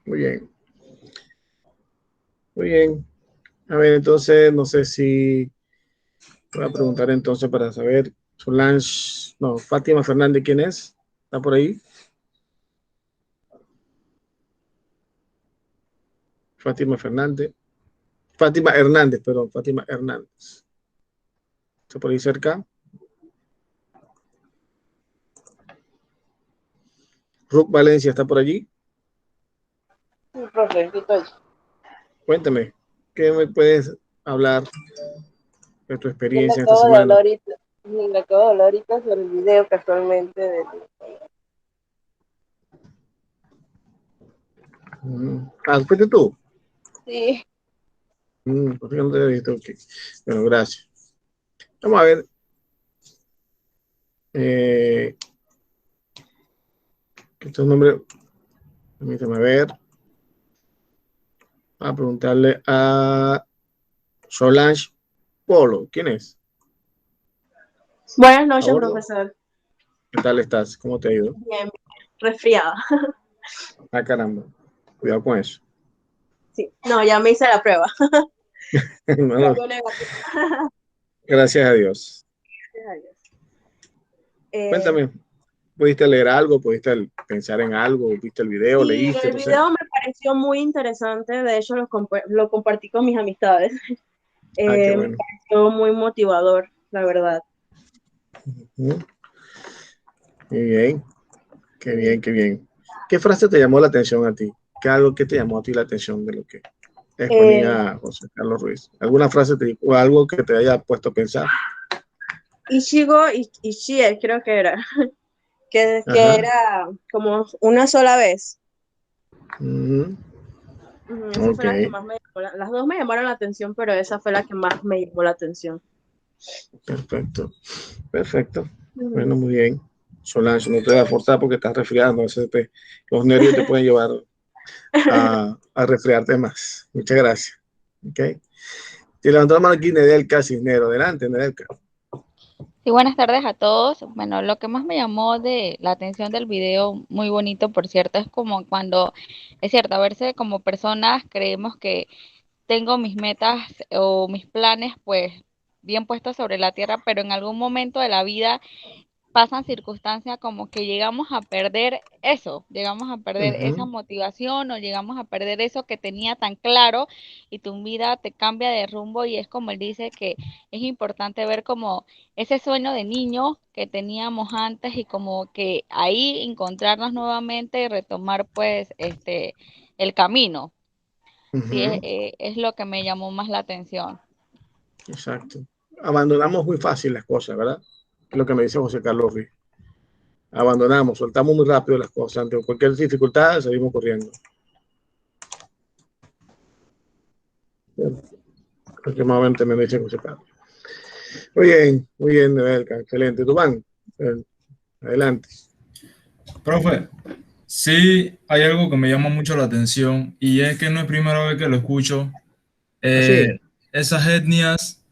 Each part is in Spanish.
Muy bien. Muy bien. A ver, entonces, no sé si voy a preguntar entonces para saber. Solange, no, Fátima Fernández, ¿quién es? ¿Está por ahí? Fátima Fernández. Fátima Hernández, perdón, Fátima Hernández. ¿Está por ahí cerca? Ruth Valencia, ¿está por allí? Sí, profe, aquí estoy. Cuéntame, ¿qué me puedes hablar de tu Yo le experiencia en esta acabo de hablar semana? ahorita, le acabo de hablar ahorita sobre el video casualmente de... ¿Fuiste tú? Sí, ¿Por qué no te he visto? Okay. Bueno, gracias. Vamos a ver. Eh, ¿Qué es tu nombre? Permítame ver. A preguntarle a Solange Polo. ¿Quién es? buenas ¿A noches, bordo? profesor. ¿Qué tal estás? ¿Cómo te ha ido? Bien, resfriada. Ah, caramba. Cuidado con eso. Sí, no, ya me hice la prueba. Bueno, Salió negativa. gracias a Dios. Gracias a Dios. Eh, Cuéntame, ¿pudiste leer algo? ¿Pudiste pensar en algo? ¿Viste el video? sí, ¿Leíste? el No sé. video me pareció muy interesante, de hecho lo compartí con mis amistades. Ah, qué Me bueno. pareció muy motivador, la verdad. Muy bien, qué bien, Sí. qué bien. ¿Qué frase te llamó la atención a ti? ¿Qué algo que te llamó a ti la atención de lo que Eh, exponía José Carlos Ruiz? ¿Alguna frase o algo que te haya puesto a pensar? Ichigo Ishie, creo que era, que Ajá. era como una sola vez. Ujú. Esa Ok, fue la que más me llamó, las dos me llamaron la atención, pero esa fue la que más me llamó la atención. perfecto. Perfecto. Ujú. Bueno, muy bien. Solange, no te voy a forzar porque estás resfriando. A veces los nervios te pueden llevar a resfriarte más. Muchas gracias. Ok. Si levantó la mano aquí, Nedelka Cisnero. Adelante, Nedelka. Sí, buenas tardes a todos. Bueno, lo que más me llamó de la atención del video, muy bonito por cierto, es como cuando, es cierto, a verse como personas creemos que tengo mis metas o mis planes pues bien puestos sobre la tierra, pero en algún momento de la vida pasan circunstancias como que llegamos a perder eso, llegamos a perder esa Ujú, motivación o llegamos a perder eso que tenía tan claro y tu vida te cambia de rumbo y es como él dice que es importante ver como ese sueño de niño que teníamos antes y como que ahí encontrarnos nuevamente y retomar pues el camino. Sí, ujú, es lo que me llamó más la atención. exacto. Abandonamos muy fácil las cosas, ¿verdad? Es lo que me dice José Carlos Ruiz. Abandonamos, soltamos muy rápido las cosas. Ante cualquier dificultad, seguimos corriendo. Últimamente me dice José Carlos. Muy bien, Nedelka. Excelente. Dubán, adelante. Profe, sí hay algo que me llama mucho la atención y es que no es primera vez que lo escucho. Así. Esas etnias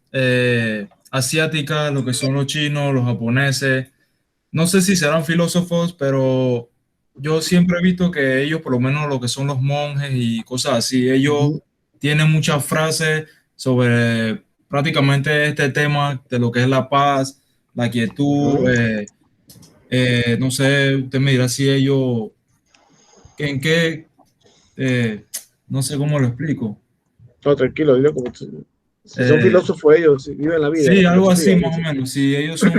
asiáticas, lo que son los chinos, los japoneses, no sé si serán filósofos, pero yo siempre he visto que ellos, por lo menos lo que son los monjes y cosas así, ellos Ujú, tienen muchas frases sobre prácticamente este tema de lo que es la paz, la quietud, ujú. no sé, usted me dirá si ellos en qué, eh, no sé cómo lo explico. No, tranquilo, dilo como si son Eh, filósofos ellos, si viven la vida, la sí, algo filosofía, así más o dice. menos. Si ellos son,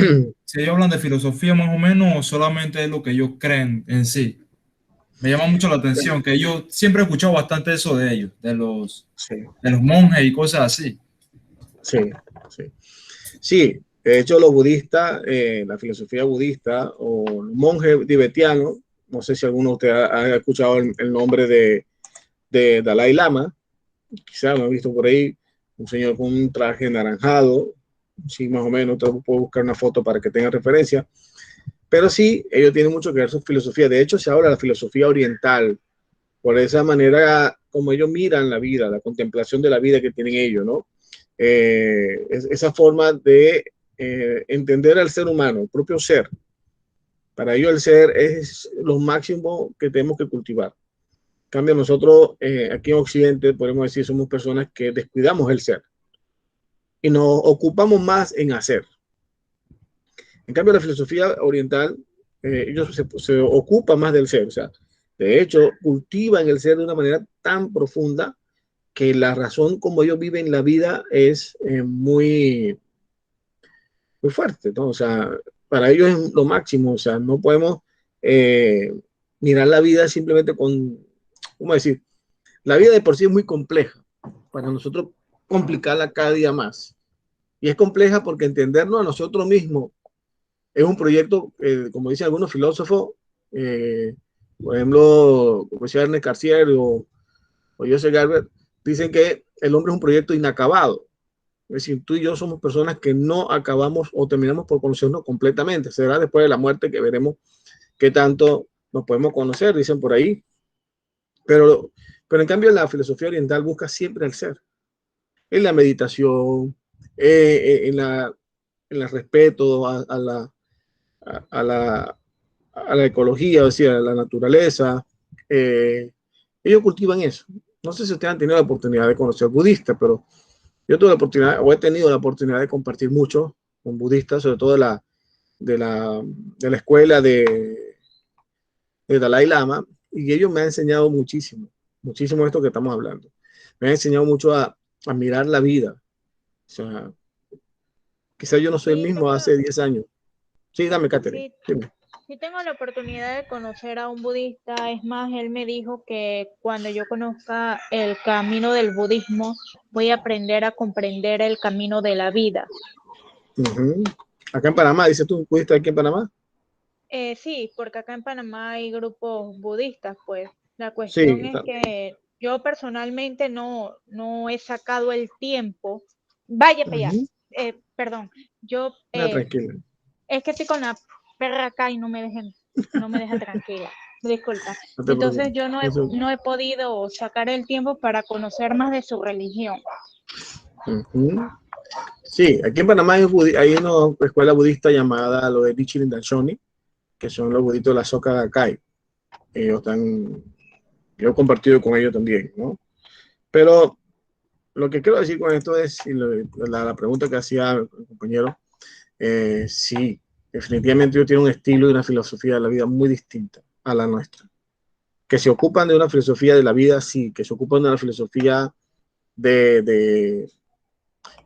si ellos hablan de filosofía más o menos, o solamente es lo que ellos creen en sí. Me llama mucho la atención que yo siempre he escuchado bastante eso de ellos, Sí, de los monjes y cosas así. sí, sí. Sí, de hecho los budistas, la filosofía budista o el monje tibetano, no sé si alguno de ustedes ha escuchado el nombre de Dalai Lama, quizás lo han visto por ahí, un señor con un traje naranjado, sí, más o menos, te puedo buscar una foto para que tenga referencia, pero sí, ellos tienen mucho que ver su filosofía. De hecho, se habla de la filosofía oriental, por esa manera como ellos miran la vida, la contemplación de la vida que tienen ellos, ¿no? Esa forma de entender al ser humano, el propio ser. Para ellos el ser es lo máximo que tenemos que cultivar. En cambio, nosotros aquí en Occidente, podemos decir, somos personas que descuidamos el ser y nos ocupamos más en hacer. En cambio, la filosofía oriental, ellos se ocupan más del ser. O sea, de hecho, cultivan el ser de una manera tan profunda que la razón como ellos viven la vida es muy, muy fuerte, ¿no? O sea, para ellos es lo máximo. O sea, no podemos eh, mirar la vida simplemente con, ¿cómo decir? La vida de por sí es muy compleja para nosotros complicarla cada día más. Y es compleja porque entendernos a nosotros mismos es un proyecto, como dicen algunos filósofos, eh, por ejemplo, como decía Ernest Cartier o Joseph Gilbert, dicen que el hombre es un proyecto inacabado. Es decir, tú y yo somos personas que no acabamos o terminamos por conocernos completamente. Será después de la muerte que veremos qué tanto nos podemos conocer, dicen por ahí. Pero en cambio la filosofía oriental busca siempre el ser, en la meditación, en el respeto a la, a la ecología, o sea, a la naturaleza. Ellos cultivan eso. No sé si ustedes han tenido la oportunidad de conocer budistas, pero yo tuve la oportunidad, o he tenido la oportunidad de compartir mucho con budistas, sobre todo de la escuela de Dalai Lama, y ellos me han enseñado muchísimo, muchísimo esto que estamos hablando. Me han enseñado mucho a mirar la vida. O sea, quizás yo no soy el Sí, mismo tengo, hace 10 años. Sí, dame, Catherine. sí, Dime. sí tengo la oportunidad de conocer a un budista. Es más, él me dijo que cuando yo conozca el camino del budismo, voy a aprender a comprender el camino de la vida. Uh-huh. Acá en Panamá, dices tú, ¿pudiste aquí en Panamá? Sí, porque acá en Panamá hay grupos budistas, pues. La Sí, cuestión es está, que yo personalmente no he sacado el tiempo. Vaya para allá. uh-huh. Perdón, yo Tranquila. es que estoy con la perra acá y no me deja tranquila. Disculpa. No te Entonces preocupes. yo no he podido sacar el tiempo para conocer más de su religión. Uh-huh. Sí, aquí en Panamá hay una escuela budista llamada lo de Nichiren Daishonin, que son los buditos de la Soka Gakkai. Ellos están, yo he compartido con ellos también, ¿no? Pero lo que quiero decir con esto es, y la pregunta que hacía el compañero, sí, definitivamente ellos tienen un estilo y una filosofía de la vida muy distinta a la nuestra. Que se ocupan de una filosofía de la vida, sí, que se ocupan de una filosofía de, de,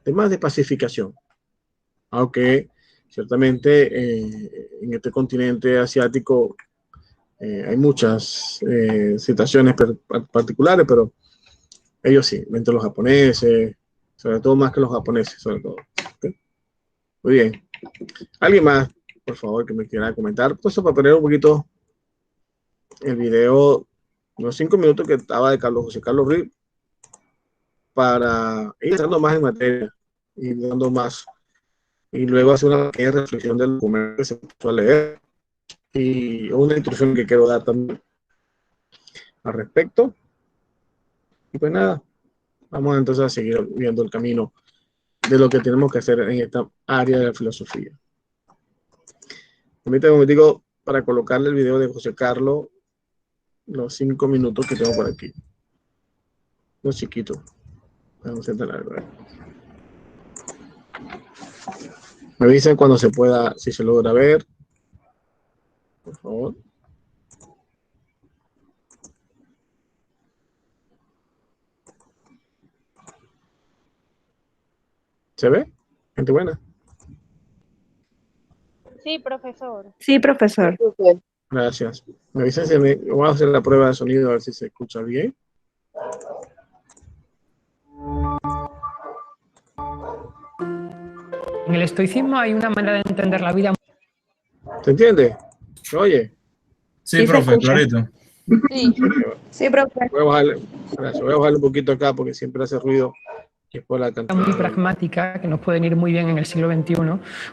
de más de pacificación. Aunque ciertamente en este continente asiático hay muchas situaciones particulares, pero ellos sí, entre los japoneses, sobre todo más que los japoneses, sobre todo. ¿Okay? Muy bien. ¿Alguien más, por favor, que me quiera comentar? Pues para poner un poquito el video, unos 5 minutos que estaba de José Carlos Ruiz, para ir entrando más en materia y dando más. Y luego hacer una pequeña reflexión del documento que se puso a leer y una instrucción que quiero dar también al respecto. Y pues nada, vamos entonces a seguir viendo el camino de lo que tenemos que hacer en esta área de la filosofía. Permítame un momentico para colocarle el video de José Carlos, los 5 minutos que tengo por aquí. Los chiquitos. Vamos a entrar, ¿verdad? Me dicen cuando se pueda, si se logra ver. Por favor. ¿Se ve? Gente buena. Sí, profesor. Sí, profesor. Gracias. Me dicen si voy a hacer la prueba de sonido a ver si se escucha bien. En el estoicismo hay una manera de entender la vida. ¿Se entiende? ¿Se oye? Sí, Sí, se profe, escucha. clarito. Sí. Sí, profe. Voy a bajarle, gracias, voy a bajarle un poquito acá porque siempre hace ruido y es por la cantidad. Muy pragmática que nos pueden ir muy bien en el siglo XXI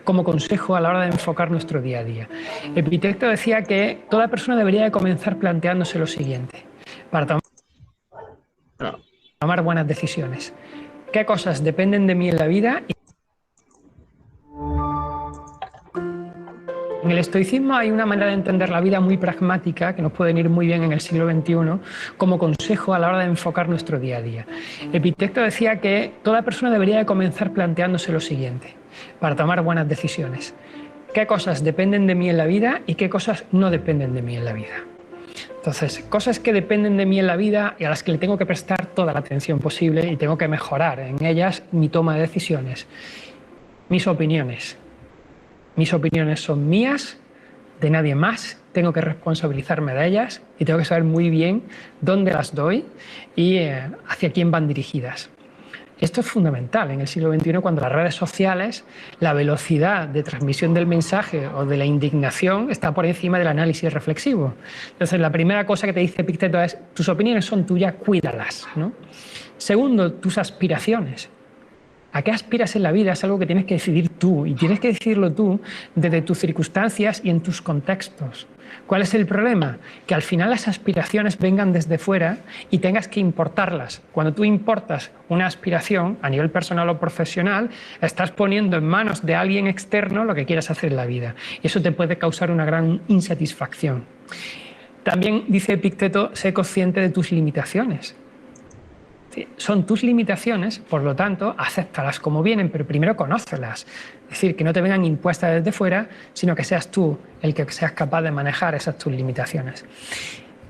como consejo a la hora de enfocar nuestro día a día. Epicteto decía que toda persona debería de comenzar planteándose lo siguiente para tomar buenas decisiones. ¿Qué cosas dependen de mí en la vida? Y En el estoicismo hay una manera de entender la vida muy pragmática que nos puede venir muy bien en el siglo XXI como consejo a la hora de enfocar nuestro día a día. Epicteto decía que toda persona debería de comenzar planteándose lo siguiente para tomar buenas decisiones. ¿Qué cosas dependen de mí en la vida y qué cosas no dependen de mí en la vida? Entonces, cosas que dependen de mí en la vida y a las que le tengo que prestar toda la atención posible y tengo que mejorar en ellas mi toma de decisiones. Mis opiniones. Mis opiniones son mías, de nadie más, tengo que responsabilizarme de ellas y tengo que saber muy bien dónde las doy y hacia quién van dirigidas. Esto es fundamental en el siglo XXI cuando las redes sociales, la velocidad de transmisión del mensaje o de la indignación está por encima del análisis reflexivo. Entonces, la primera cosa que te dice Epicteto es: tus opiniones son tuyas, cuídalas, ¿no? Segundo, tus aspiraciones. ¿A qué aspiras en la vida? Es algo que tienes que decidir tú, y tienes que decidirlo tú desde tus circunstancias y en tus contextos. ¿Cuál es el problema? Que al final las aspiraciones vengan desde fuera y tengas que importarlas. Cuando tú importas una aspiración a nivel personal o profesional, estás poniendo en manos de alguien externo lo que quieras hacer en la vida. Y eso te puede causar una gran insatisfacción. También dice Epicteto: sé consciente de tus limitaciones. Son tus limitaciones, por lo tanto, acéptalas como vienen, pero primero conócelas. Es decir, que no te vengan impuestas desde fuera, sino que seas tú el que seas capaz de manejar esas tus limitaciones.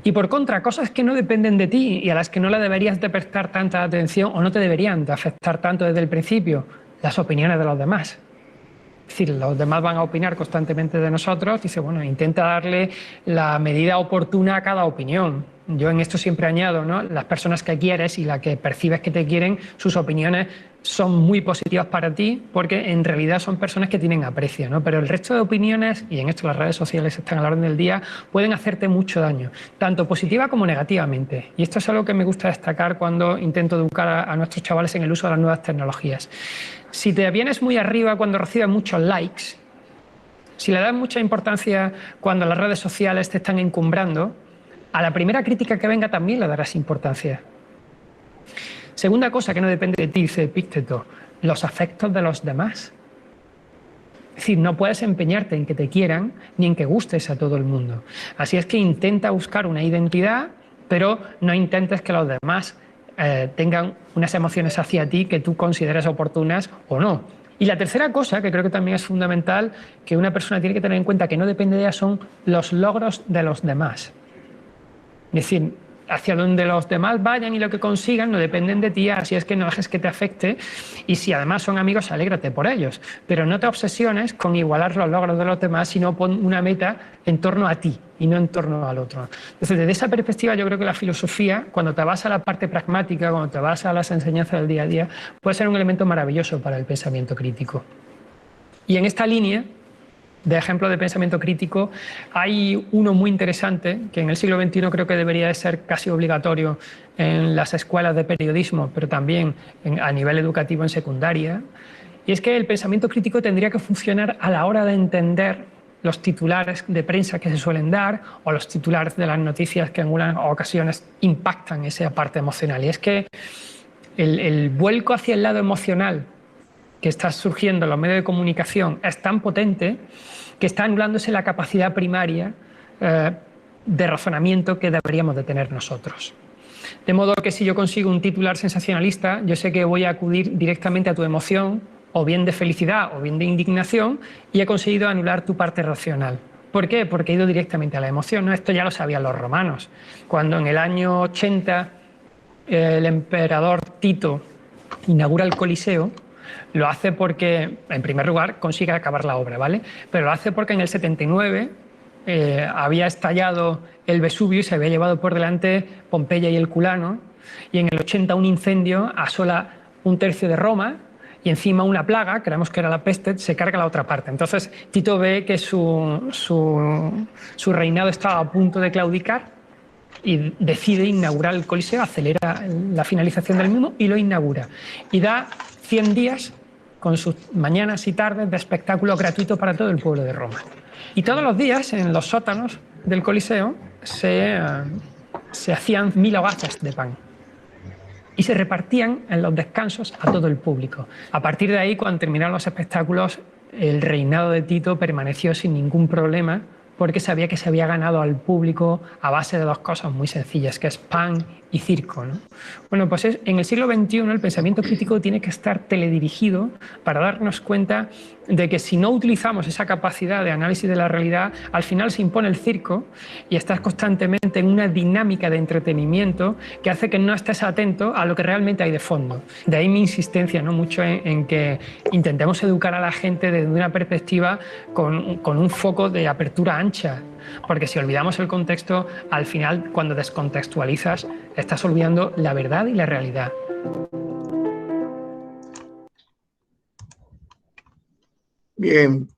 Y por contra, cosas que no dependen de ti y a las que no le deberías de prestar tanta atención o no te deberían de afectar tanto desde el principio, las opiniones de los demás. Es decir, los demás van a opinar constantemente de nosotros. Dice, bueno, intenta darle la medida oportuna a cada opinión. Yo en esto siempre añado, ¿no? Las personas que quieres y las que percibes que te quieren, sus opiniones son muy positivas para ti porque en realidad son personas que tienen aprecio, ¿no? Pero el resto de opiniones, y en esto las redes sociales están a la orden del día, pueden hacerte mucho daño, tanto positiva como negativamente. Y esto es algo que me gusta destacar cuando intento educar a nuestros chavales en el uso de las nuevas tecnologías. Si te vienes muy arriba cuando recibes muchos likes, si le das mucha importancia cuando las redes sociales te están encumbrando, a la primera crítica que venga también le darás importancia. Segunda cosa que no depende de ti, dice Epicteto: los afectos de los demás. Es decir, no puedes empeñarte en que te quieran ni en que gustes a todo el mundo. Así es que intenta buscar una identidad, pero no intentes que los demás tengan unas emociones hacia ti que tú consideres oportunas o no. Y la tercera cosa, que creo que también es fundamental, que una persona tiene que tener en cuenta que no depende de ella, son los logros de los demás. Es decir, hacia donde los demás vayan y lo que consigan no dependen de ti, así es que no dejes que te afecte, y si además son amigos, alégrate por ellos, pero no te obsesiones con igualar los logros de los demás, sino pon una meta en torno a ti y no en torno al otro. Entonces, desde esa perspectiva, yo creo que la filosofía, cuando te vas a la parte pragmática, cuando te vas a las enseñanzas del día a día, puede ser un elemento maravilloso para el pensamiento crítico. Y en esta línea de ejemplo de pensamiento crítico, hay uno muy interesante que en el siglo XXI creo que debería de ser casi obligatorio en las escuelas de periodismo, pero también a nivel educativo en secundaria, y es que el pensamiento crítico tendría que funcionar a la hora de entender los titulares de prensa que se suelen dar o los titulares de las noticias que en algunas ocasiones impactan esa parte emocional. Y es que el vuelco hacia el lado emocional que está surgiendo en los medios de comunicación es tan potente que está anulándose la capacidad primaria de razonamiento que deberíamos de tener nosotros. De modo que si yo consigo un titular sensacionalista, yo sé que voy a acudir directamente a tu emoción, o bien de felicidad o bien de indignación, y he conseguido anular tu parte racional. ¿Por qué? Porque he ido directamente a la emoción, ¿no? Esto ya lo sabían los romanos. Cuando en el año 80 el emperador Tito inaugura el Coliseo, lo hace porque, en primer lugar, consigue acabar la obra, ¿vale? Pero lo hace porque en el 79 había estallado el Vesubio y se había llevado por delante Pompeya y el Culano, y en el 80 un incendio asola un tercio de Roma, y encima una plaga, creemos que era la peste, se carga la otra parte. Entonces Tito ve que su reinado estaba a punto de claudicar y decide inaugurar el Coliseo, acelera la finalización del mismo y lo inaugura. Y da 100 días con sus mañanas y tardes de espectáculo gratuito para todo el pueblo de Roma. Y todos los días en los sótanos del Coliseo se hacían 1000 hogazas de pan y se repartían en los descansos a todo el público. A partir de ahí, cuando terminaron los espectáculos, el reinado de Tito permaneció sin ningún problema porque sabía que se había ganado al público a base de dos cosas muy sencillas, que es pan y circo, ¿no? Bueno, pues en el siglo XXI el pensamiento crítico tiene que estar teledirigido para darnos cuenta de que si no utilizamos esa capacidad de análisis de la realidad, al final se impone el circo y estás constantemente en una dinámica de entretenimiento que hace que no estés atento a lo que realmente hay de fondo. De ahí mi insistencia, ¿no?, mucho en que intentemos educar a la gente desde una perspectiva con un foco de apertura ancha, porque si olvidamos el contexto, al final, cuando descontextualizas, estás olvidando la verdad y la realidad. Bien.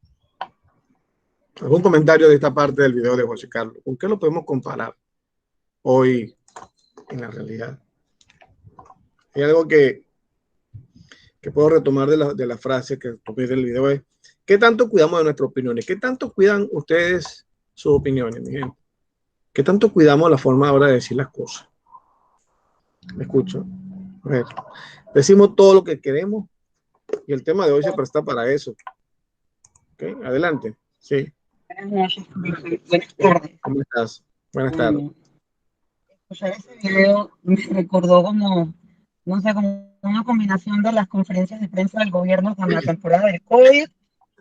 ¿Algún comentario de esta parte del video de José Carlos? ¿Con qué lo podemos comparar hoy en la realidad? Hay algo que puedo retomar de la frase que tomé del video es: ¿qué tanto cuidamos de nuestras opiniones? ¿Qué tanto cuidan ustedes sus opiniones, mi gente? ¿Qué tanto cuidamos la forma ahora de decir las cosas? ¿Me escucho? A ver, decimos todo lo que queremos y el tema de hoy se presta para eso. ¿Okay? Adelante. Sí. Buenas noches, profe. Buenas tardes. ¿Cómo estás? Buenas tardes. Escuchar ese video me recordó como, no sé, como una combinación de las conferencias de prensa del gobierno con la temporada del COVID,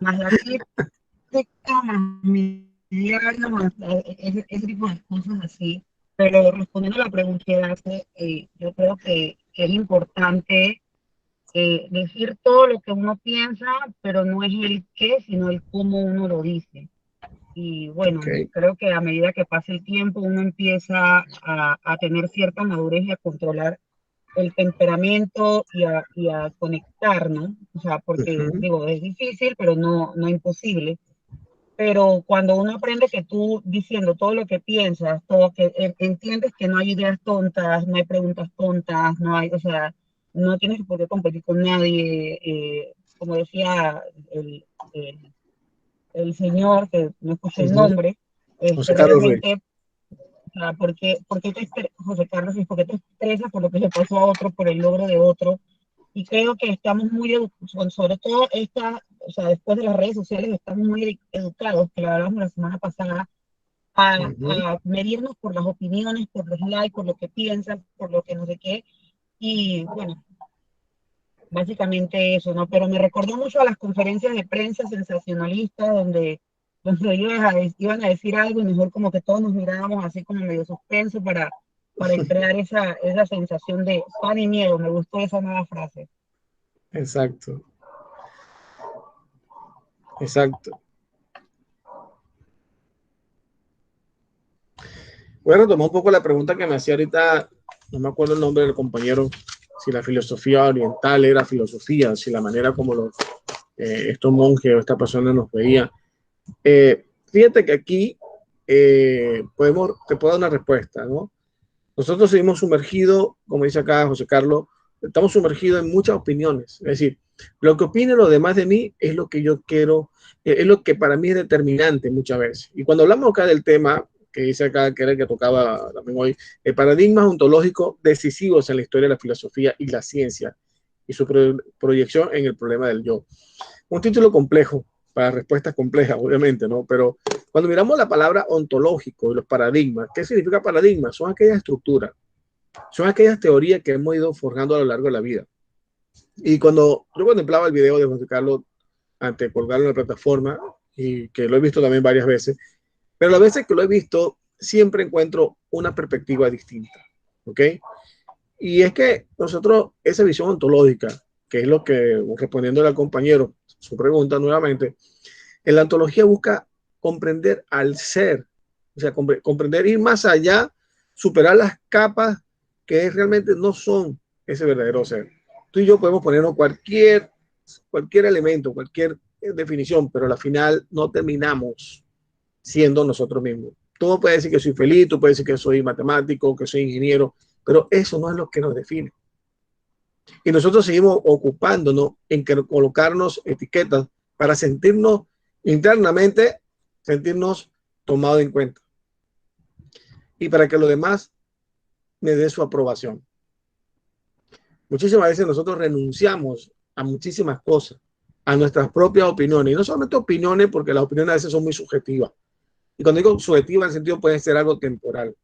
más la crítica, más mi diario, más ese tipo de cosas así. Pero respondiendo a la pregunta que hace, yo creo que es importante decir todo lo que uno piensa, pero no es el qué, sino el cómo uno lo dice. Y bueno, creo que a medida que pasa el tiempo, uno empieza a tener cierta madurez y a controlar el temperamento y a conectar, ¿no? O sea, porque digo, es difícil, pero no imposible. Pero cuando uno aprende que tú diciendo todo lo que piensas, todo que entiendes que no hay ideas tontas, no hay preguntas tontas, no hay, o sea, no tienes por qué competir con nadie, como decía el señor, que no escuché el nombre, José Carlos realmente, o sea, ¿por qué te José Carlos, y por qué te estresas por lo que le pasó a otro, por el logro de otro? Y creo que estamos muy, sobre todo o sea, después de las redes sociales, estamos muy educados, que lo hablamos la semana pasada, a medirnos por las opiniones, por los likes, por lo que piensan, por lo que no sé qué. Y bueno, básicamente eso, ¿no? Pero me recordó mucho a las conferencias de prensa sensacionalistas donde iban a decir algo y mejor como que todos nos mirábamos así como medio suspenso para crear esa sensación de pan y miedo. Me gustó esa nueva frase. Exacto. Exacto. Voy a retomar un poco la pregunta que me hacía ahorita, no me acuerdo el nombre del compañero, si la filosofía oriental era filosofía, si la manera como estos monjes o esta persona nos veía. Fíjate que aquí te puedo dar una respuesta, ¿no? Nosotros seguimos sumergidos, como dice acá José Carlos, estamos sumergidos en muchas opiniones. Es decir, lo que opinen los demás de mí es lo que yo quiero, es lo que para mí es determinante muchas veces. Y cuando hablamos acá del tema, que dice acá, que era el que tocaba también hoy, paradigmas ontológicos decisivos en la historia de la filosofía y la ciencia y su proyección en el problema del yo. Un título complejo, para respuestas complejas, obviamente, ¿no? Pero cuando miramos la palabra ontológico y los paradigmas, ¿qué significa paradigma? Son aquellas estructuras, son aquellas teorías que hemos ido forjando a lo largo de la vida. Y cuando yo contemplaba el video de José Carlos antes de colgarlo en la plataforma, y que lo he visto también varias veces, pero las veces que lo he visto, siempre encuentro una perspectiva distinta, ¿ok? Y es que nosotros, esa visión ontológica, que es lo que, respondiendo al compañero, su pregunta nuevamente, en la ontología busca comprender al ser, o sea, comprender, ir más allá, superar las capas que realmente no son ese verdadero ser. Tú y yo podemos ponernos cualquier elemento, cualquier definición, pero al final no terminamos siendo nosotros mismos. Tú puedes decir que soy feliz, tú puedes decir que soy matemático, que soy ingeniero, pero eso no es lo que nos define. Y nosotros seguimos ocupándonos en colocarnos etiquetas para sentirnos internamente, sentirnos tomados en cuenta. Y para que los demás me den su aprobación. Muchísimas veces nosotros renunciamos a muchísimas cosas a nuestras propias opiniones. Y no solamente opiniones, porque las opiniones a veces son muy subjetivas. Y cuando digo subjetiva, en el sentido puede ser algo temporal.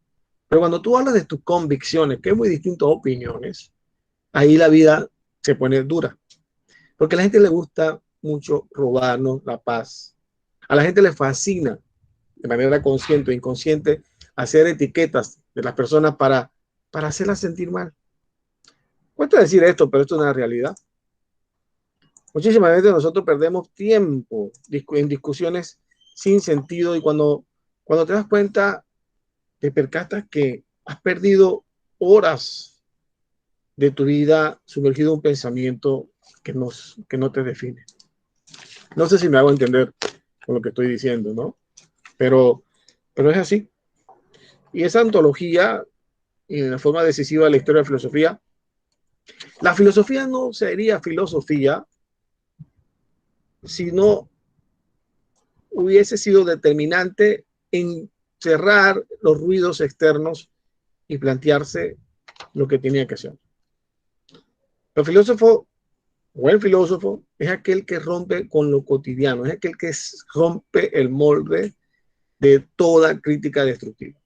Pero cuando tú hablas de tus convicciones, que es muy distinto a opiniones, ahí la vida se pone dura. Porque a la gente le gusta mucho robarnos la paz. A la gente le fascina, de manera consciente o inconsciente, hacer etiquetas de las personas para hacerlas sentir mal. Cuesta decir esto, pero esto es una realidad. Muchísimas veces nosotros perdemos tiempo en discusiones sin sentido y cuando te das cuenta, te percatas que has perdido horas de tu vida sumergido en un pensamiento que no te define. No sé si me hago entender con lo que estoy diciendo, ¿no? Pero es así. Y esa antología, y de forma decisiva de la historia de la filosofía no sería filosofía si no hubiese sido determinante en cerrar los ruidos externos y plantearse lo que tenía que hacer. El filósofo o el filósofo es aquel que rompe con lo cotidiano, es aquel que rompe el molde de toda crítica destructiva.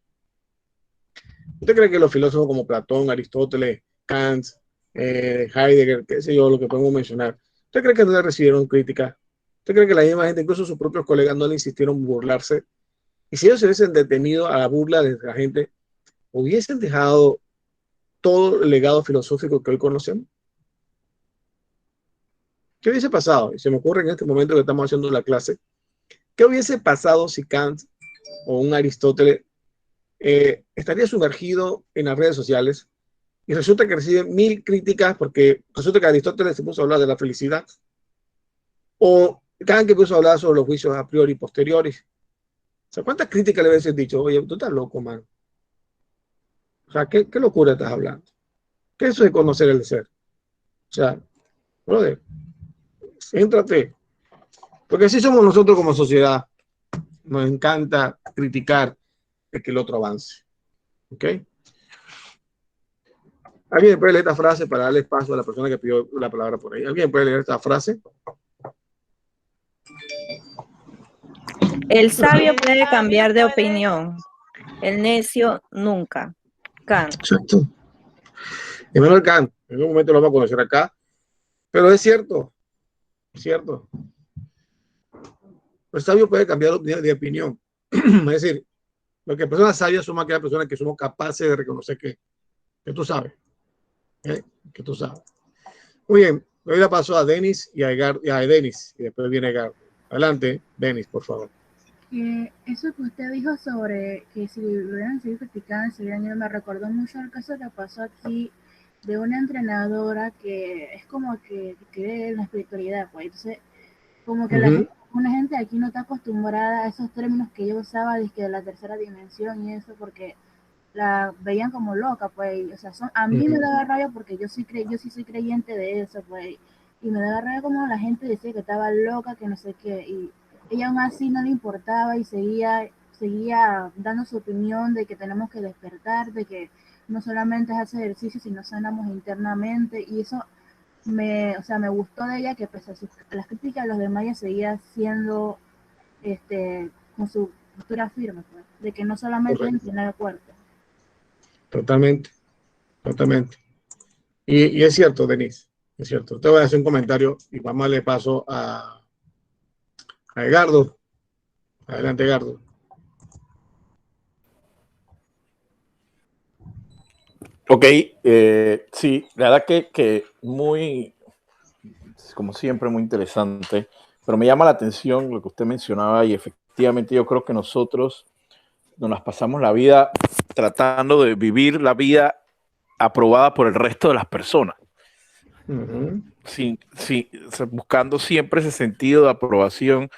¿Usted cree que los filósofos como Platón, Aristóteles, Kant, Heidegger, qué sé yo, lo que podemos mencionar, ¿usted cree que no le recibieron crítica? ¿Usted cree que la misma gente, incluso sus propios colegas, no le insistieron en burlarse? Y si ellos se hubiesen detenido a la burla de la gente, ¿hubiesen dejado todo el legado filosófico que hoy conocemos? ¿Qué hubiese pasado? Y se me ocurre en este momento que estamos haciendo la clase, ¿qué hubiese pasado si Kant o un Aristóteles estaría sumergido en las redes sociales y resulta que recibe 1000 críticas porque resulta que Aristóteles se puso a hablar de la felicidad o Kant que puso a hablar sobre los juicios a priori y posteriores? O sea, ¿cuántas críticas le hubiesen dicho? Oye, tú estás loco, man. O sea, ¿qué locura estás hablando? ¿Qué es eso de conocer el ser? O sea, brother, céntrate. Porque así somos nosotros como sociedad. Nos encanta criticar de que el otro avance. ¿Ok? ¿Alguien puede leer esta frase para darle paso a la persona que pidió la palabra por ahí? ¿Alguien puede leer esta frase? El sabio puede cambiar de opinión, el necio nunca. Kant. Exacto. Immanuel Kant, en un momento lo vamos a conocer acá, pero es cierto, es cierto. El sabio puede cambiar de opinión. Es decir, lo que personas sabias somos aquellas personas que somos capaces de reconocer que tú sabes. Que tú sabes. Muy bien, le doy la paso a Denis y a Denis, y después viene Edgar. Adelante, Denis, por favor. Eso que usted dijo sobre que si hubieran seguido criticando, me recordó mucho el caso que pasó aquí de una entrenadora que es como que cree en la espiritualidad, pues entonces como que una gente aquí no está acostumbrada a esos términos que yo usaba de la tercera dimensión y eso porque la veían como loca, pues, o sea, a mí me daba rabia porque yo sí soy creyente de eso, pues, y me daba rabia como la gente decía que estaba loca, que no sé qué, y ella aún así no le importaba y seguía dando su opinión de que tenemos que despertar, de que no solamente es hacer ejercicio, sino sanamos internamente, y eso me gustó de ella, que pese a las críticas de los demás, ella seguía siendo, con su postura firme, pues, de que no solamente es entrenar el cuerpo. Totalmente, totalmente. Y es cierto, Denise, es cierto. Te voy a hacer un comentario y vamos a darle paso a Edgardo. Adelante, Edgardo. Ok, sí, la verdad que muy, como siempre, muy interesante, pero me llama la atención lo que usted mencionaba y efectivamente yo creo que nosotros nos las pasamos la vida tratando de vivir la vida aprobada por el resto de las personas. Buscando siempre ese sentido de aprobación,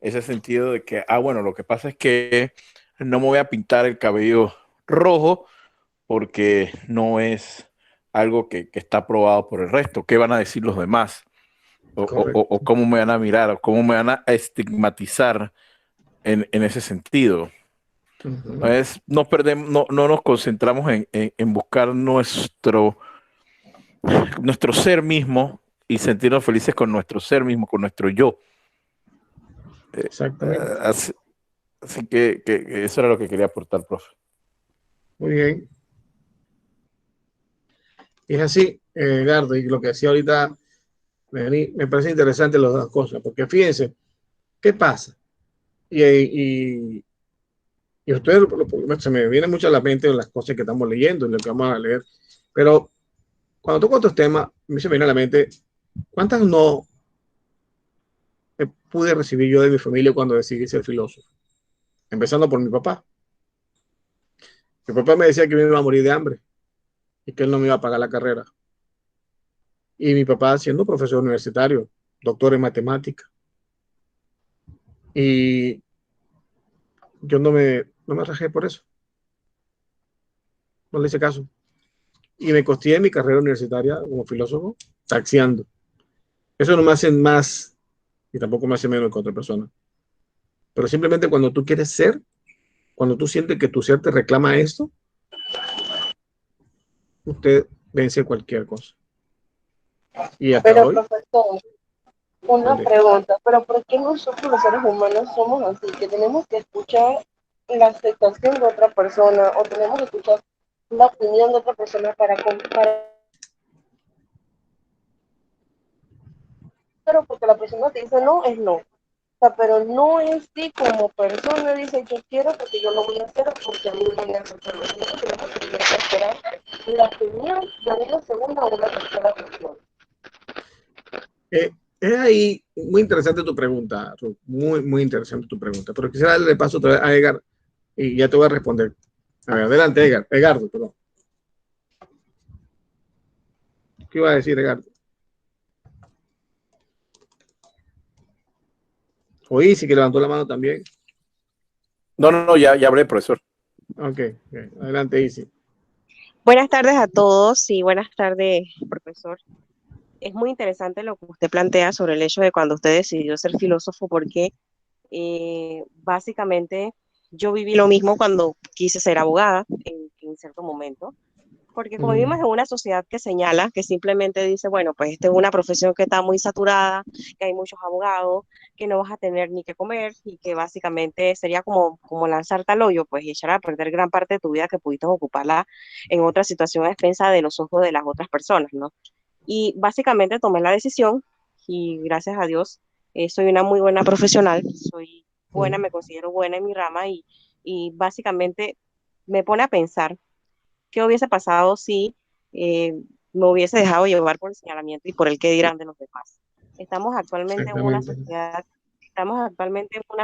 ese sentido de que, bueno, lo que pasa es que no me voy a pintar el cabello rojo porque no es algo que está aprobado por el resto. ¿Qué van a decir los demás? O cómo me van a mirar, o cómo me van a estigmatizar en ese sentido. Entonces, no nos concentramos en buscar nuestro ser mismo y sentirnos felices con nuestro ser mismo, con nuestro yo. Exactamente. Así que eso era lo que quería aportar, profe. Muy bien. Y es así, Edgardo, y lo que decía ahorita, me parece interesante las dos cosas, porque fíjense, ¿qué pasa? Y ustedes, se me viene mucho a la mente las cosas que estamos leyendo y lo que vamos a leer, pero cuando toco estos temas, me se me viene a la mente, ¿cuántas no pude recibir yo de mi familia cuando decidí ser filósofo? Empezando por mi papá. Mi papá me decía que me iba a morir de hambre y que él no me iba a pagar la carrera. Y mi papá siendo profesor universitario, doctor en matemática. Y yo no me rajé por eso. No le hice caso. Y me costeé mi carrera universitaria como filósofo taxiando. Eso no me hace más y tampoco me hace menos que otra persona. Pero simplemente cuando tú quieres ser, cuando tú sientes que tu ser te reclama esto, usted vence cualquier cosa. Y hasta Pero, hoy, profesor, una vale. pregunta, pero ¿por qué nosotros los seres humanos somos así? Que tenemos que escuchar la aceptación de otra persona o tenemos que escuchar la opinión de otra persona para comparar, pero porque la persona te dice no, es no. O sea, pero no es sí como persona, dice yo quiero porque yo lo voy a hacer porque a mí me viene a hacerlo. Nosotros tenemos que esperar la opinión de una segunda o una tercera persona. Es ahí muy interesante tu pregunta, Ruth, muy interesante tu pregunta, pero quisiera darle paso otra vez a Edgar y ya te voy a responder. A ver, adelante, Edgardo, perdón. ¿Qué iba a decir, Edgardo? Oí, sí que levantó la mano también. No, ya hablé, profesor. Ok, adelante, Isi. Buenas tardes a todos y buenas tardes, profesor. Es muy interesante lo que usted plantea sobre el hecho de cuando usted decidió ser filósofo, porque básicamente yo viví lo mismo cuando quise ser abogada en cierto momento, porque como vivimos en una sociedad que señala, que simplemente dice, bueno, pues esta es una profesión que está muy saturada, que hay muchos abogados, que no vas a tener ni que comer y que básicamente sería como lanzarte al hoyo, pues y echar a perder gran parte de tu vida que pudiste ocuparla en otra situación a expensa de los ojos de las otras personas, ¿no? Y básicamente tomé la decisión y gracias a Dios soy una muy buena profesional, soy buena, me considero buena en mi rama y básicamente me pone a pensar qué hubiese pasado si eh, me hubiese dejado llevar por el señalamiento y por el qué dirán de los demás. Estamos actualmente en una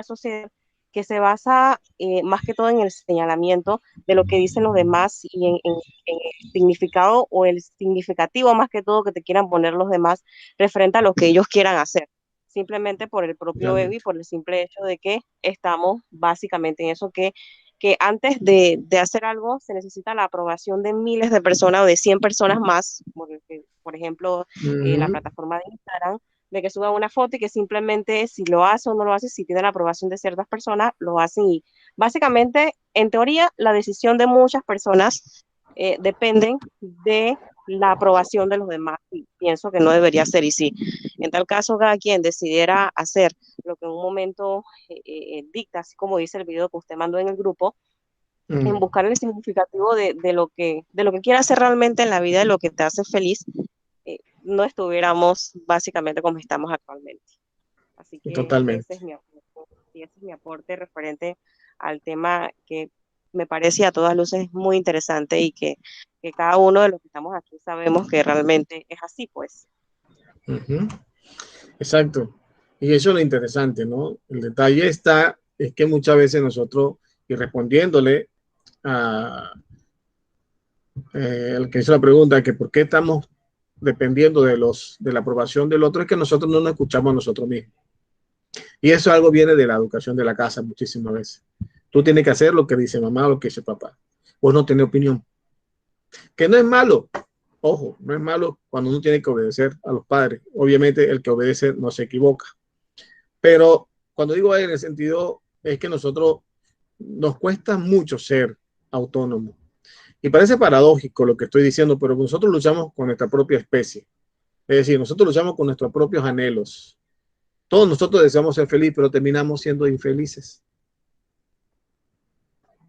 sociedad, que se basa más que todo en el señalamiento de lo que dicen los demás y en el significado o el significativo más que todo que te quieran poner los demás referente a lo que ellos quieran hacer, simplemente por el propio ego y por el simple hecho de que estamos básicamente en eso que antes de hacer algo se necesita la aprobación de miles de personas o de 100 personas más, por ejemplo, la plataforma de Instagram, de que suba una foto y que simplemente si lo hace o no lo hace, si tiene la aprobación de ciertas personas, lo hacen y básicamente, en teoría, la decisión de muchas personas dependen de la aprobación de los demás y pienso que no debería ser y si en tal caso cada quien decidiera hacer lo que en un momento dicta, así como dice el video que usted mandó en el grupo, en buscar el significativo de lo que quiere hacer realmente en la vida, de lo que te hace feliz, no estuviéramos básicamente como estamos actualmente. Así que Totalmente. ese es mi aporte referente al tema que me parece a todas luces muy interesante y que cada uno de los que estamos aquí sabemos que realmente es así, pues. Exacto. Y eso es lo interesante, ¿no? El detalle es que muchas veces nosotros, y respondiéndole a el que hizo la pregunta, que por qué estamos dependiendo de la aprobación del otro, es que nosotros no nos escuchamos a nosotros mismos. Y eso algo viene de la educación de la casa muchísimas veces. Tú tienes que hacer lo que dice mamá o lo que dice papá. Vos no tenés opinión. Que no es malo. Ojo, no es malo cuando uno tiene que obedecer a los padres. Obviamente el que obedece no se equivoca. Pero cuando digo en el sentido es que nosotros nos cuesta mucho ser autónomos. Y parece paradójico lo que estoy diciendo, pero nosotros luchamos con nuestra propia especie. Es decir, nosotros luchamos con nuestros propios anhelos. Todos nosotros deseamos ser felices, pero terminamos siendo infelices.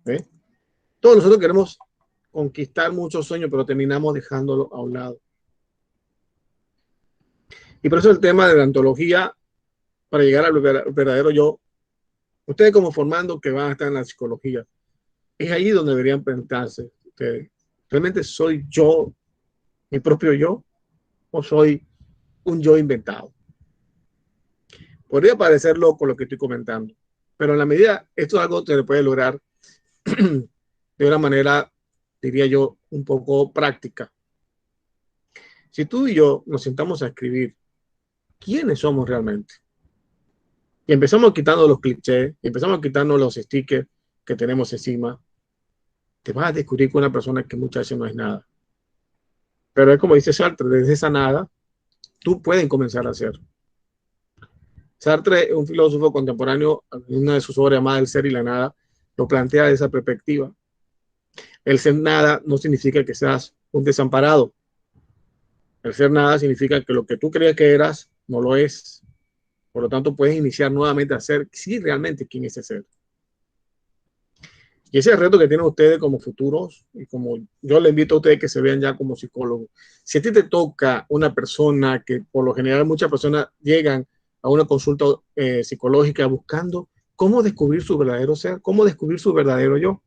¿Ve? Todos nosotros queremos conquistar muchos sueños, pero terminamos dejándolo a un lado. Y por eso el tema de la ontología, para llegar al verdadero yo, ustedes como formando que van a estar en la psicología, es ahí donde deberían preguntarse ustedes, ¿realmente soy yo, mi propio yo, o soy un yo inventado? Podría parecer loco lo que estoy comentando, pero en la medida, esto es algo que se puede lograr de una manera, diría yo, un poco práctica. Si tú y yo nos sentamos a escribir quiénes somos realmente, y empezamos quitando los clichés, y empezamos quitando los stickers que tenemos encima, te vas a descubrir con una persona que muchas veces no es nada. Pero es como dice Sartre, desde esa nada, tú puedes comenzar a hacer. Sartre, un filósofo contemporáneo, en una de sus obras llamada El ser y la nada, lo plantea de esa perspectiva. El ser nada no significa que seas un desamparado. El ser nada significa que lo que tú creías que eras no lo es. Por lo tanto, puedes iniciar nuevamente a ser, sí, realmente quién es ese ser. Y ese es el reto que tienen ustedes como futuros, y como yo les invito a ustedes que se vean ya como psicólogos. Si a ti te toca una persona que por lo general muchas personas llegan a una consulta psicológica buscando cómo descubrir su verdadero ser, cómo descubrir su verdadero yo.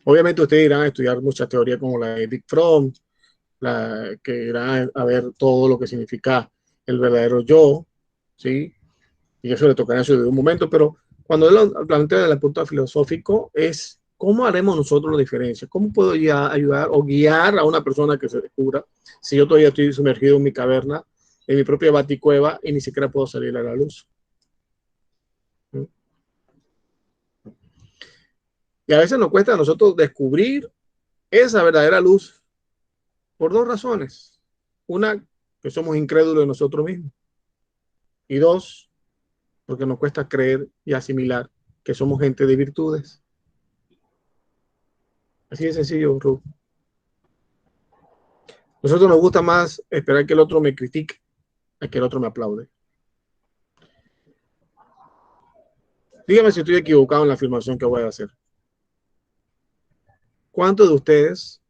Obviamente ustedes irán a estudiar muchas teorías como la de Dick Fromm, que irán a ver todo lo que significa el verdadero yo, ¿sí? Y eso le tocará en un momento, pero cuando él lo plantea desde el punto filosófico es cómo haremos nosotros la diferencia, cómo puedo ya ayudar o guiar a una persona que se descubra si yo todavía estoy sumergido en mi caverna, en mi propia baticueva y ni siquiera puedo salir a la luz. Y a veces nos cuesta a nosotros descubrir esa verdadera luz por dos razones. Una, que somos incrédulos de nosotros mismos. Y dos, porque nos cuesta creer y asimilar que somos gente de virtudes. Así de sencillo, Ruth. Nosotros nos gusta más esperar que el otro me critique a que el otro me aplaude. Dígame si estoy equivocado en la afirmación que voy a hacer. ¿Cuántos de ustedes,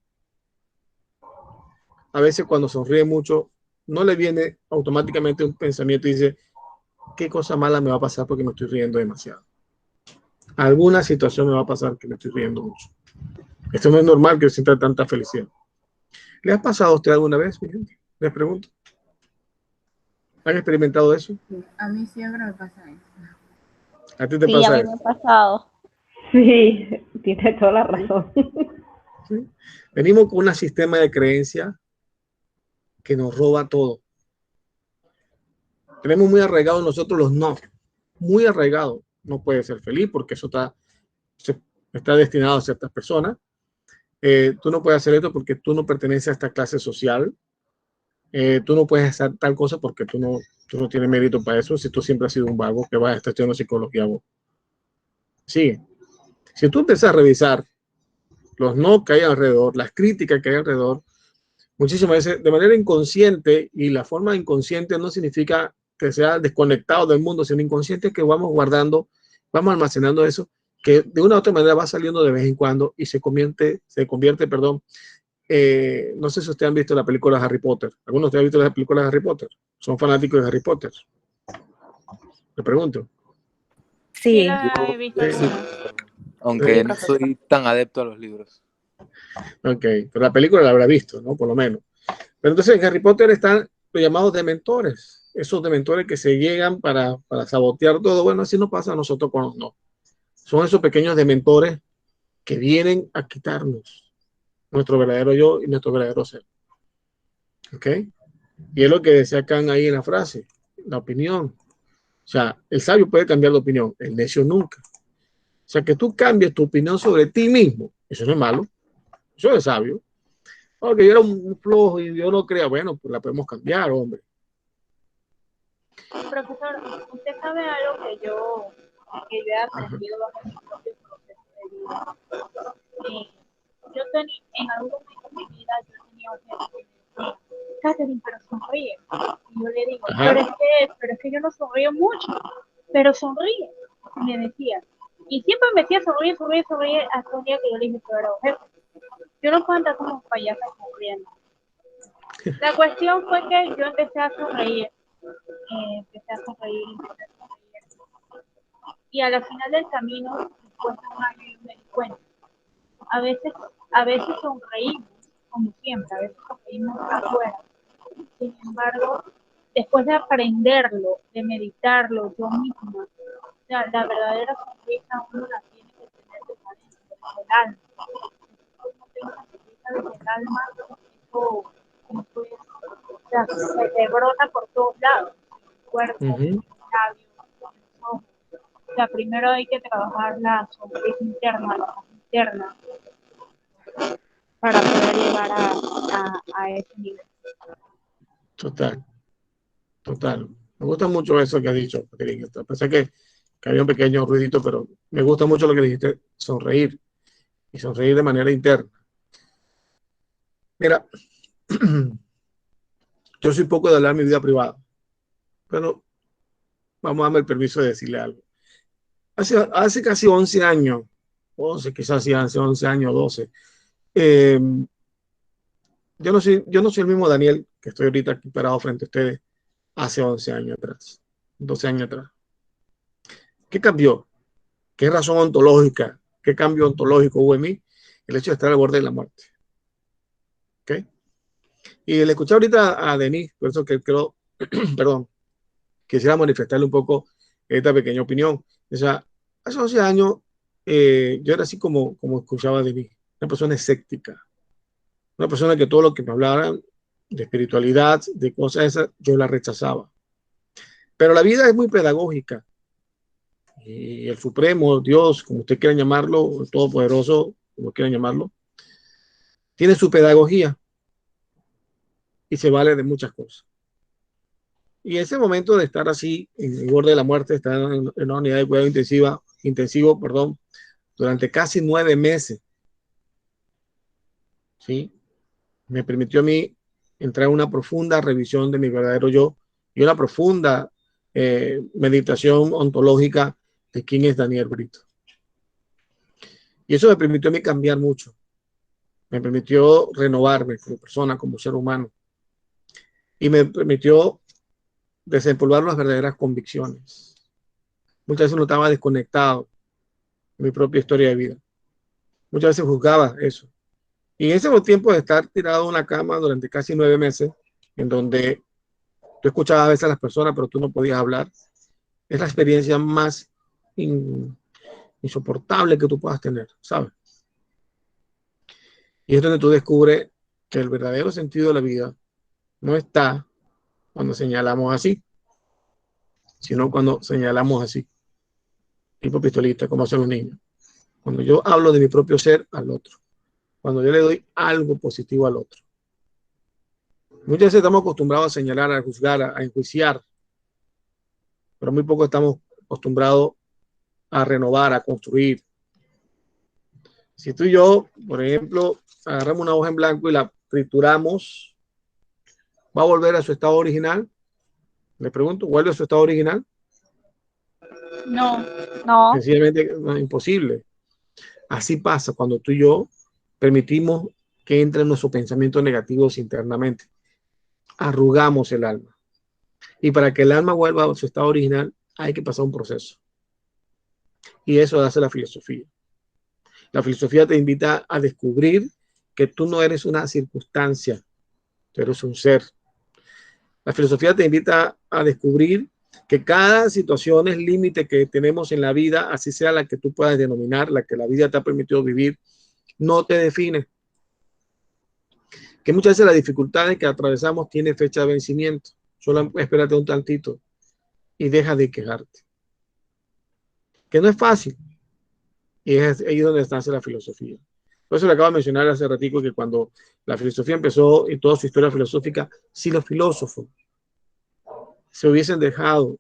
a veces cuando sonríe mucho, no le viene automáticamente un pensamiento y dice, qué cosa mala me va a pasar porque me estoy riendo demasiado? Alguna situación me va a pasar que me estoy riendo mucho. Esto no es normal que yo sienta tanta felicidad. ¿Le ha pasado a usted alguna vez, mi gente? Les pregunto. ¿Han experimentado eso? Sí, a mí siempre me pasa eso. ¿A ti te Sí, a pasa mí eso? me ha pasado. Sí, tiene toda la razón. ¿Sí? Venimos con un sistema de creencia que nos roba todo. Tenemos muy arraigados nosotros los no. Muy arraigado. No puede ser feliz porque eso está destinado a ciertas personas. Tú no puedes hacer esto porque tú no perteneces a esta clase social. Tú no puedes hacer tal cosa porque tú no tienes mérito para eso. Si tú siempre has sido un vago que vas a estar estudiando psicología. Vos. Sí. Si tú empiezas a revisar los no que hay alrededor, las críticas que hay alrededor, muchísimas veces de manera inconsciente, y la forma inconsciente no significa que sea desconectado del mundo, sino inconsciente que vamos guardando, vamos almacenando eso, que de una u otra manera va saliendo de vez en cuando y se convierte, perdón, no sé si ustedes han visto la película de Harry Potter. ¿Algunos de ustedes han visto la película de Harry Potter? ¿Son fanáticos de Harry Potter? Le pregunto. Sí, Sí, la he visto algunas. Aunque no soy tan adepto a los libros. Ok, pero la película la habrá visto, ¿no? Por lo menos. Pero entonces en Harry Potter están los llamados dementores, esos dementores que se llegan para sabotear todo. Bueno, así nos pasa a nosotros con los no. Son esos pequeños dementores que vienen a quitarnos nuestro verdadero yo y nuestro verdadero ser. ¿Ok? Y es lo que decía Kant ahí en la frase, la opinión. O sea, el sabio puede cambiar de opinión, el necio nunca. O sea, que tú cambies tu opinión sobre ti mismo, eso no es malo, eso es sabio. Porque yo era un flojo y yo no creía, bueno, pues la podemos cambiar, hombre. Profesor, usted sabe algo que yo he aprendido bajo mi propio proceso de vida. En algún momento de mi vida yo tenía un jefe que me decía, Catherine, pero sonríe. Y yo le digo, Ajá. pero es que yo no sonrío mucho, pero sonríe. Y me decía, y siempre me decía sonríe, sonríe, sonríe, hasta un día que yo le dije, pero jefe, yo no puedo andar como payasa sonriendo. La cuestión fue que yo empecé a sonreír, empecé a sonreír, empecé a sonreír. Y a la final del camino, después de un año, yo me di cuenta. A veces, a veces sonreímos, como siempre, a veces sonreímos afuera. Sin embargo, después de aprenderlo, de meditarlo yo misma, o sea, la verdadera sonrisa uno la tiene que tener desde adentro, desde el alma. Si uno tiene una sonrisa desde el alma, eso es, o sea, se te brota por todos lados, el cuerpo, Ujú. los labios, los ojos. O sea, primero hay que trabajar la sonrisa interna, la paz interna, para poder llegar a ese nivel. Total, total. Me gusta mucho eso que has dicho, Catherine. Pensé que había un pequeño ruidito, pero me gusta mucho lo que dijiste, sonreír y sonreír de manera interna. Mira, yo soy poco de hablar de mi vida privada, pero vamos a darme el permiso de decirle algo. Hace casi 11 años, 11, quizás sí, hace 11 años, 12, eh, yo no soy el mismo Daniel que estoy ahorita aquí parado frente a ustedes hace 11 años atrás, 12 años atrás. ¿Qué cambió? ¿Qué razón ontológica? ¿Qué cambio ontológico hubo en mí? El hecho de estar al borde de la muerte. ¿Okay? Y le escuché ahorita a Denis, por eso que creo, perdón, quisiera manifestarle un poco esta pequeña opinión. O sea, hace 11 años yo era así como escuchaba a Denis, una persona escéptica, una persona que todo lo que me hablaran de espiritualidad, de cosas esas, yo la rechazaba. Pero la vida es muy pedagógica y el Supremo, Dios, como usted quiera llamarlo, el Todopoderoso, como quieran llamarlo, tiene su pedagogía y se vale de muchas cosas. Y ese momento de estar así, en el borde de la muerte, estar en una unidad de cuidado intensivo, perdón, durante casi 9 meses, ¿sí? Me permitió a mí entrar en una profunda revisión de mi verdadero yo y una profunda meditación ontológica de quién es Daniel Brito. Y eso me permitió a mí cambiar mucho. Me permitió renovarme como persona, como ser humano. Y me permitió desempolvar las verdaderas convicciones. Muchas veces no estaba desconectado de mi propia historia de vida. Muchas veces juzgaba eso. Y en ese tiempo de estar tirado en una cama durante casi 9 meses, en donde tú escuchabas a veces a las personas, pero tú no podías hablar, es la experiencia más insoportable que tú puedas tener, ¿sabes? Y es donde tú descubres que el verdadero sentido de la vida no está cuando señalamos así, sino cuando señalamos así, tipo pistolista, como hacen los niños. Cuando yo hablo de mi propio ser al otro, cuando yo le doy algo positivo al otro. Muchas veces estamos acostumbrados a señalar, a juzgar, a enjuiciar, pero muy poco estamos acostumbrados a renovar, a construir. Si tú y yo, por ejemplo, agarramos una hoja en blanco y la trituramos, ¿va a volver a su estado original? Le pregunto, ¿vuelve a su estado original? No. No. Sencillamente no, es imposible. Así pasa cuando tú y yo permitimos que entren nuestros pensamientos negativos internamente. Arrugamos el alma. Y para que el alma vuelva a su estado original, hay que pasar un proceso. Y eso hace la filosofía. La filosofía te invita a descubrir que tú no eres una circunstancia, tú eres un ser. La filosofía te invita a descubrir que cada situación es límite que tenemos en la vida, así sea la que tú puedas denominar, la que la vida te ha permitido vivir, no te define. Que muchas veces las dificultades que atravesamos tienen fecha de vencimiento. Solo espérate un tantito y deja de quejarte. Que no es fácil. Y es ahí donde nace la filosofía. Por eso le acabo de mencionar hace ratico que cuando la filosofía empezó y toda su historia filosófica, si los filósofos se hubiesen dejado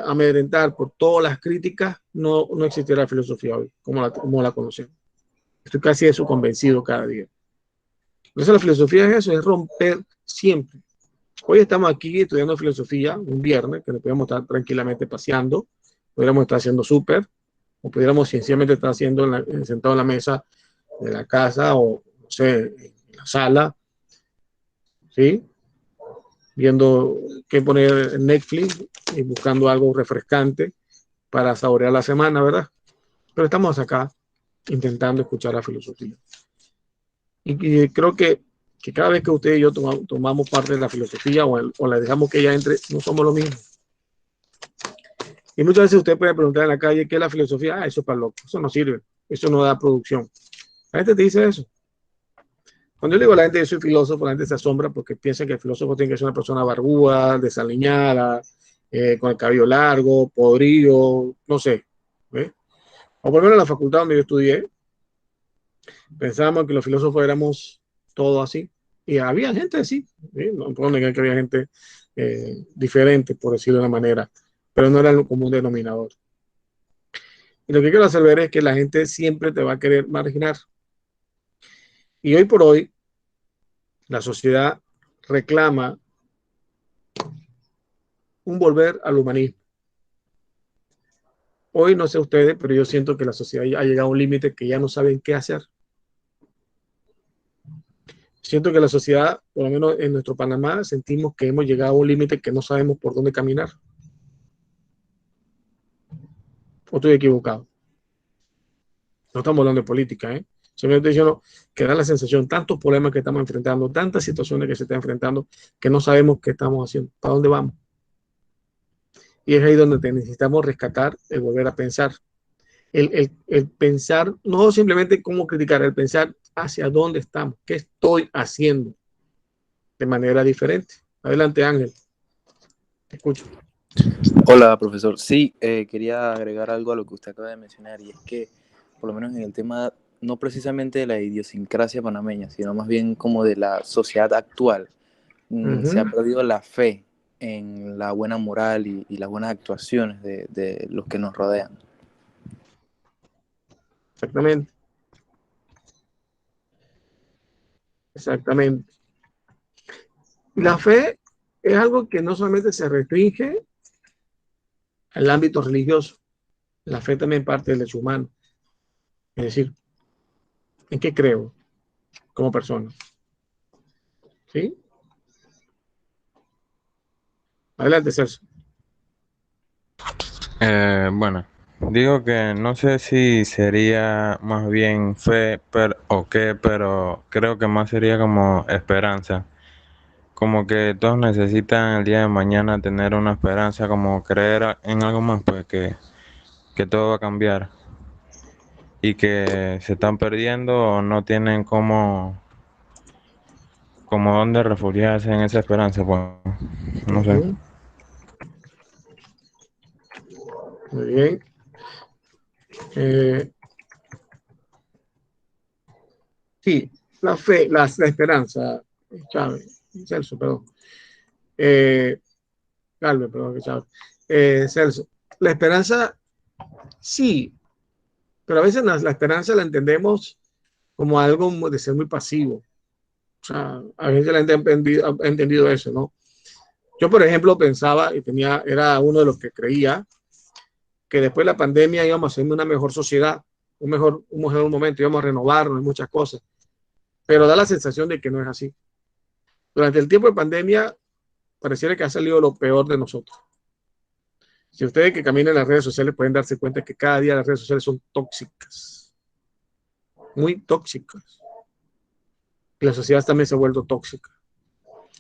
amedrentar por todas las críticas, no existiera la filosofía hoy, como la conocemos. Estoy casi de eso convencido cada día. Entonces la filosofía es eso, es romper siempre. Hoy estamos aquí estudiando filosofía, un viernes, que nos podemos estar tranquilamente paseando, pudiéramos estar haciendo súper, o pudiéramos sencillamente estar haciendo sentado en la mesa de la casa o, no sé, en la sala, ¿sí? Viendo qué poner en Netflix y buscando algo refrescante para saborear la semana, ¿verdad? Pero estamos acá intentando escuchar la filosofía. Y creo que cada vez que usted y yo tomamos parte de la filosofía o la dejamos que ella entre, no somos lo mismo. Y muchas veces usted puede preguntar en la calle qué es la filosofía. Ah, eso es para loco, eso no sirve, eso no da producción. La gente te dice eso. Cuando yo le digo a la gente que soy filósofo, la gente se asombra porque piensa que el filósofo tiene que ser una persona barbúa, desaliñada, con el cabello largo, podrido, no sé. ¿Ve? O por lo menos en la facultad donde yo estudié, pensábamos que los filósofos éramos todos así. Y había gente así. ¿Sí? No puedo negar que había gente diferente, por decirlo de una manera, pero no era el común denominador. Y lo que quiero hacer ver es que la gente siempre te va a querer marginar. Y hoy por hoy, la sociedad reclama un volver al humanismo. Hoy no sé ustedes, pero yo siento que la sociedad ha llegado a un límite que ya no saben qué hacer. Siento que la sociedad, por lo menos en nuestro Panamá, sentimos que hemos llegado a un límite que no sabemos por dónde caminar. ¿O estoy equivocado? No estamos hablando de política, ¿eh? Simplemente diciendo que da la sensación, tantos problemas que estamos enfrentando, tantas situaciones que se están enfrentando, que no sabemos qué estamos haciendo, para dónde vamos. Y es ahí donde necesitamos rescatar el volver a pensar. El pensar, no simplemente cómo criticar, el pensar hacia dónde estamos, qué estoy haciendo de manera diferente. Adelante, Ángel. Te escucho. Hola, profesor. Sí, quería agregar algo a lo que usted acaba de mencionar, y es que, por lo menos en el tema, no precisamente de la idiosincrasia panameña, sino más bien como de la sociedad actual, se ha perdido la fe en la buena moral y las buenas actuaciones de los que nos rodean. Exactamente. Exactamente. La fe es algo que no solamente se restringe al ámbito religioso, la fe también parte del hecho humano. Es decir, ¿en qué creo como persona? ¿Sí? Adelante, Celso. Bueno, digo que no sé si sería más bien fe o qué, pero creo que más sería como esperanza. Como que todos necesitan el día de mañana tener una esperanza, como creer en algo más, pues que todo va a cambiar y que se están perdiendo o no tienen como dónde refugiarse en esa esperanza, pues no sé. Muy bien. Sí, la fe, la esperanza, Chávez, Celso, perdón. Carlos, perdón, Chávez. Celso, la esperanza, sí, pero a veces la esperanza la entendemos como algo de ser muy pasivo. O sea, a veces la gente ha entendido eso, ¿no? Yo, por ejemplo, pensaba y era uno de los que creía que después de la pandemia íbamos a ser una mejor sociedad, un mejor momento, íbamos a renovarnos en muchas cosas, pero da la sensación de que no es así. Durante el tiempo de pandemia, pareciera que ha salido lo peor de nosotros. Si ustedes que caminan en las redes sociales pueden darse cuenta que cada día las redes sociales son tóxicas, muy tóxicas. Y la sociedad también se ha vuelto tóxica.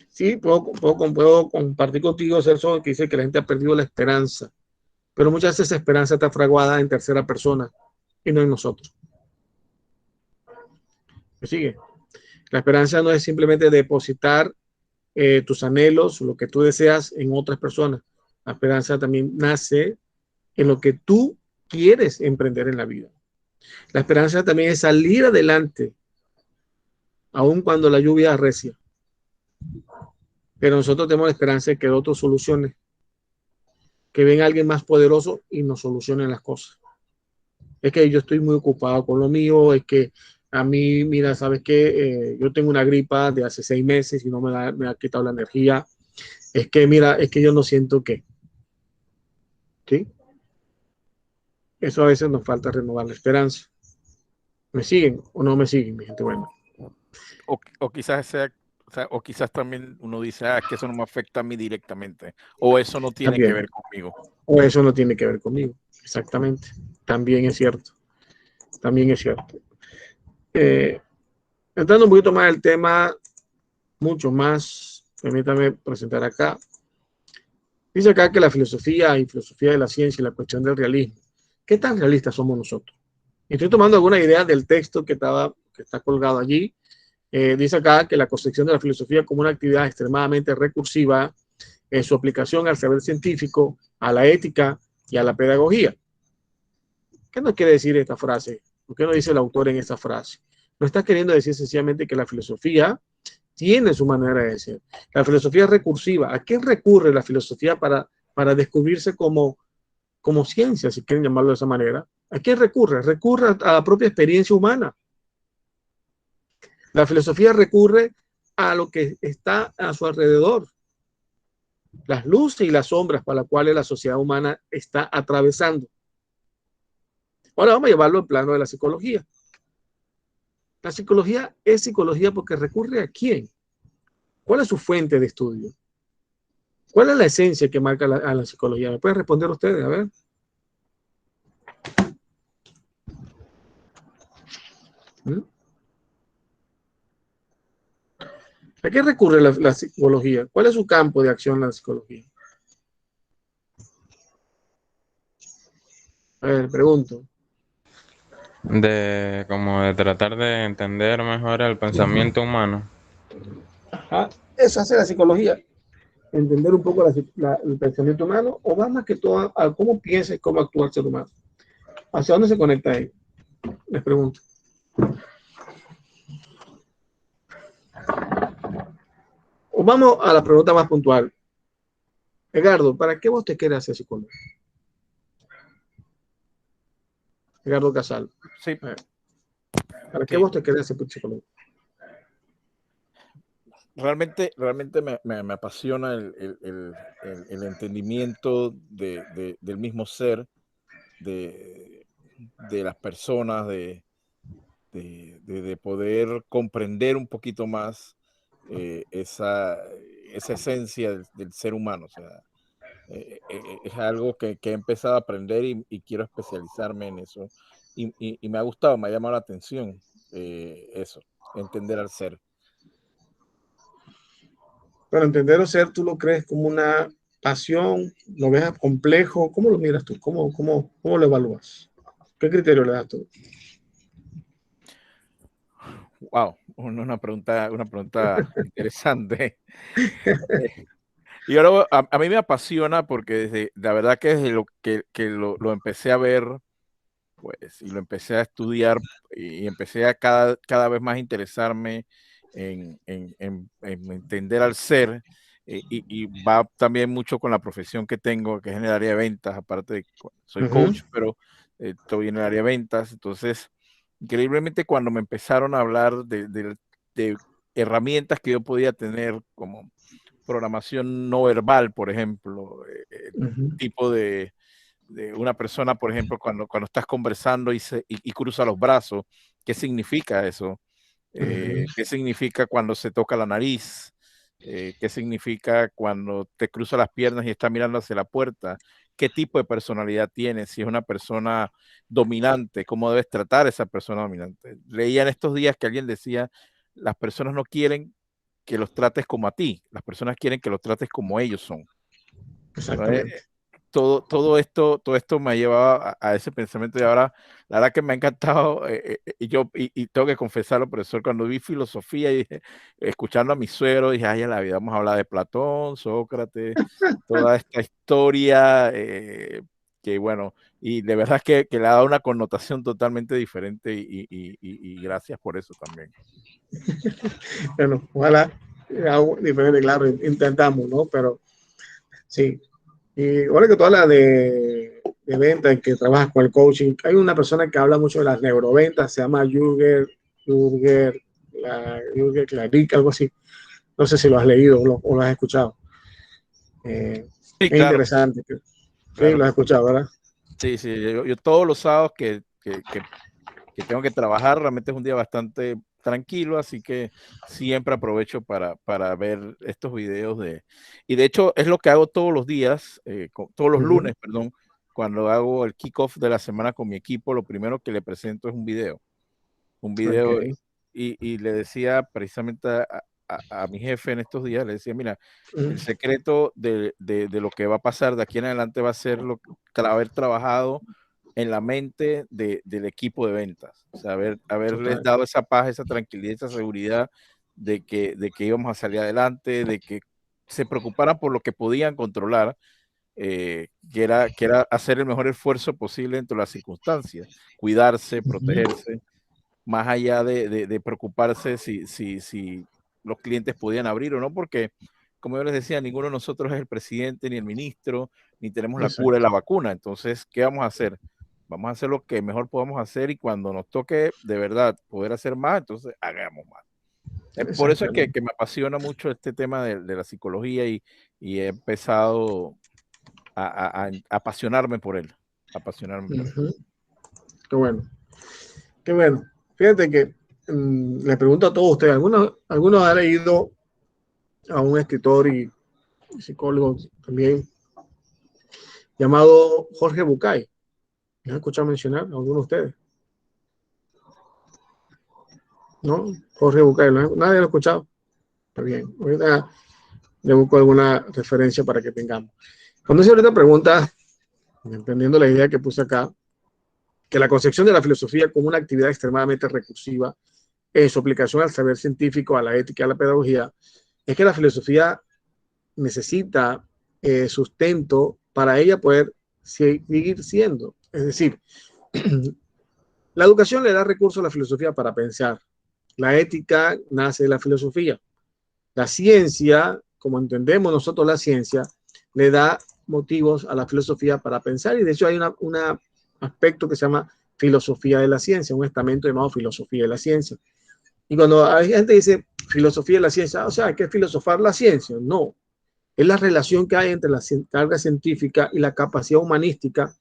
Sí, puedo compartir contigo, Celso, que dice que la gente ha perdido la esperanza, pero muchas veces esa esperanza está fraguada en tercera persona y no en nosotros. ¿Me sigue? La esperanza no es simplemente depositar tus anhelos, lo que tú deseas en otras personas. La esperanza también nace en lo que tú quieres emprender en la vida. La esperanza también es salir adelante, aun cuando la lluvia arrecia. Pero nosotros tenemos la esperanza de que otros solucionen, que venga alguien más poderoso y nos solucione las cosas. Es que yo estoy muy ocupado con lo mío, es que A mí, mira, ¿sabes qué? Yo tengo una gripa de hace 6 meses y no me ha quitado la energía. Es que, mira, es que yo no siento que, ¿sí? Eso a veces nos falta renovar la esperanza. ¿Me siguen o no me siguen, mi gente buena? O quizás sea, o quizás también uno dice, ah, que eso no me afecta a mí directamente, o eso no tiene que ver conmigo. O eso no tiene que ver conmigo, exactamente. También es cierto. También es cierto. Entrando un poquito más al tema, mucho más, permítame presentar acá. Dice acá que la filosofía y filosofía de la ciencia y la cuestión del realismo. ¿Qué tan realistas somos nosotros? Estoy tomando alguna idea del texto que está colgado allí. Dice acá que la concepción de la filosofía como una actividad extremadamente recursiva en su aplicación al saber científico, a la ética y a la pedagogía. ¿Qué nos quiere decir esta frase? ¿Por qué no dice el autor en esta frase? No está queriendo decir sencillamente que la filosofía tiene su manera de ser. La filosofía es recursiva. ¿A qué recurre la filosofía para descubrirse como ciencia, si quieren llamarlo de esa manera? ¿A qué recurre? Recurre a la propia experiencia humana. La filosofía recurre a lo que está a su alrededor, las luces y las sombras para las cuales la sociedad humana está atravesando. Ahora vamos a llevarlo al plano de la psicología. La psicología es psicología porque recurre ¿a quién? ¿Cuál es su fuente de estudio? ¿Cuál es la esencia que marca a la psicología? ¿Me pueden responder ustedes? A ver. ¿A qué recurre la psicología? ¿Cuál es su campo de acción en la psicología? A ver, pregunto. Como de tratar de entender mejor el pensamiento humano. Ajá. Eso hace la psicología. Entender un poco el pensamiento humano, o va más que todo a cómo piensa y cómo actúa el ser humano. ¿Hacia dónde se conecta ahí? Les pregunto. O vamos a la pregunta más puntual. Edgardo, ¿para qué vos te quieres hacer psicólogo? Edgardo Casal. Sí. ¿Para qué vos te querés hacer psicólogo? Realmente me apasiona el entendimiento del mismo ser, de las personas, de poder comprender un poquito más esa esencia del ser humano. O sea, es algo que he empezado a aprender y quiero especializarme en eso. Y me ha gustado, me ha llamado la atención eso, entender al ser. Pero entender o ser, ¿tú lo crees como una pasión? ¿Lo ves complejo? ¿Cómo lo miras tú? ¿Cómo lo evalúas? ¿Qué criterio le das tú? Wow, una pregunta interesante. Y ahora a mí me apasiona porque la verdad que desde lo empecé a ver, pues, y lo empecé a estudiar y empecé a cada vez más interesarme en entender al ser, y va también mucho con la profesión que tengo, que es en el área de ventas. Aparte de soy coach, pero estoy en el área de ventas. Entonces, increíblemente, cuando me empezaron a hablar de herramientas que yo podía tener, como programación no verbal, por ejemplo, tipo de una persona, por ejemplo, cuando estás conversando y cruza los brazos, ¿qué significa eso? ¿Qué significa cuando se toca la nariz? ¿Qué significa cuando te cruza las piernas y está mirando hacia la puerta? ¿Qué tipo de personalidad tiene? Si es una persona dominante, ¿cómo debes tratar a esa persona dominante? Leía en estos días que alguien decía, las personas no quieren que los trates como a ti, las personas quieren que los trates como ellos son. Exactamente. Todo esto me ha llevado a ese pensamiento, y ahora la verdad que me ha encantado, y tengo que confesarlo, profesor, cuando vi filosofía y escuchando a mi suegro, dije, ay, en la vida vamos a hablar de Platón, Sócrates, toda esta historia, que bueno, y de verdad que le ha dado una connotación totalmente diferente, y gracias por eso también. Bueno, ojalá algo diferente, claro, intentamos, ¿no? Pero sí. Y ahora que tú hablas de venta, en que trabajas con el coaching, hay una persona que habla mucho de las neuroventas, se llama Jürgen Jürgen Klarik, algo así. No sé si lo has leído o lo has escuchado. Sí, Es claro, interesante. Sí, claro lo has que sí. escuchado, ¿verdad? Sí, sí, yo todos los sábados que tengo que trabajar, realmente es un día bastante tranquilo, así que siempre aprovecho para ver estos videos y de hecho es lo que hago todos los días, todos los lunes, perdón, cuando hago el kickoff de la semana con mi equipo, lo primero que le presento es un video, Okay. y le decía precisamente a mi jefe en estos días, le decía, mira, el Mm. secreto de lo que va a pasar de aquí en adelante va a ser haber trabajado en la mente del equipo de ventas, o sea, haberles Total. dado esa paz, esa tranquilidad, esa seguridad de que íbamos a salir adelante, de que se preocuparan por lo que podían controlar, que era hacer el mejor esfuerzo posible dentro de las circunstancias, cuidarse, protegerse, más allá de preocuparse si los clientes podían abrir o no, porque, como yo les decía, ninguno de nosotros es el presidente, ni el ministro, ni tenemos la cura de la vacuna. Entonces, ¿qué vamos a hacer? Vamos a hacer lo que mejor podamos hacer y cuando nos toque de verdad poder hacer más, entonces hagamos más. Por eso es que me apasiona mucho este tema de la psicología y he empezado a apasionarme por él. Qué bueno. Qué bueno. Fíjate que le pregunto a todos ustedes, ¿algunos han leído a un escritor y psicólogo también llamado Jorge Bucay? ¿Me han escuchado mencionar a alguno de ustedes? ¿No? Jorge Bucay, nadie lo ha escuchado. Está bien. Ahorita le busco alguna referencia para que tengamos. Cuando se ahorita pregunta, entendiendo la idea que puse acá, que la concepción de la filosofía como una actividad extremadamente recursiva en su aplicación al saber científico, a la ética, a la pedagogía, es que la filosofía necesita sustento para ella poder seguir siendo. Es decir, la educación le da recursos a la filosofía para pensar. La ética nace de la filosofía. La ciencia, como entendemos nosotros la ciencia, le da motivos a la filosofía para pensar y de hecho hay un aspecto que se llama filosofía de la ciencia, un estamento llamado filosofía de la ciencia. Y cuando hay gente que dice filosofía de la ciencia, o sea, hay que filosofar la ciencia. No, es la relación que hay entre la carga científica y la capacidad humanística,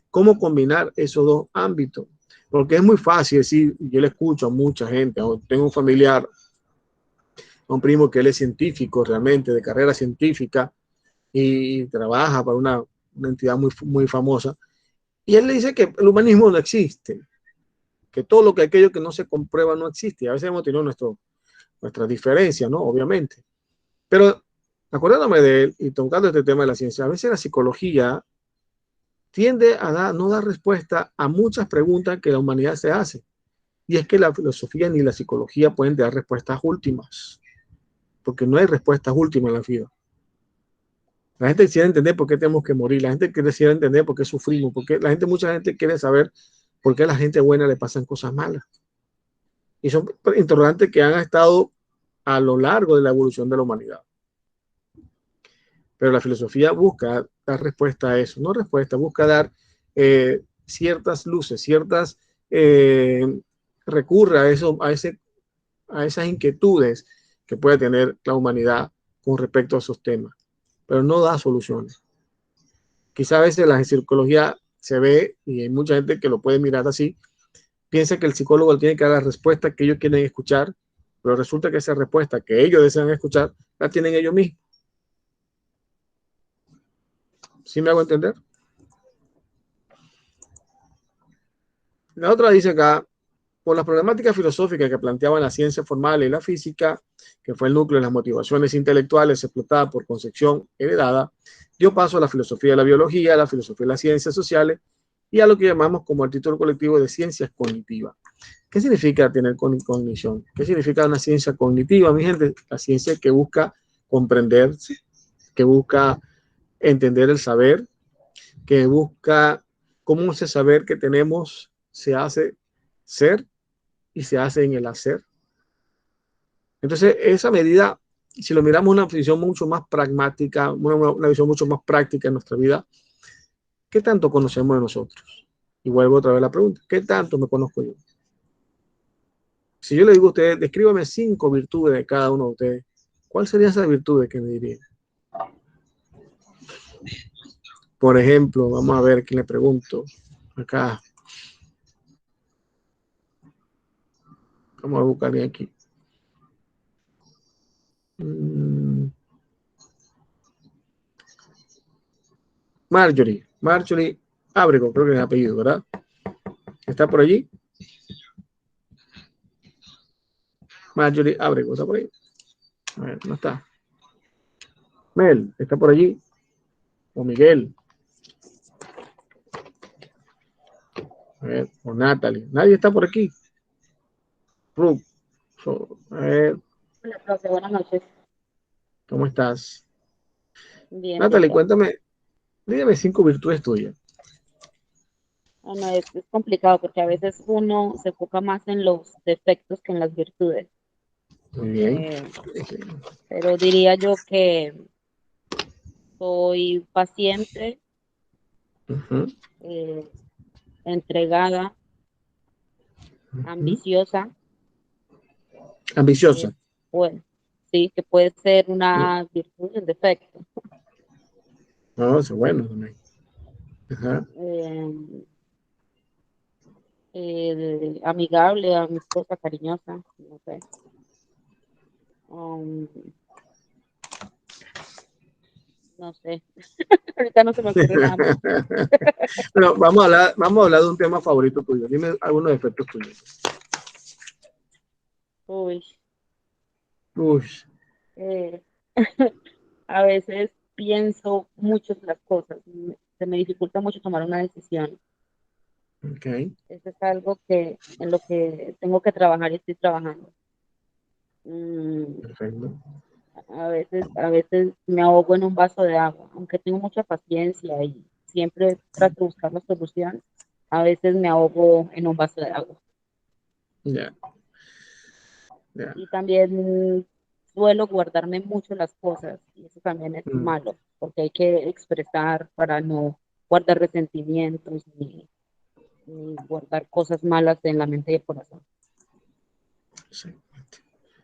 cómo combinar esos dos ámbitos. Porque es muy fácil decir, yo le escucho a mucha gente, o tengo un familiar, un primo que él es científico realmente, de carrera científica, y trabaja para una entidad muy, muy famosa, y él le dice que el humanismo no existe, que todo lo que aquello que no se comprueba no existe. A veces hemos tenido nuestras diferencias, ¿no? Obviamente. Pero acordándome de él y tocando este tema de la ciencia, a veces la psicología tiende a no dar respuesta a muchas preguntas que la humanidad se hace. Y es que la filosofía ni la psicología pueden dar respuestas últimas, porque no hay respuestas últimas en la vida. La gente quisiera entender por qué tenemos que morir, la gente quisiera entender por qué sufrimos, porque mucha gente quiere saber por qué a la gente buena le pasan cosas malas. Y son interrogantes que han estado a lo largo de la evolución de la humanidad. Pero la filosofía busca dar respuesta a eso, no respuesta, busca dar ciertas luces, recurre a esas inquietudes que puede tener la humanidad con respecto a esos temas, pero no da soluciones. Quizá a veces la psicología se ve, y hay mucha gente que lo puede mirar así, piensa que el psicólogo tiene que dar la respuesta que ellos quieren escuchar, pero resulta que esa respuesta que ellos desean escuchar la tienen ellos mismos. ¿Sí me hago entender? La otra dice acá, por las problemáticas filosóficas que planteaban la ciencia formal y la física, que fue el núcleo de las motivaciones intelectuales explotadas por concepción heredada, dio paso a la filosofía de la biología, a la filosofía de las ciencias sociales y a lo que llamamos como el título colectivo de ciencias cognitivas. ¿Qué significa tener cognición? ¿Qué significa una ciencia cognitiva, mi gente? La ciencia que busca comprenderse, que busca entender el saber, que busca cómo ese saber que tenemos se hace ser y se hace en el hacer. Entonces, esa medida, si lo miramos una visión mucho más pragmática, una visión mucho más práctica en nuestra vida, ¿qué tanto conocemos de nosotros? Y vuelvo otra vez a la pregunta, ¿qué tanto me conozco yo? Si yo le digo a ustedes, descríbame 5 virtudes de cada uno de ustedes, ¿cuál sería esa virtud que me dirían? Por ejemplo, vamos a ver quién le pregunto. Acá. Vamos a buscarle aquí. Marjorie Ábrego, creo que es el apellido, ¿verdad? ¿Está por allí? Marjorie Ábrego, ¿está por ahí? A ver, no está. Mel, ¿está por allí? O Miguel. A ver, o Natalie. Nadie está por aquí. Ruth. A ver, Hola, profe, buenas noches. ¿cómo estás? Bien, Natalie, bien. cuéntame, dígame 5 virtudes tuyas. Bueno, es complicado porque a veces uno se enfoca más en los defectos que en las virtudes. Muy bien. Pero diría yo que soy paciente, entregada, ambiciosa. Ambiciosa. Bueno, sí, que puede ser una virtud y un defecto. No, eso es bueno también. Ajá. Amigable, amistosa, cariñosa, no sé. No sé. Ahorita no se me ocurre nada más. Bueno, vamos a hablar de un tema favorito tuyo. Dime algunos defectos tuyos. Uy. Uy. A veces pienso mucho en las cosas. Se me dificulta mucho tomar una decisión. Okay. Eso es algo que en lo que tengo que trabajar y estoy trabajando. Perfecto. A veces me ahogo en un vaso de agua, aunque tengo mucha paciencia y siempre trato de buscar la solución. A veces me ahogo en un vaso de agua. Ya. Y también suelo guardarme mucho las cosas y eso también es malo, porque hay que expresar para no guardar resentimientos ni guardar cosas malas en la mente y el corazón.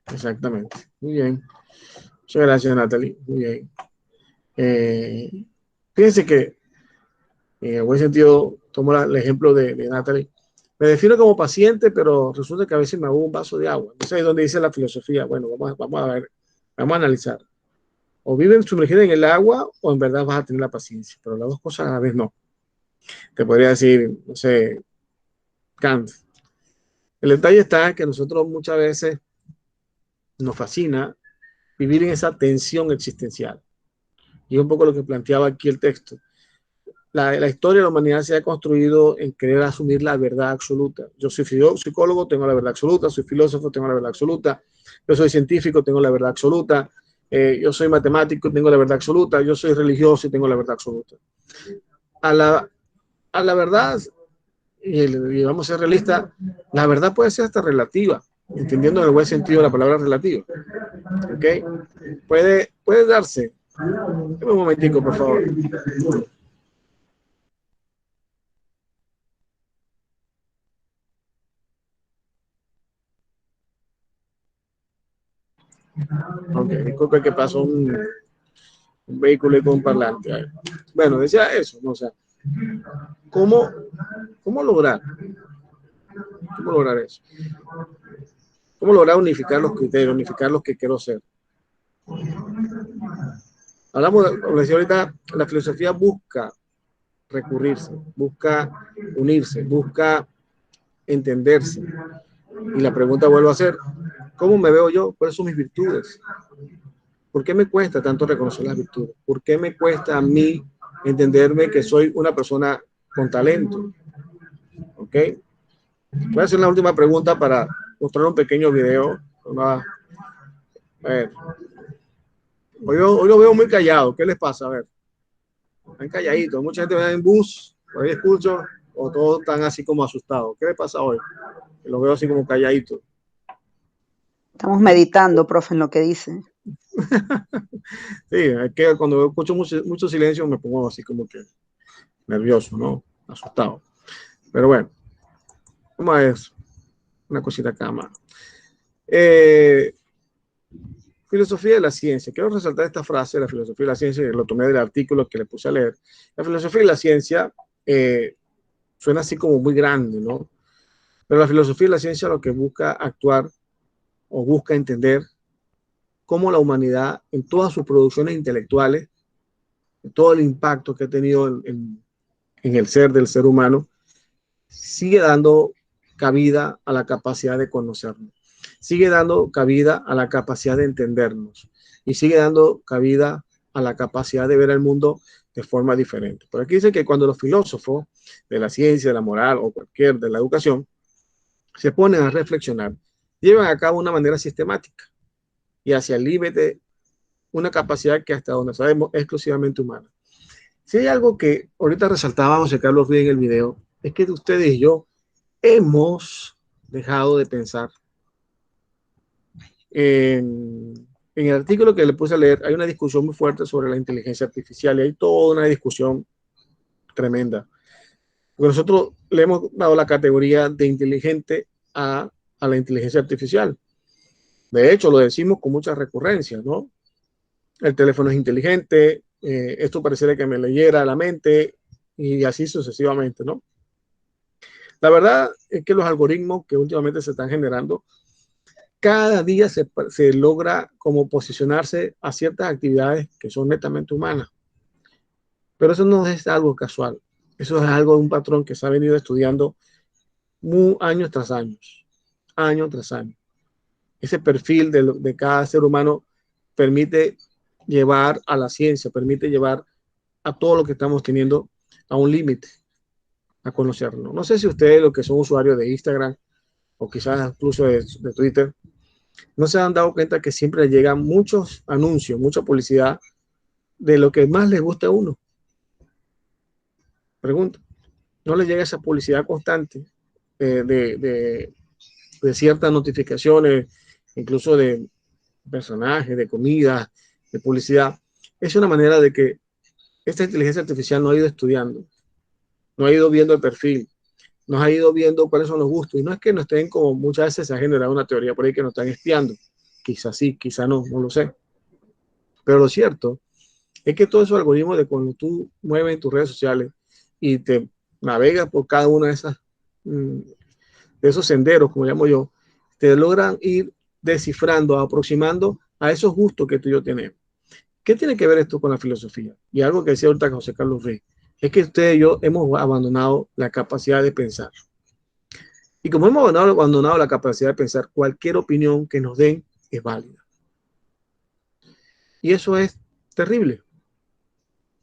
Exactamente. Muy bien. Muchas gracias, Natalie. Muy bien. Fíjense que en buen sentido tomo el ejemplo de Natalie. Me defino como paciente, pero resulta que a veces me hago un vaso de agua. Entonces ahí es donde dice la filosofía. Bueno, vamos a ver, vamos a analizar. O viven sumergidos en el agua o en verdad vas a tener la paciencia, pero las dos cosas a la vez no. Te podría decir, no sé, Kant. El detalle está que nosotros muchas veces nos fascina vivir en esa tensión existencial. Y es un poco lo que planteaba aquí el texto. La historia de la humanidad se ha construido en querer asumir la verdad absoluta. Yo soy psicólogo, tengo la verdad absoluta, soy filósofo, tengo la verdad absoluta, yo soy científico, tengo la verdad absoluta, yo soy matemático, tengo la verdad absoluta, yo soy religioso y tengo la verdad absoluta. A la verdad, y vamos a ser realistas, la verdad puede ser hasta relativa, entendiendo en el buen sentido la palabra relativa. ¿Ok? Puede darse. Dame un momentico, por favor. Ok, disculpe que pasó un vehículo con un parlante. Bueno, decía eso, ¿no? O sea, ¿cómo lograr? ¿Cómo lograr eso? ¿Cómo lograr unificar los criterios, unificar los que quiero ser? Hablamos, como decía ahorita, la filosofía busca recurrirse, busca unirse, busca entenderse. Y la pregunta vuelvo a hacer, ¿cómo me veo yo? ¿Cuáles son mis virtudes? ¿Por qué me cuesta tanto reconocer las virtudes? ¿Por qué me cuesta a mí entenderme que soy una persona con talento? ¿Ok? Voy a hacer la última pregunta para mostrar un pequeño video. A ver. Hoy lo veo muy callado. ¿Qué les pasa? A ver. Están calladitos. Mucha gente va en bus, por ahí escucho, o todos están así como asustados. ¿Qué les pasa hoy? Que los veo así como calladitos. Estamos meditando, profe, en lo que dice. Sí, es que cuando escucho mucho silencio me pongo así como que nervioso, ¿no? Asustado. Pero bueno, vamos a eso. una cosita acá más. Filosofía de la ciencia. Quiero resaltar esta frase, la filosofía de la ciencia, que lo tomé del artículo que le puse a leer. La filosofía de la ciencia suena así como muy grande, ¿no? Pero la filosofía de la ciencia lo que busca actuar o busca entender cómo la humanidad en todas sus producciones intelectuales, en todo el impacto que ha tenido en el ser del ser humano, sigue dando cabida a la capacidad de conocernos, sigue dando cabida a la capacidad de entendernos y sigue dando cabida a la capacidad de ver el mundo de forma diferente. Por aquí dice que cuando los filósofos de la ciencia, de la moral o cualquier de la educación se ponen a reflexionar, llevan a cabo una manera sistemática y hacia el límite una capacidad que hasta donde sabemos es exclusivamente humana. Si hay algo que ahorita resaltaba José Carlos Ruiz en el video, es que ustedes y yo hemos dejado de pensar. En el artículo que le puse a leer hay una discusión muy fuerte sobre la inteligencia artificial y hay toda una discusión tremenda. Porque nosotros le hemos dado la categoría de inteligente a la inteligencia artificial. De hecho, lo decimos con mucha recurrencia, ¿no? El teléfono es inteligente, esto pareciera que me leyera la mente y así sucesivamente, ¿no? La verdad es que los algoritmos que últimamente se están generando, cada día se logra como posicionarse a ciertas actividades que son netamente humanas. Pero eso no es algo casual, eso es algo de un patrón que se ha venido estudiando años tras años, año tras año. Ese perfil de cada ser humano permite llevar a la ciencia, permite llevar a todo lo que estamos teniendo a un límite, a conocerlo. No sé si ustedes, los que son usuarios de Instagram o quizás incluso de Twitter, no se han dado cuenta que siempre les llegan muchos anuncios, mucha publicidad de lo que más les gusta a uno. Pregunto, ¿no les llega esa publicidad constante de ciertas notificaciones, incluso de personajes, de comida, de publicidad? Es una manera de que esta inteligencia artificial no ha ido estudiando, no ha ido viendo el perfil, nos ha ido viendo cuáles son los gustos. Y no es que nos estén, como muchas veces se ha generado una teoría por ahí que nos están espiando. Quizás sí, quizás no, no lo sé. Pero lo cierto es que todos esos algoritmos de cuando tú mueves en tus redes sociales y te navegas por cada una de esos senderos, como llamo yo, te logran ir descifrando, aproximando a esos gustos que tú y yo tenemos. ¿Qué tiene que ver esto con la filosofía? Y algo que decía ahorita José Carlos Ruiz, es que usted y yo hemos abandonado la capacidad de pensar. Y como hemos abandonado la capacidad de pensar, cualquier opinión que nos den es válida. Y eso es terrible.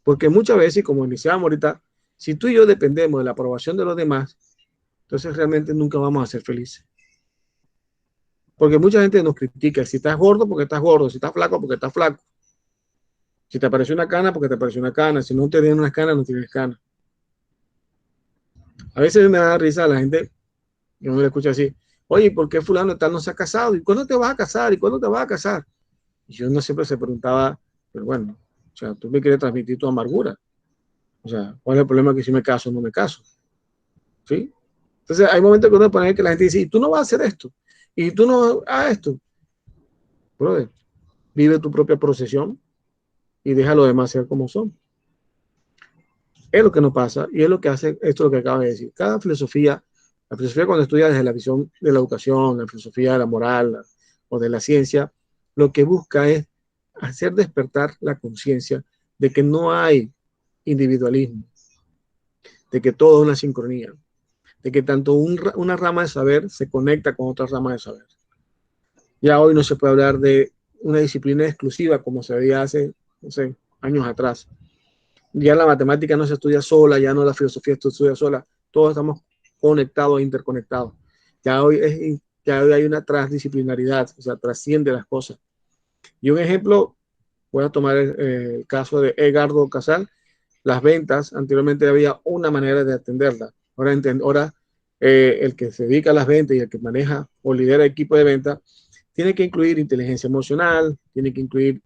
Porque muchas veces, como iniciábamos ahorita, si tú y yo dependemos de la aprobación de los demás, entonces realmente nunca vamos a ser felices. Porque mucha gente nos critica, si estás gordo, porque estás gordo, si estás flaco, porque estás flaco. Si te apareció una cana, porque te apareció una cana. Si no te tienen una cana, no tienes cana. A veces me da risa a la gente, yo me lo escucho así, oye, ¿por qué fulano tal no se ha casado? ¿Y cuándo te vas a casar? ¿Y cuándo te vas a casar? Y yo no siempre se preguntaba, pero bueno, o sea, tú me quieres transmitir tu amargura. O sea, ¿cuál es el problema que si me caso o no me caso? ¿Sí? Entonces hay momentos que uno pone que la gente dice, y tú no vas a hacer esto, y tú no hagas esto. Brother, vive tu propia procesión y deja a los demás ser como son. Es lo que nos pasa y es lo que hace esto lo que acabo de decir. Cada filosofía, la filosofía cuando estudia desde la visión de la educación, la filosofía de la moral o de la ciencia, lo que busca es hacer despertar la conciencia de que no hay individualismo, de que todo es una sincronía, de que tanto una rama de saber se conecta con otra rama de saber. Ya hoy no se puede hablar de una disciplina exclusiva como se veía hace, no sé, años atrás. Ya la matemática no se estudia sola, ya no la filosofía se estudia sola, todos estamos conectados e interconectados. Ya hoy hay una transdisciplinaridad, o sea, trasciende las cosas. Y un ejemplo, voy a tomar el caso de Edgardo Casal. Las ventas, anteriormente había una manera de atenderlas. Ahora el que se dedica a las ventas y el que maneja o lidera el equipo de ventas tiene que incluir inteligencia emocional, tiene que incluir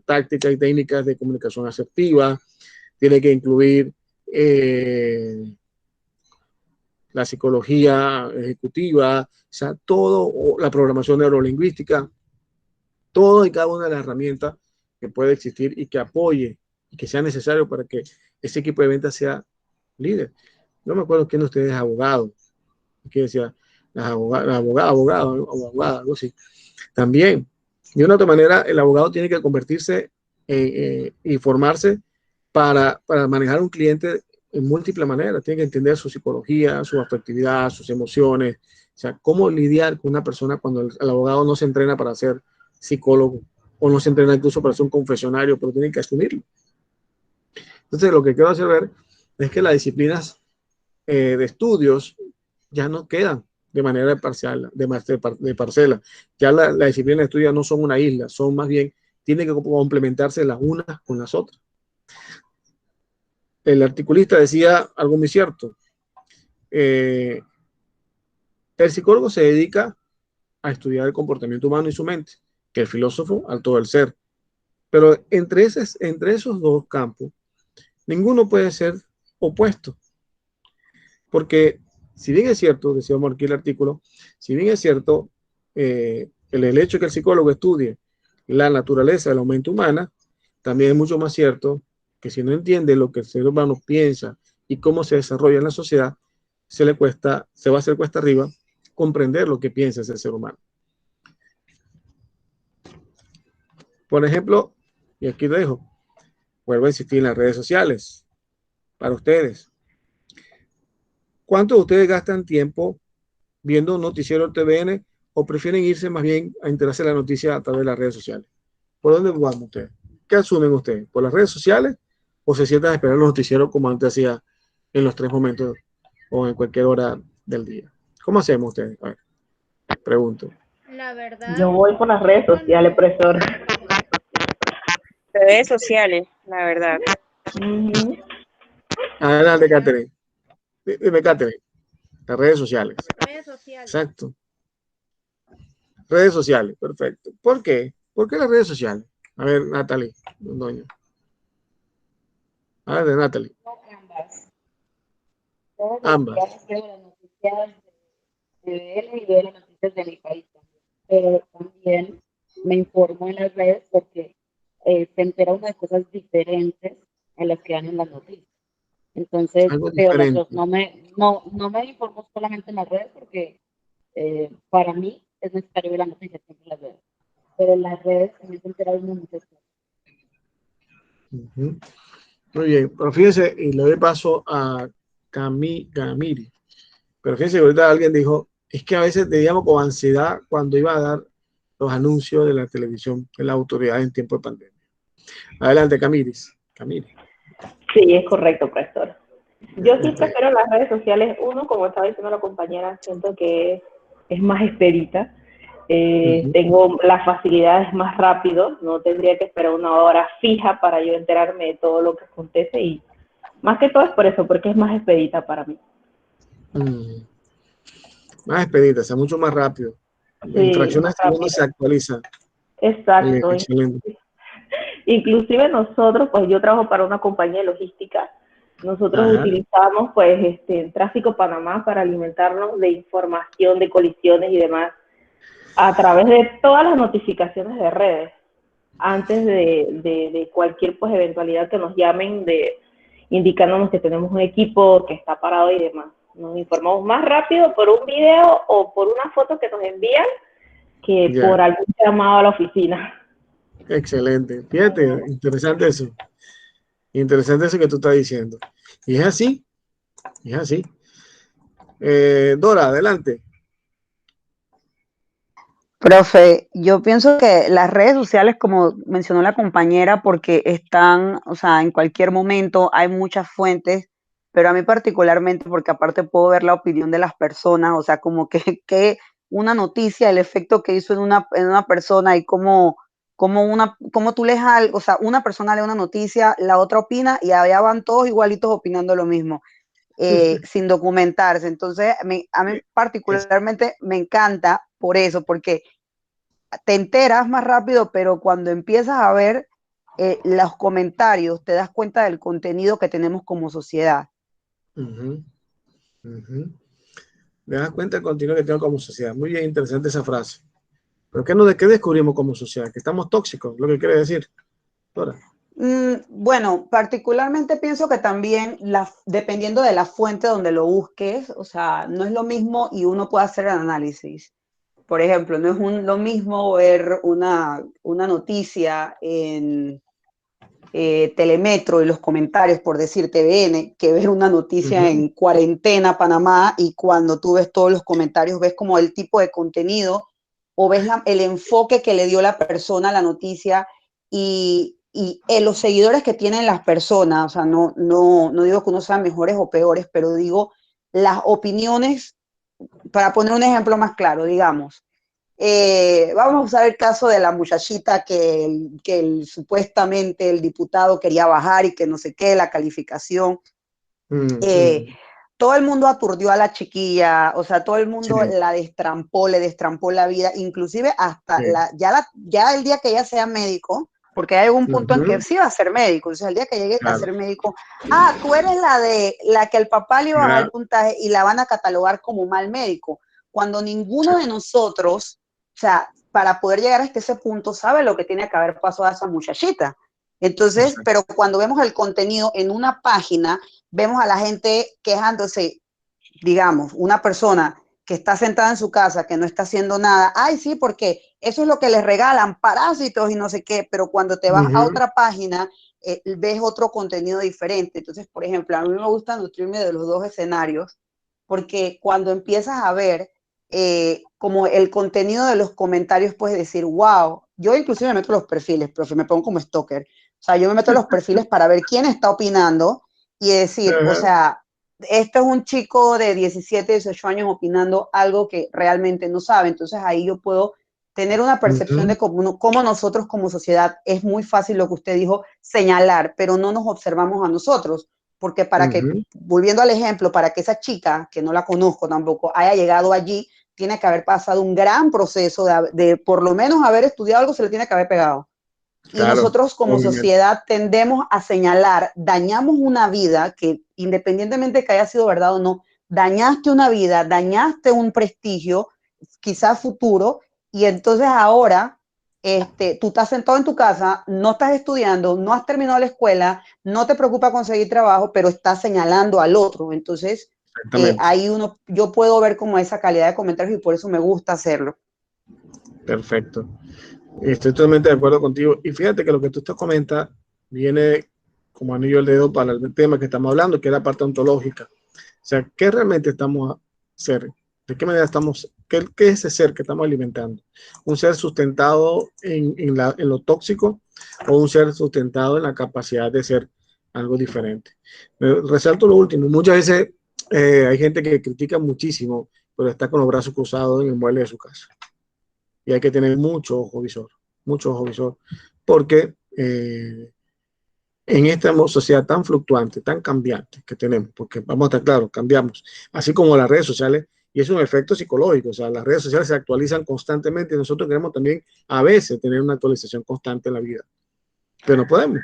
tácticas y técnicas de comunicación asertiva, tiene que incluir la psicología ejecutiva, o sea, todo, o la programación neurolingüística, todo y cada una de las herramientas que puede existir y que apoye y que sea necesario para que ese equipo de ventas sea líder. No me acuerdo quién de ustedes es abogado, que decía, abogada, algo así. También, de una otra manera, el abogado tiene que convertirse y formarse para manejar un cliente en múltiples maneras. Tiene que entender su psicología, su afectividad, sus emociones. O sea, cómo lidiar con una persona cuando el abogado no se entrena para ser psicólogo o no se entrena incluso para ser un confesionario, pero tiene que asumirlo. Entonces, lo que quiero hacer ver es que las disciplinas de estudios ya no quedan de manera parcial, de parcela. Ya la disciplina de estudio no son una isla, son más bien, tienen que complementarse las unas con las otras. El articulista decía algo muy cierto. El psicólogo se dedica a estudiar el comportamiento humano y su mente, que el filósofo al todo el ser. Pero entre esos dos campos, ninguno puede ser opuesto. Porque si bien es cierto, decíamos aquí el artículo, si bien es cierto el hecho de que el psicólogo estudie la naturaleza de la mente humana, también es mucho más cierto que si no entiende lo que el ser humano piensa y cómo se desarrolla en la sociedad, se va a hacer cuesta arriba comprender lo que piensa ese ser humano. Por ejemplo, y aquí lo dejo, vuelvo a insistir en las redes sociales, para ustedes. ¿Cuántos de ustedes gastan tiempo viendo un noticiero TVN o prefieren irse más bien a enterarse de la noticia a través de las redes sociales? ¿Por dónde van ustedes? ¿Qué asumen ustedes? ¿Por las redes sociales o se sientan a esperar los noticieros como antes hacía en los 3 momentos o en cualquier hora del día? ¿Cómo hacemos ustedes? A ver, pregunto. La verdad, Yo voy por las redes sociales, profesor. Redes sociales, la verdad. Adelante, Catherine. Dime, Catherine. Las redes sociales. redes sociales. Exacto. Redes sociales, perfecto. ¿Por qué? ¿Por qué las redes sociales? A ver, Natalie, doña. A ver, Natalie. Ambas. Ambas. Veo las noticias de él y veo las noticias de mi país también. Pero también me informo en las redes porque se entera uno de cosas diferentes en las que dan en las noticias. Entonces, Algo veo las diferente. dos. No me informo solamente en las redes porque para mí es necesario ver las noticias, siempre las veo. Pero en las redes también se entera uno de muchas cosas. Ujú. Muy bien, pero fíjense, y le doy paso a Camiri. Pero fíjense que ahorita alguien dijo, es que a veces teníamos con ansiedad cuando iba a dar los anuncios de la televisión de la autoridad en tiempo de pandemia. Adelante, Camiri. Sí, es correcto, profesor. Yo sí prefiero las redes sociales. Uno, como estaba diciendo la compañera, siento que es más expedita. Tengo la facilidad, es más rápido. No tendría que esperar una hora fija para yo enterarme de todo lo que acontece. Y más que todo es por eso, porque es más expedita para mí. Más expedita, o sea, mucho más rápido. En fracciones de segundos se actualiza. Exacto. Excelente. Inclusive nosotros, pues yo trabajo para una compañía de logística. Nosotros utilizamos pues Tráfico Panamá para alimentarnos de información de colisiones y demás a través de todas las notificaciones de redes antes de cualquier pues eventualidad que nos llamen indicándonos que tenemos un equipo que está parado y demás. Nos informamos más rápido por un video o por una foto que nos envían que por algún llamado a la oficina. Excelente. Fíjate, interesante eso. Interesante eso que tú estás diciendo. Y es así. Es así. Dora, adelante. Profe, yo pienso que las redes sociales, como mencionó la compañera, porque están, o sea, en cualquier momento hay muchas fuentes, pero a mí particularmente, porque aparte puedo ver la opinión de las personas, o sea, como que una noticia, el efecto que hizo en una persona y cómo tú lees algo, o sea, una persona lee una noticia, la otra opina y allá van todos igualitos opinando lo mismo. Sin documentarse. Entonces, a mí particularmente me encanta por eso, porque te enteras más rápido, pero cuando empiezas a ver los comentarios, te das cuenta del contenido que tenemos como sociedad. Me das cuenta del contenido que tengo como sociedad. Muy bien, interesante esa frase. ¿Pero qué descubrimos como sociedad? Que estamos tóxicos, lo que quiere decir. Ahora. Bueno, particularmente pienso que también dependiendo de la fuente donde lo busques, o sea, no es lo mismo y uno puede hacer el análisis. Por ejemplo, no es lo mismo ver una noticia en Telemetro y los comentarios, por decir TVN, que ver una noticia en Cuarentena Panamá, y cuando tú ves todos los comentarios, ves como el tipo de contenido o ves el enfoque que le dio la persona a la noticia y los seguidores que tienen las personas. O sea, no digo que uno sean mejores o peores, pero digo las opiniones. Para poner un ejemplo más claro, digamos, vamos a usar el caso de la muchachita que supuestamente el diputado quería bajar y que no sé qué, la calificación. Todo el mundo aturdió a la chiquilla, o sea, todo el mundo la destrampó, le destrampó la vida, inclusive hasta ya el día que ella sea médico, porque hay un punto en que sí va a ser médico, entonces el día que llegue a ser médico, tú eres la que el papá le iba a bajar el puntaje y la van a catalogar como mal médico, cuando ninguno de nosotros, o sea, para poder llegar hasta ese punto, sabe lo que tiene que haber pasado a esa muchachita. Entonces, pero cuando vemos el contenido en una página, vemos a la gente quejándose, digamos, una persona que está sentada en su casa, que no está haciendo nada, ay, sí, porque eso es lo que les regalan, parásitos y no sé qué, pero cuando te vas a otra página, ves otro contenido diferente. Entonces, por ejemplo, a mí me gusta nutrirme de los dos escenarios, porque cuando empiezas a ver como el contenido de los comentarios, puedes decir, wow, yo inclusive me meto los perfiles, profe, me pongo como stalker, o sea, yo me meto los perfiles para ver quién está opinando y decir, o sea, esto es un chico de 17, 18 años opinando algo que realmente no sabe. Entonces ahí yo puedo tener una percepción de cómo nosotros como sociedad, es muy fácil lo que usted dijo, señalar, pero no nos observamos a nosotros. Porque para que, volviendo al ejemplo, para que esa chica, que no la conozco tampoco, haya llegado allí, tiene que haber pasado un gran proceso de por lo menos haber estudiado algo, se le tiene que haber pegado. Y nosotros como sociedad tendemos a señalar, dañamos una vida que independientemente de que haya sido verdad o no, dañaste una vida, dañaste un prestigio, quizás futuro, y entonces ahora tú estás sentado en tu casa, no estás estudiando, no has terminado la escuela, no te preocupa conseguir trabajo, pero estás señalando al otro. Entonces ahí yo puedo ver como esa calidad de comentarios y por eso me gusta hacerlo. Perfecto. Estoy totalmente de acuerdo contigo. Y fíjate que lo que tú te comentas viene como anillo al dedo para el tema que estamos hablando, que es la parte ontológica. O sea, ¿qué realmente estamos a ser? ¿De qué manera estamos? ¿Qué es ese ser que estamos alimentando? ¿Un ser sustentado en lo tóxico o un ser sustentado en la capacidad de ser algo diferente? Resalto lo último. Muchas veces hay gente que critica muchísimo, pero está con los brazos cruzados en el mueble de su casa. Y hay que tener mucho ojo visor, porque en esta sociedad tan fluctuante, tan cambiante que tenemos, porque vamos a estar claros, cambiamos, así como las redes sociales, y es un efecto psicológico, o sea, las redes sociales se actualizan constantemente y nosotros queremos también a veces tener una actualización constante en la vida, pero no podemos.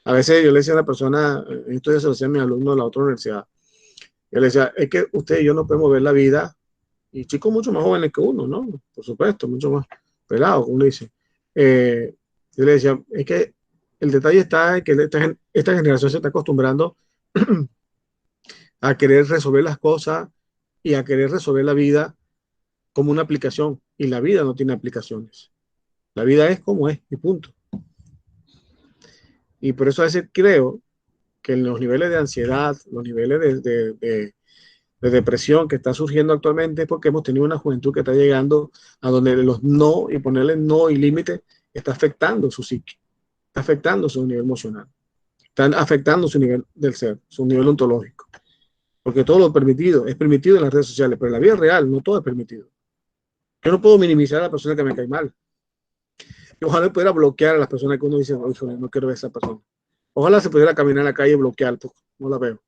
A veces yo le decía a una persona, esto ya se lo decía a mi alumno de la otra universidad, yo le decía, es que usted y yo no podemos ver la vida, y chicos mucho más jóvenes que uno, ¿no? Por supuesto, mucho más pelados, como uno dice. Yo le decía, es que el detalle está en que esta generación se está acostumbrando a querer resolver las cosas y a querer resolver la vida como una aplicación, y la vida no tiene aplicaciones. La vida es como es, y punto. Y por eso a veces creo que en los niveles de ansiedad, los niveles de depresión que está surgiendo actualmente es porque hemos tenido una juventud que está llegando a donde los no y ponerle no y límite está afectando su psique, está afectando su nivel emocional, está afectando su nivel del ser, su nivel ontológico. Porque todo lo permitido es permitido en las redes sociales, pero en la vida real no todo es permitido. Yo no puedo minimizar a la persona que me cae mal. Ojalá pudiera bloquear a las personas que uno dice, no quiero ver a esa persona. Ojalá se pudiera caminar en la calle y bloquear, pues, no la veo.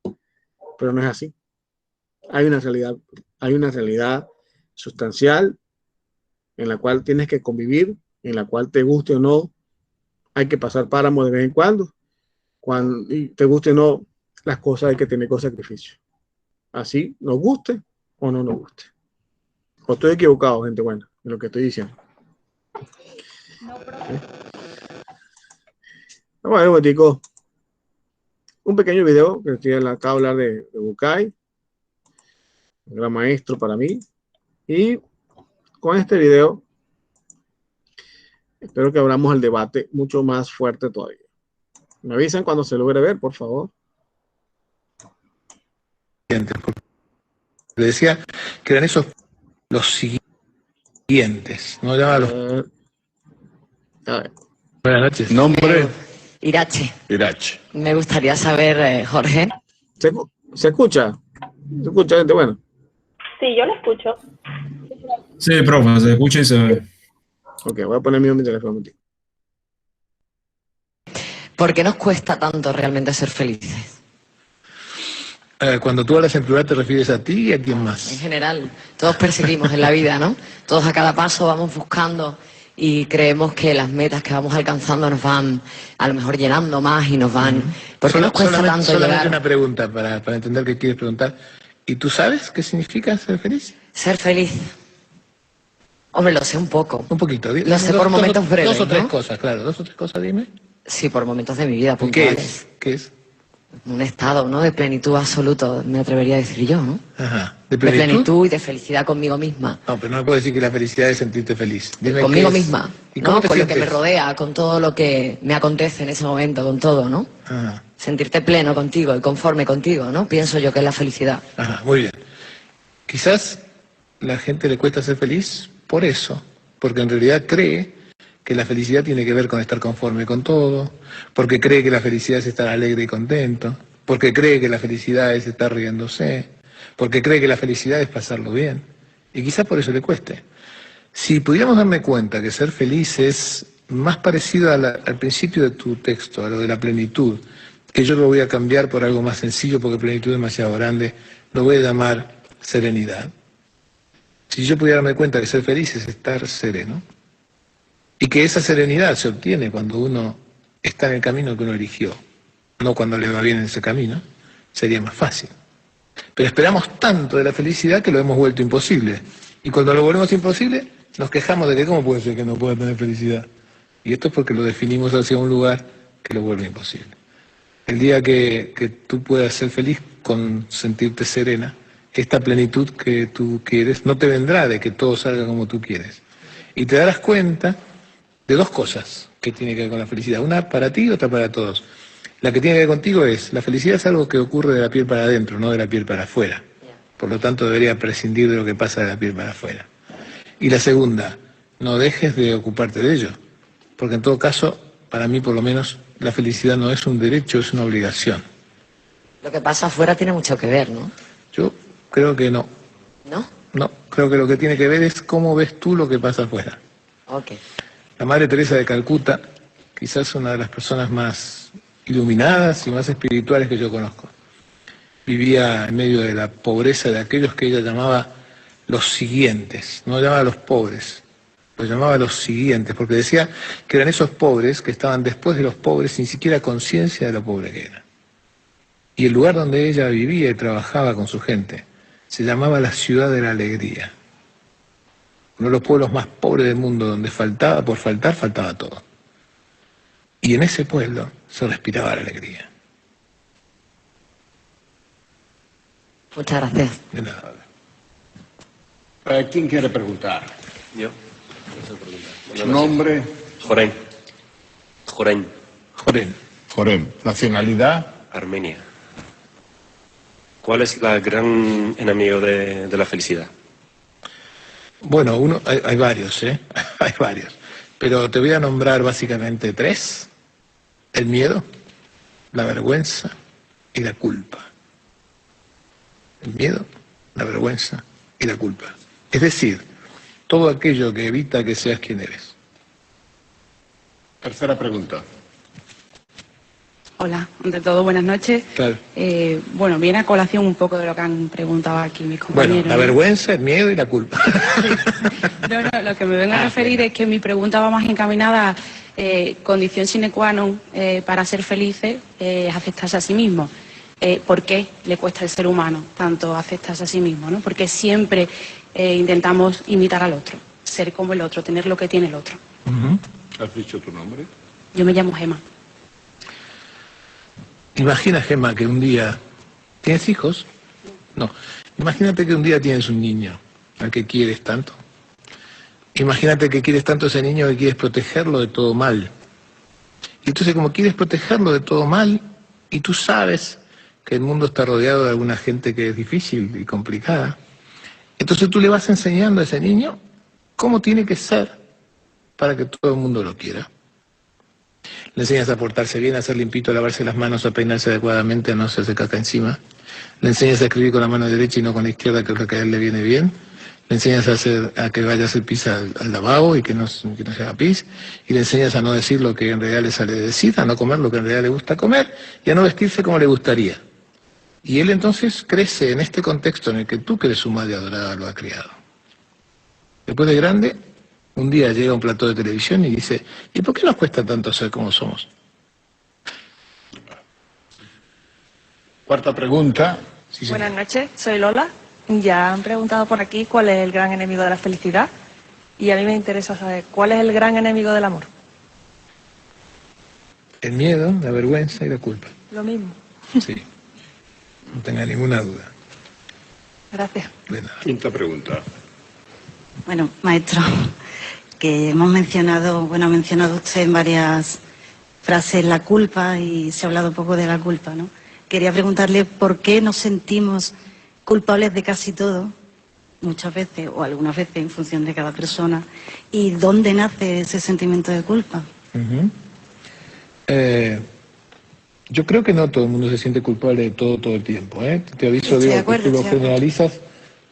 Pero no es así. Hay una realidad sustancial en la cual tienes que convivir, en la cual te guste o no, hay que pasar páramo de vez en cuando y te guste o no, las cosas hay que tener con sacrificio. Así nos guste o no nos guste. O estoy equivocado, gente buena, en lo que estoy diciendo. Vamos a ver un momentico. Un pequeño video que estoy acá a hablar de Bucay, un gran maestro para mí. Y con este video espero que abramos el debate mucho más fuerte todavía. Me avisan cuando se logre ver, por favor. Le decía que eran esos los siguientes, no llamaba los... Buenas noches. Nombre. Irache. Irache. Me gustaría saber, Jorge. ¿Se escucha? ¿Se escucha, gente? Bueno. Sí, yo lo escucho. Sí, profe, se escucha y se ve. Ok, voy a poner mi teléfono. ¿Por qué nos cuesta tanto realmente ser felices? Cuando tú hablas en plural te refieres a ti y a quién más. En general, todos perseguimos en la vida, ¿no? Todos a cada paso vamos buscando y creemos que las metas que vamos alcanzando nos van a lo mejor llenando más y nos van... ¿Por qué nos cuesta tanto solamente llegar? una pregunta para entender qué quieres preguntar. ¿Y tú sabes qué significa ser feliz? Ser feliz. Hombre, lo sé un poco. Un poquito. Lo sé por momentos breves, Dos o tres ¿no? cosas, claro. Dos o tres cosas, dime. Sí, por momentos de mi vida ¿Qué puntuales. es? ¿Qué es? Un estado, ¿no? De plenitud absoluto, me atrevería a decir yo, ¿no? Ajá. De plenitud y de felicidad conmigo misma. No, pero no me puedo decir que la felicidad es sentirte feliz. Dime Conmigo qué es. misma, ¿Y ¿no? cómo te Con lo que me sientes? rodea, con todo lo que me acontece en ese momento, con todo, ¿no? Ajá. Sentirte pleno contigo y conforme contigo, ¿no? Pienso yo que es la felicidad. Ajá, muy bien. Quizás la gente le cuesta ser feliz por eso, porque en realidad cree que la felicidad tiene que ver con estar conforme con todo, porque cree que la felicidad es estar alegre y contento, porque cree que la felicidad es estar riéndose, porque cree que la felicidad es pasarlo bien, y quizás por eso le cueste. Si pudiéramos darme cuenta que ser feliz es más parecido al principio de tu texto, a lo de la plenitud, que yo lo voy a cambiar por algo más sencillo porque plenitud es demasiado grande, lo voy a llamar serenidad. Si yo pudiera darme cuenta que ser feliz es estar sereno, y que esa serenidad se obtiene cuando uno está en el camino que uno eligió, no cuando le va bien en ese camino, sería más fácil. Pero esperamos tanto de la felicidad que lo hemos vuelto imposible. Y cuando lo volvemos imposible, nos quejamos de que cómo puede ser que no pueda tener felicidad. Y esto es porque lo definimos hacia un lugar que lo vuelve imposible. El día que tú puedas ser feliz con sentirte serena, esta plenitud que tú quieres no te vendrá de que todo salga como tú quieres. Y te darás cuenta de dos cosas que tienen que ver con la felicidad. Una para ti y otra para todos. La que tiene que ver contigo es, la felicidad es algo que ocurre de la piel para adentro, no de la piel para afuera. Por lo tanto, debería prescindir de lo que pasa de la piel para afuera. Y la segunda, no dejes de ocuparte de ello. Porque en todo caso, para mí por lo menos, la felicidad no es un derecho, es una obligación. Lo que pasa afuera tiene mucho que ver, ¿no? Yo creo que no. ¿No? No, creo que lo que tiene que ver es cómo ves tú lo que pasa afuera. Ok. La Madre Teresa de Calcuta, quizás una de las personas más iluminadas y más espirituales que yo conozco, vivía en medio de la pobreza de aquellos que ella llamaba los siguientes, no llamaba a los pobres, los llamaba a los siguientes, porque decía que eran esos pobres que estaban después de los pobres sin siquiera conciencia de lo pobre que eran. Y el lugar donde ella vivía y trabajaba con su gente se llamaba la Ciudad de la Alegría. Uno de los pueblos más pobres del mundo, donde faltaba, por faltar, faltaba todo. Y en ese pueblo se respiraba la alegría. Muchas gracias. De nada. ¿Quién quiere preguntar? Yo. ¿Su nombre? Jorén. Jorén. Jorén. Jorén. ¿Nacionalidad? Armenia. ¿Cuál es el gran enemigo de la felicidad? Bueno, hay varios, ¿eh? Hay varios. Pero te voy a nombrar básicamente tres. El miedo, la vergüenza y la culpa. El miedo, la vergüenza y la culpa. Es decir, todo aquello que evita que seas quien eres. Tercera pregunta. Hola, ante todo, buenas noches. Claro. Bueno, viene a colación un poco de lo que han preguntado aquí mis compañeros. Bueno, la vergüenza, el miedo y la culpa. No, lo que me vengo a referir es que mi pregunta va más encaminada a condición sine qua non para ser felices, es aceptarse a sí mismo. por qué le cuesta al ser humano tanto aceptarse a sí mismo, ¿no? Porque siempre intentamos imitar al otro, ser como el otro, tener lo que tiene el otro. ¿Has dicho tu nombre? Yo me llamo Gema. Imagina, Gemma, que un día... ¿Tienes hijos? No. Imagínate que un día tienes un niño al que quieres tanto. Imagínate que quieres tanto a ese niño que quieres protegerlo de todo mal. Y entonces, como quieres protegerlo de todo mal, y tú sabes que el mundo está rodeado de alguna gente que es difícil y complicada, entonces tú le vas enseñando a ese niño cómo tiene que ser para que todo el mundo lo quiera. Le enseñas a portarse bien, a ser limpito, a lavarse las manos, a peinarse adecuadamente, a no hacerse caca encima. Le enseñas a escribir con la mano derecha y no con la izquierda, que es lo que a él le viene bien. Le enseñas a que vaya a hacer pis al lavabo y que no se haga pis. Y le enseñas a no decir lo que en realidad le sale de decir, a no comer lo que en realidad le gusta comer y a no vestirse como le gustaría. Y él entonces crece en este contexto en el que tú, que eres su madre adorada, lo ha criado. Después de grande, un día llega a un plató de televisión y dice, ¿y por qué nos cuesta tanto ser como somos? Cuarta pregunta. Sí, Buenas noches, soy Lola. Ya han preguntado por aquí cuál es el gran enemigo de la felicidad y a mí me interesa saber cuál es el gran enemigo del amor. El miedo, la vergüenza y la culpa. Lo mismo. Sí, no tenga ninguna duda. Gracias. Quinta pregunta. Bueno, maestro, que hemos mencionado, bueno, ha mencionado usted en varias frases la culpa y se ha hablado un poco de la culpa, ¿no? Quería preguntarle por qué nos sentimos culpables de casi todo, muchas veces o algunas veces en función de cada persona, y dónde nace ese sentimiento de culpa. Yo creo que no todo el mundo se siente culpable de todo el tiempo, ¿eh? Te aviso, Estoy de digo, acuerdo, que tú lo estoy de acuerdo. generalizas,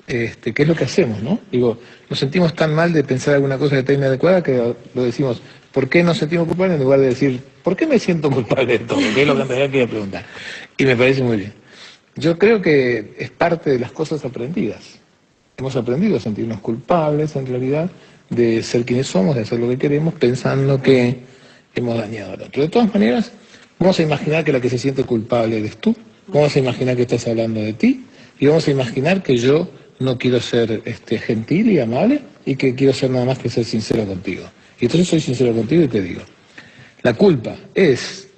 ¿qué es lo que hacemos, no? Digo, nos sentimos tan mal de pensar alguna cosa que está inadecuada que lo decimos, ¿por qué nos sentimos culpables? En lugar de decir, ¿por qué me siento culpable de todo? Que es lo que en realidad quería preguntar. Y me parece muy bien. Yo creo que es parte de las cosas aprendidas. Hemos aprendido a sentirnos culpables, en realidad, de ser quienes somos, de hacer lo que queremos, pensando que hemos dañado al otro. De todas maneras, vamos a imaginar que la que se siente culpable eres tú, vamos a imaginar que estás hablando de ti, y vamos a imaginar que yo no quiero ser gentil y amable, y que quiero ser nada más que ser sincero contigo. Y entonces soy sincero contigo y te digo, la culpa es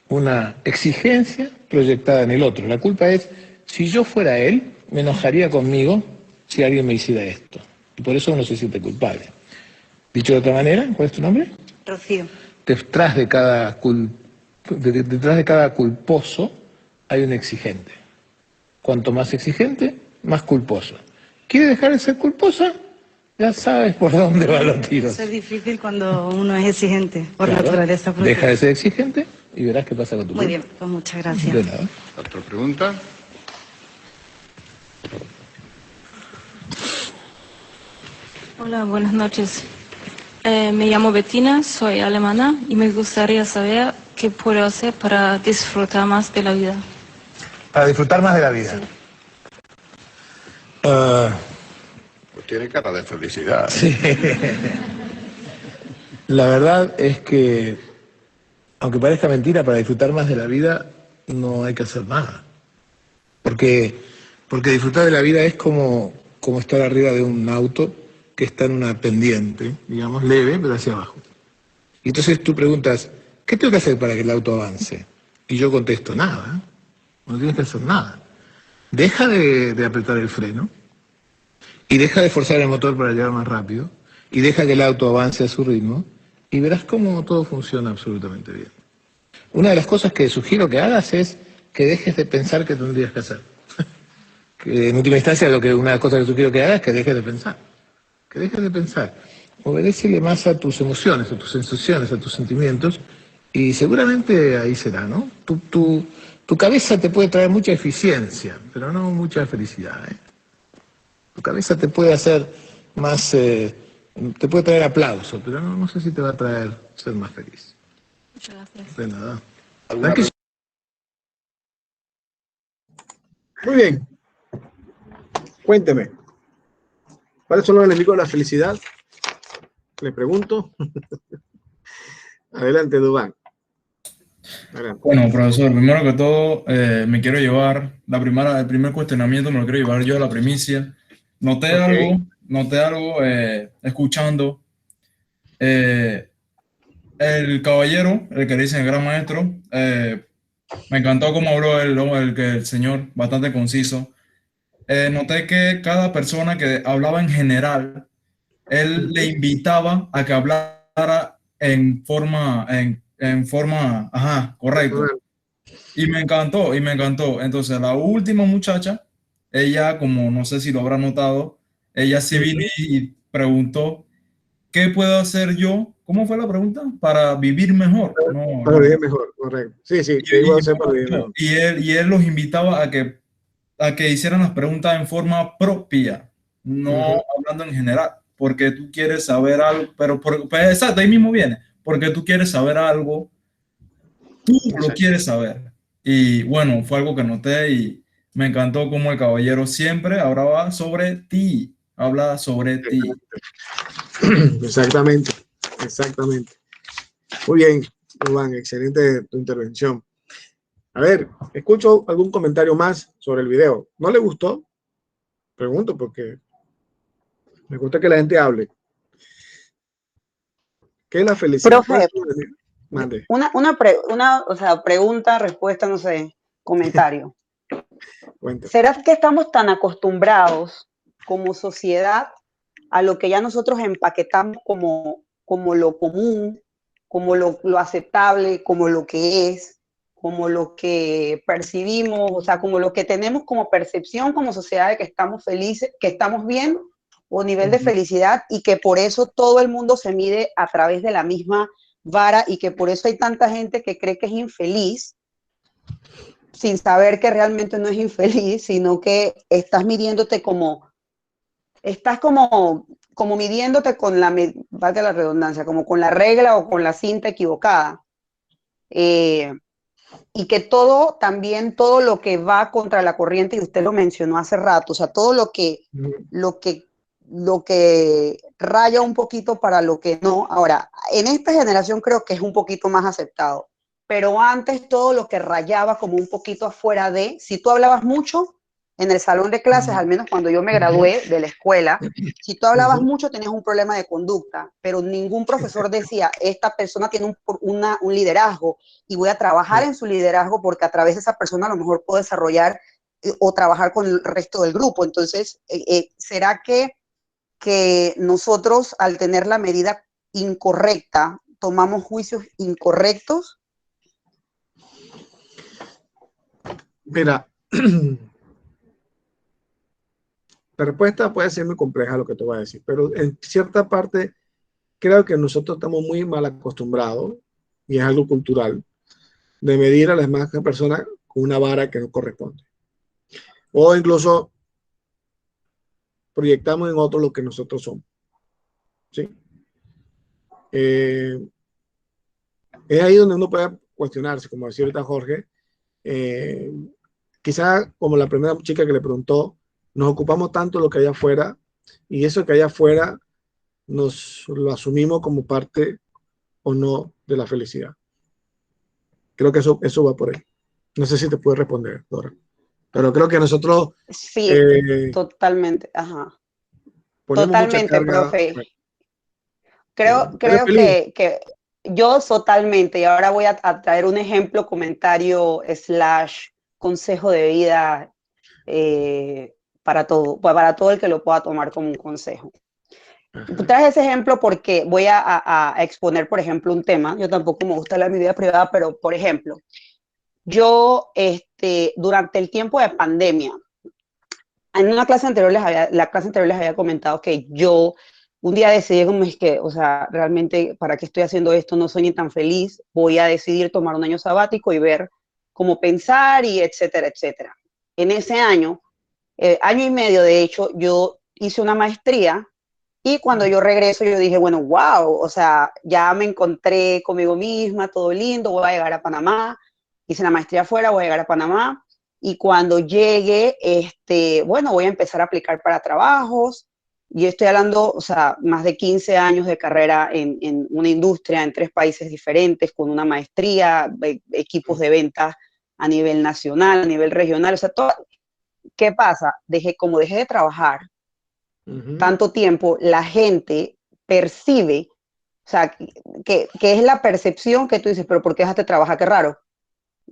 una exigencia proyectada en el otro. La culpa es, si yo fuera él, me enojaría conmigo si alguien me hiciera esto. Y por eso uno se siente culpable. Dicho de otra manera, ¿cuál es tu nombre? Rocío. Detrás de cada culposo hay un exigente. Cuanto más exigente, más culposo. ¿Quiere dejar de ser culposa? Ya sabes por dónde van los tiros. Eso es difícil cuando uno es exigente, por Claro, naturaleza propia. deja de ser exigente y verás qué pasa con tu Muy culpa. bien, pues muchas gracias. De nada. Otra pregunta. Hola, buenas noches. Me llamo Bettina, soy alemana y me gustaría saber qué puedo hacer para disfrutar más de la vida. Para disfrutar más de la vida. Pues tiene cara de felicidad. Sí. La verdad es que, aunque parezca mentira, para disfrutar más de la vida no hay que hacer nada. Porque disfrutar de la vida es como estar arriba de un auto que está en una pendiente, digamos, leve, pero hacia abajo. Y entonces tú preguntas, ¿qué tengo que hacer para que el auto avance? Y yo contesto, nada. No tienes que hacer nada. Deja de apretar el freno y deja de forzar el motor para llegar más rápido y deja que el auto avance a su ritmo y verás cómo todo funciona absolutamente bien. Una de las cosas que sugiero que hagas es que dejes de pensar que tendrías que hacer. Que en última instancia una de las cosas que sugiero que hagas es que dejes de pensar. Que dejes de pensar. Obedécele más a tus emociones, a tus sensaciones, a tus sentimientos y seguramente ahí será, ¿no? Tu cabeza te puede traer mucha eficiencia, pero no mucha felicidad, ¿eh? Tu cabeza te puede hacer más, te puede traer aplauso, pero no sé si te va a traer ser más feliz. Muchas gracias. De nada. Muy bien. Cuénteme. ¿Cuáles son los enemigos de la felicidad? Le pregunto. Adelante, Dubán. Bueno, profesor, primero que todo, me quiero llevar, el primer cuestionamiento me lo quiero llevar yo a la primicia. Noté algo escuchando. El caballero, el que le dicen el gran maestro, me encantó cómo habló el señor, bastante conciso. Noté que cada persona que hablaba en general, él le invitaba a que hablara en forma, ajá, correcto. Y me encantó, y me encantó. Entonces, la última muchacha, ella, como no sé si lo habrá notado, ella sí vino y preguntó, ¿qué puedo hacer yo? ¿Cómo fue la pregunta? Para vivir mejor. No, Para no. vivir mejor, correcto. Sí, sí, ¿qué iba a hacer para vivir mejor? Y él los invitaba a que hicieran las preguntas en forma propia, no hablando en general, porque tú quieres saber algo, pero pues, exacto, ahí mismo viene, porque tú quieres saber algo, tú lo quieres saber. Y bueno, fue algo que noté y me encantó como el caballero siempre hablaba sobre ti, habla sobre ti. Exactamente, exactamente. Muy bien, Iván, excelente tu intervención. A ver, escucho algún comentario más sobre el video. ¿No le gustó? Pregunto porque me gusta que la gente hable. ¿Qué es la felicidad? Profe, Mande. o sea, pregunta, respuesta, no sé, comentario. Cuenta. ¿Será que estamos tan acostumbrados como sociedad a lo que ya nosotros empaquetamos como lo común, como lo aceptable, como lo que es, como lo que percibimos, o sea, como lo que tenemos como percepción como sociedad de que estamos felices, que estamos bien, o nivel de felicidad, y que por eso todo el mundo se mide a través de la misma vara y que por eso hay tanta gente que cree que es infeliz sin saber que realmente no es infeliz, sino que estás midiéndote estás como midiéndote con valga la redundancia, como con la regla o con la cinta equivocada. Y que también todo lo que va contra la corriente, y usted lo mencionó hace rato, o sea, todo lo que raya un poquito para lo que no. Ahora, en esta generación creo que es un poquito más aceptado, pero antes todo lo que rayaba como un poquito afuera si tú hablabas mucho en el salón de clases, al menos cuando yo me gradué de la escuela, si tú hablabas mucho tenías un problema de conducta, pero ningún profesor decía, esta persona tiene un liderazgo y voy a trabajar en su liderazgo porque a través de esa persona a lo mejor puedo desarrollar o trabajar con el resto del grupo. Entonces, ¿será que nosotros al tener la medida incorrecta tomamos juicios incorrectos? Mira, la respuesta puede ser muy compleja lo que te voy a decir, pero en cierta parte creo que nosotros estamos muy mal acostumbrados, y es algo cultural, de medir a las demás personas con una vara que no corresponde. O incluso proyectamos en otros lo que nosotros somos. ¿Sí? Es ahí donde uno puede cuestionarse, como decía ahorita Jorge, quizá como la primera chica que le preguntó, nos ocupamos tanto de lo que hay afuera, y eso que hay afuera nos lo asumimos como parte o no de la felicidad. Creo que eso va por ahí. No sé si te puedo responder, Dora, pero creo que nosotros sí, totalmente, ajá. Totalmente, profe. Creo que yo totalmente, y ahora voy a traer un ejemplo, comentario / consejo de vida para todo el que lo pueda tomar como un consejo. Traes ese ejemplo porque voy a exponer, por ejemplo, un tema. Yo tampoco me gusta hablar de mi vida privada, pero, por ejemplo, yo durante el tiempo de pandemia, en una clase anterior les había comentado que yo un día decidí como es que, o sea, realmente, ¿para qué estoy haciendo esto? No soy ni tan feliz. Voy a decidir tomar un año sabático y ver cómo pensar y etcétera, etcétera. En ese año y medio, de hecho, yo hice una maestría y cuando yo regreso yo dije, bueno, wow, o sea, ya me encontré conmigo misma, todo lindo, voy a llegar a Panamá, hice la maestría afuera, voy a llegar a Panamá y cuando llegue, bueno, voy a empezar a aplicar para trabajos Y estoy hablando, o sea, más de 15 años de carrera en una industria en 3 países diferentes, con una maestría, equipos de ventas a nivel nacional, a nivel regional, o sea, todo. ¿Qué pasa? Como dejé de trabajar tanto tiempo, la gente percibe, o sea, que es la percepción que tú dices, pero ¿por qué dejaste de trabajar? Qué raro.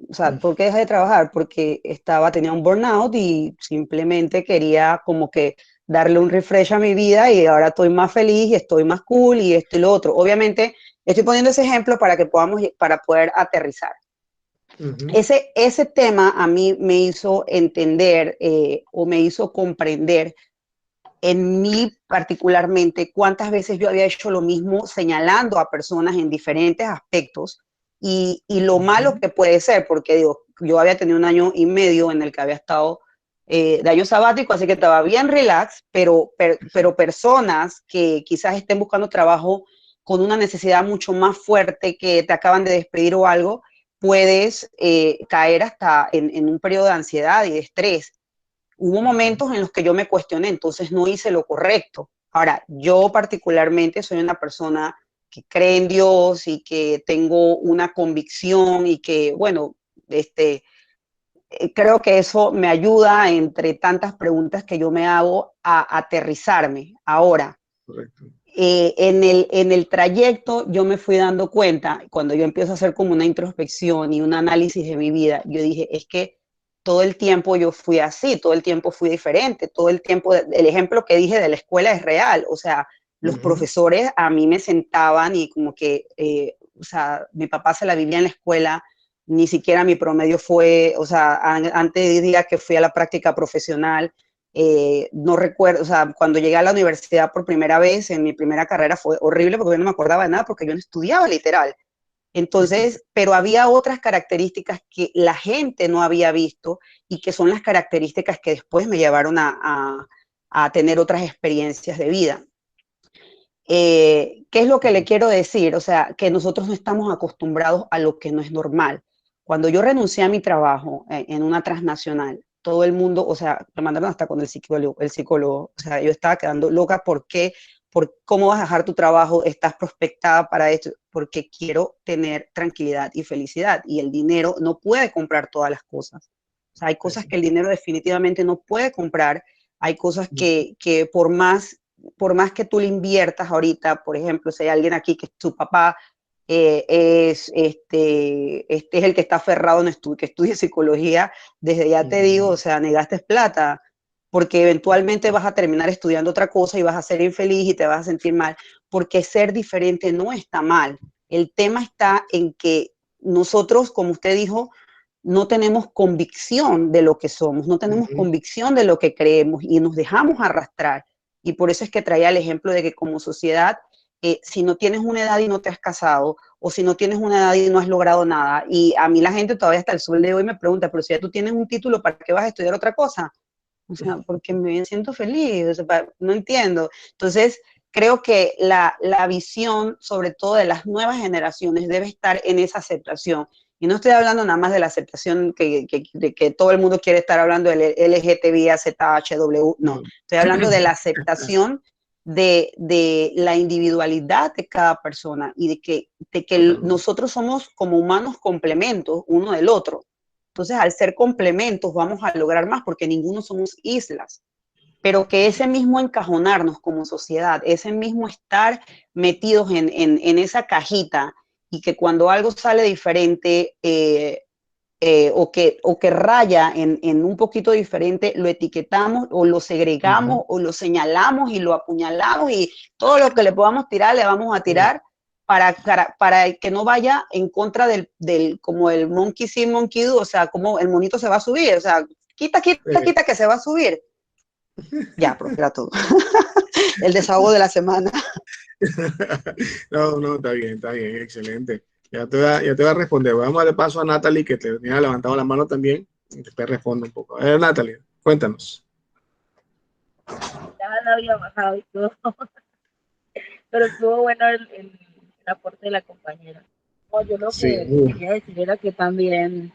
O sea, ¿por qué dejé de trabajar? Porque tenía un burnout y simplemente quería como que darle un refresh a mi vida y ahora estoy más feliz y estoy más cool y esto y lo otro. Obviamente, estoy poniendo ese ejemplo para poder aterrizar. Ese tema a mí me hizo entender o me hizo comprender en mí particularmente cuántas veces yo había hecho lo mismo señalando a personas en diferentes aspectos y lo malo que puede ser, porque digo, yo había tenido 1 año y medio en el que había estado de año sabático, así que estaba bien relax, pero personas que quizás estén buscando trabajo con una necesidad mucho más fuerte, que te acaban de despedir o algo, puedes caer hasta en un periodo de ansiedad y de estrés. Hubo momentos en los que yo me cuestioné, entonces no hice lo correcto. Ahora, yo particularmente soy una persona que cree en Dios y que tengo una convicción y que, bueno, creo que eso me ayuda, entre tantas preguntas que yo me hago, a aterrizarme. Ahora, en el trayecto yo me fui dando cuenta, cuando yo empiezo a hacer como una introspección y un análisis de mi vida, yo dije, es que todo el tiempo yo fui así, todo el tiempo fui diferente, todo el tiempo, el ejemplo que dije de la escuela es real, o sea, los profesores a mí me sentaban y como que, o sea, mi papá se la vivía en la escuela, ni siquiera mi promedio fue, o sea, antes diría que fui a la práctica profesional, no recuerdo, o sea, cuando llegué a la universidad por primera vez, en mi primera carrera fue horrible porque yo no me acordaba de nada porque yo no estudiaba literal. Entonces, pero había otras características que la gente no había visto y que son las características que después me llevaron a tener otras experiencias de vida. ¿Qué es lo que le quiero decir? O sea, que nosotros no estamos acostumbrados a lo que no es normal. Cuando yo renuncié a mi trabajo en una transnacional, todo el mundo, o sea, me mandaron hasta con el psicólogo, o sea, yo estaba quedando loca. ¿Por qué? ¿Cómo vas a dejar tu trabajo? Estás prospectada para esto, porque quiero tener tranquilidad y felicidad, y el dinero no puede comprar todas las cosas. O sea, hay cosas que el dinero definitivamente no puede comprar, hay cosas que por más que tú le inviertas ahorita, por ejemplo, si hay alguien aquí que su papá es el que está aferrado que estudie psicología, desde ya te digo, o sea, negaste plata, porque eventualmente vas a terminar estudiando otra cosa y vas a ser infeliz y te vas a sentir mal, porque ser diferente no está mal. El tema está en que nosotros, como usted dijo, no tenemos convicción de lo que somos, no tenemos convicción de lo que creemos y nos dejamos arrastrar. Y por eso es que traía el ejemplo de que como sociedad, si no tienes una edad y no te has casado, o si no tienes una edad y no has logrado nada, y a mí la gente todavía hasta el sol de hoy me pregunta, pero si ya tú tienes un título, ¿para qué vas a estudiar otra cosa? O sea, porque me siento feliz, o sea, no entiendo. Entonces, creo que la visión, sobre todo de las nuevas generaciones, debe estar en esa aceptación. Y no estoy hablando nada más de la aceptación de que todo el mundo quiere estar hablando del LGTB, ZHW, no. Estoy hablando de la aceptación de la individualidad de cada persona y de que nosotros somos como humanos complementos uno del otro. Entonces, al ser complementos, vamos a lograr más porque ninguno somos islas. Pero que ese mismo encajonarnos como sociedad, ese mismo estar metidos en esa cajita y que cuando algo sale diferente o que raya en un poquito diferente, lo etiquetamos o lo segregamos o lo señalamos y lo apuñalamos y todo lo que le podamos tirar, le vamos a tirar. Para que no vaya en contra del como el monkey see, monkey do, o sea, como el monito se va a subir, o sea, quita que se va a subir. Ya, profe, era todo. El desahogo de la semana. No, está bien, excelente. Ya te voy a responder. Vamos a darle paso a Natalie, que tenía levantado la mano también, y te responde un poco. A ver, Natalie, cuéntanos. Ya la había bajado y todo. Pero estuvo bueno el aporte de la compañera. No, yo lo que quería decir era que también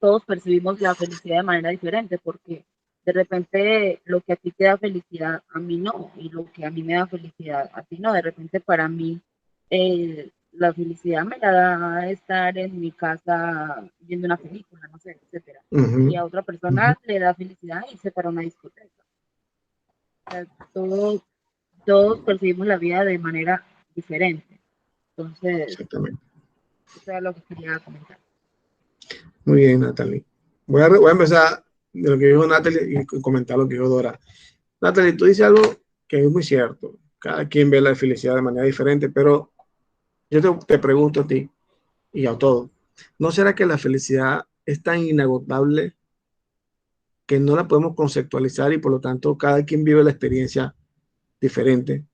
todos percibimos la felicidad de manera diferente, porque De repente lo que a ti te da felicidad, a mí no, y lo que a mí me da felicidad, a ti no. De repente para mí la felicidad me la da estar en mi casa viendo una película, no sé, etcétera. Y a otra persona le da felicidad irse para una discoteca. O sea, todos percibimos la vida de manera diferente. Entonces, Exactamente. eso es lo que quería comentar. Muy bien, Natalie. Voy a empezar de lo que dijo Natalie y comentar lo que dijo Dora. Natalie, tú dices algo que es muy cierto. Cada quien ve la felicidad de manera diferente, pero yo te pregunto a ti y a todos, ¿no será que la felicidad es tan inagotable que no la podemos conceptualizar y por lo tanto cada quien vive la experiencia diferente?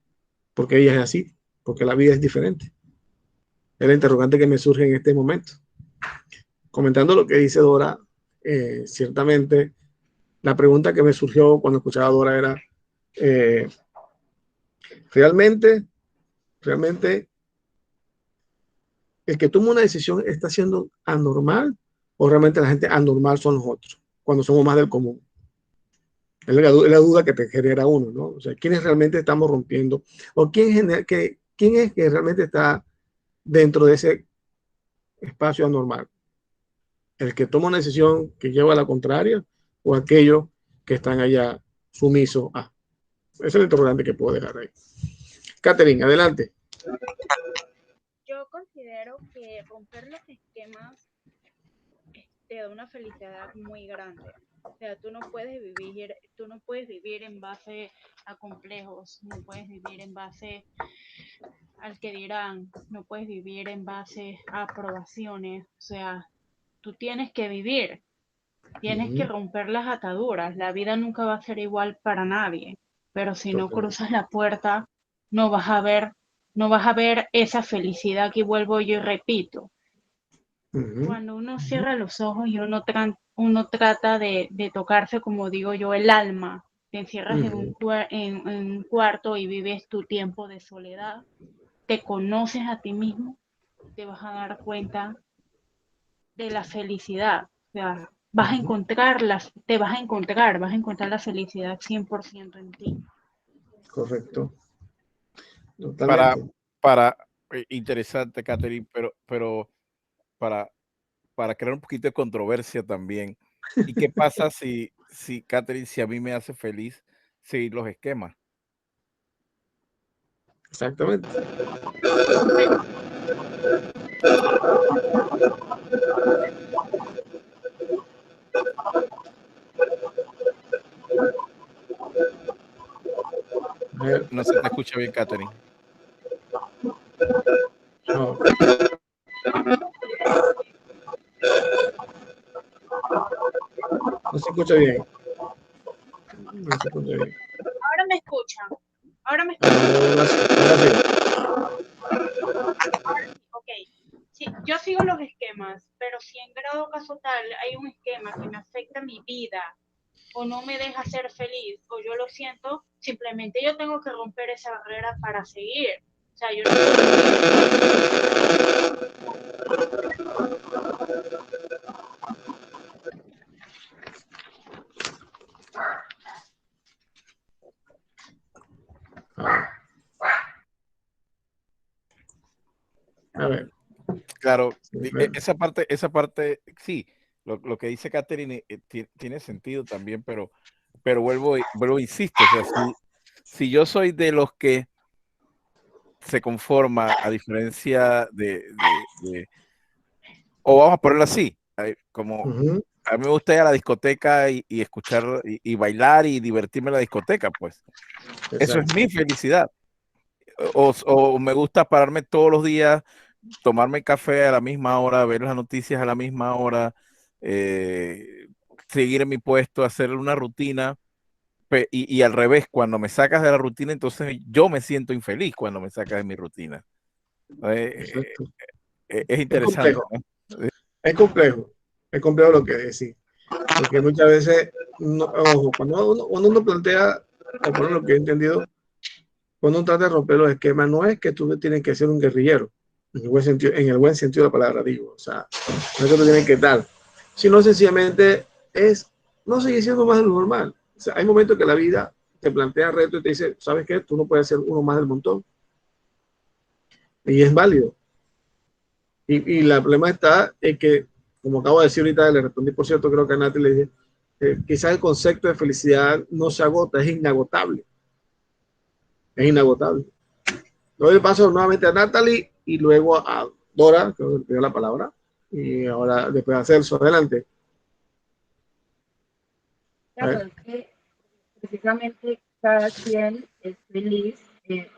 Porque ella es así, porque la vida es diferente. Es la interrogante que me surge en este momento. Comentando lo que dice Dora, ciertamente la pregunta que me surgió cuando escuchaba a Dora era, ¿realmente el que toma una decisión está siendo anormal o realmente la gente anormal son los otros, cuando somos más del común? Es la duda que te genera uno, ¿no? O sea, ¿quiénes realmente estamos rompiendo? ¿O quién es que realmente está dentro de ese espacio anormal? ¿El que toma una decisión que lleva a la contraria o aquellos que están allá sumisos a? Ese es el interrogante que puedo dejar ahí. Catherine, adelante. Yo considero que romper los esquemas te da una felicidad muy grande. O sea, tú no puedes vivir en base a complejos, no puedes vivir en base al que dirán, no puedes vivir en base a aprobaciones. O sea, tú tienes que vivir, tienes que romper las ataduras. La vida nunca va a ser igual para nadie, pero si no cruzas la puerta, no vas a ver esa felicidad que vuelvo yo y repito. Cuando uno cierra los ojos y uno trata de tocarse, como digo yo, el alma, te encierras en un cuarto y vives tu tiempo de soledad, te conoces a ti mismo, te vas a dar cuenta de la felicidad. O sea, vas a encontrar la felicidad 100% en ti. Correcto. Totalmente. Interesante, Catherine, pero para crear un poquito de controversia también. ¿Y qué pasa si Catherine, si a mí me hace feliz seguir los esquemas? Exactamente. No se te escucha bien, Catherine. No. No se escucha bien. No se escucha bien. Ahora me escuchan. Ahora me escuchan. Ok. Sí, yo sigo los esquemas, pero si en grado caso tal hay un esquema que me afecta mi vida o no me deja ser feliz o yo lo siento, simplemente yo tengo que romper esa barrera para seguir. O sea, yo A ver. Claro, esa parte, sí, lo que dice Catherine tiene sentido también, pero vuelvo, insisto, o sea, si yo soy de los que se conforma, a diferencia o vamos a ponerlo así, como a mí me gusta ir a la discoteca y escuchar y bailar y divertirme en la discoteca, pues. Exacto. Eso es mi felicidad. O me gusta pararme todos los días, tomarme café a la misma hora, ver las noticias a la misma hora, seguir en mi puesto, hacer una rutina. Y al revés, cuando me sacas de la rutina, entonces yo me siento infeliz cuando me sacas de mi rutina. Es interesante. Es complejo lo que decís. Porque muchas veces, ojo, cuando uno plantea, o por lo que he entendido, cuando uno trata de romper los esquemas, no es que tú tienes que ser un guerrillero, en el buen sentido de la palabra, digo. O sea, no es que tú tienes que tal, sino sencillamente no seguir siendo más de lo normal. O sea, hay momentos que la vida te plantea retos y te dice, ¿sabes qué? Tú no puedes ser uno más del montón. Y es válido. Y el problema está en que, como acabo de decir ahorita, le respondí, por cierto, creo que a Nati le dije, quizás el concepto de felicidad no se agota, es inagotable. Es inagotable. Luego paso nuevamente a Natalie y luego a Dora, que me pidió la palabra, y ahora después a Celso, adelante. Claro, es que precisamente cada quien es feliz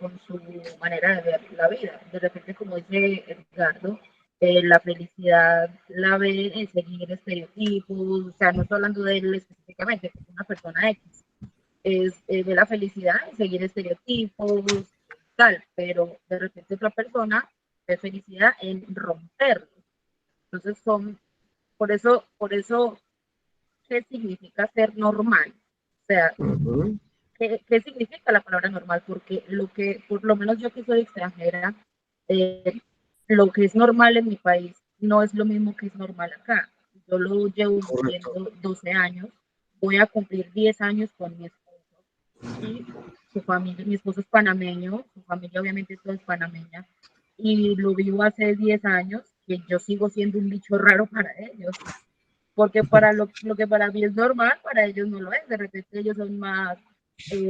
con su manera de ver la vida. De repente, como dice Edgardo, la felicidad la ve en seguir estereotipos, o sea, no estoy hablando de él específicamente, como una persona X, ve la felicidad en seguir estereotipos, tal, pero de repente otra persona ve felicidad en romperlo. Entonces por eso, ¿qué significa ser normal? O sea, ¿qué significa la palabra normal? Porque por lo menos yo que soy extranjera, lo que es normal en mi país no es lo mismo que es normal acá. Yo lo llevo viviendo 12 años, voy a cumplir 10 años con mi esposo y su familia, mi esposo es panameño, su familia obviamente todo es panameña, y lo vivo hace 10 años, que yo sigo siendo un bicho raro para ellos. Porque para lo que para mí es normal, para ellos no lo es. De repente ellos son más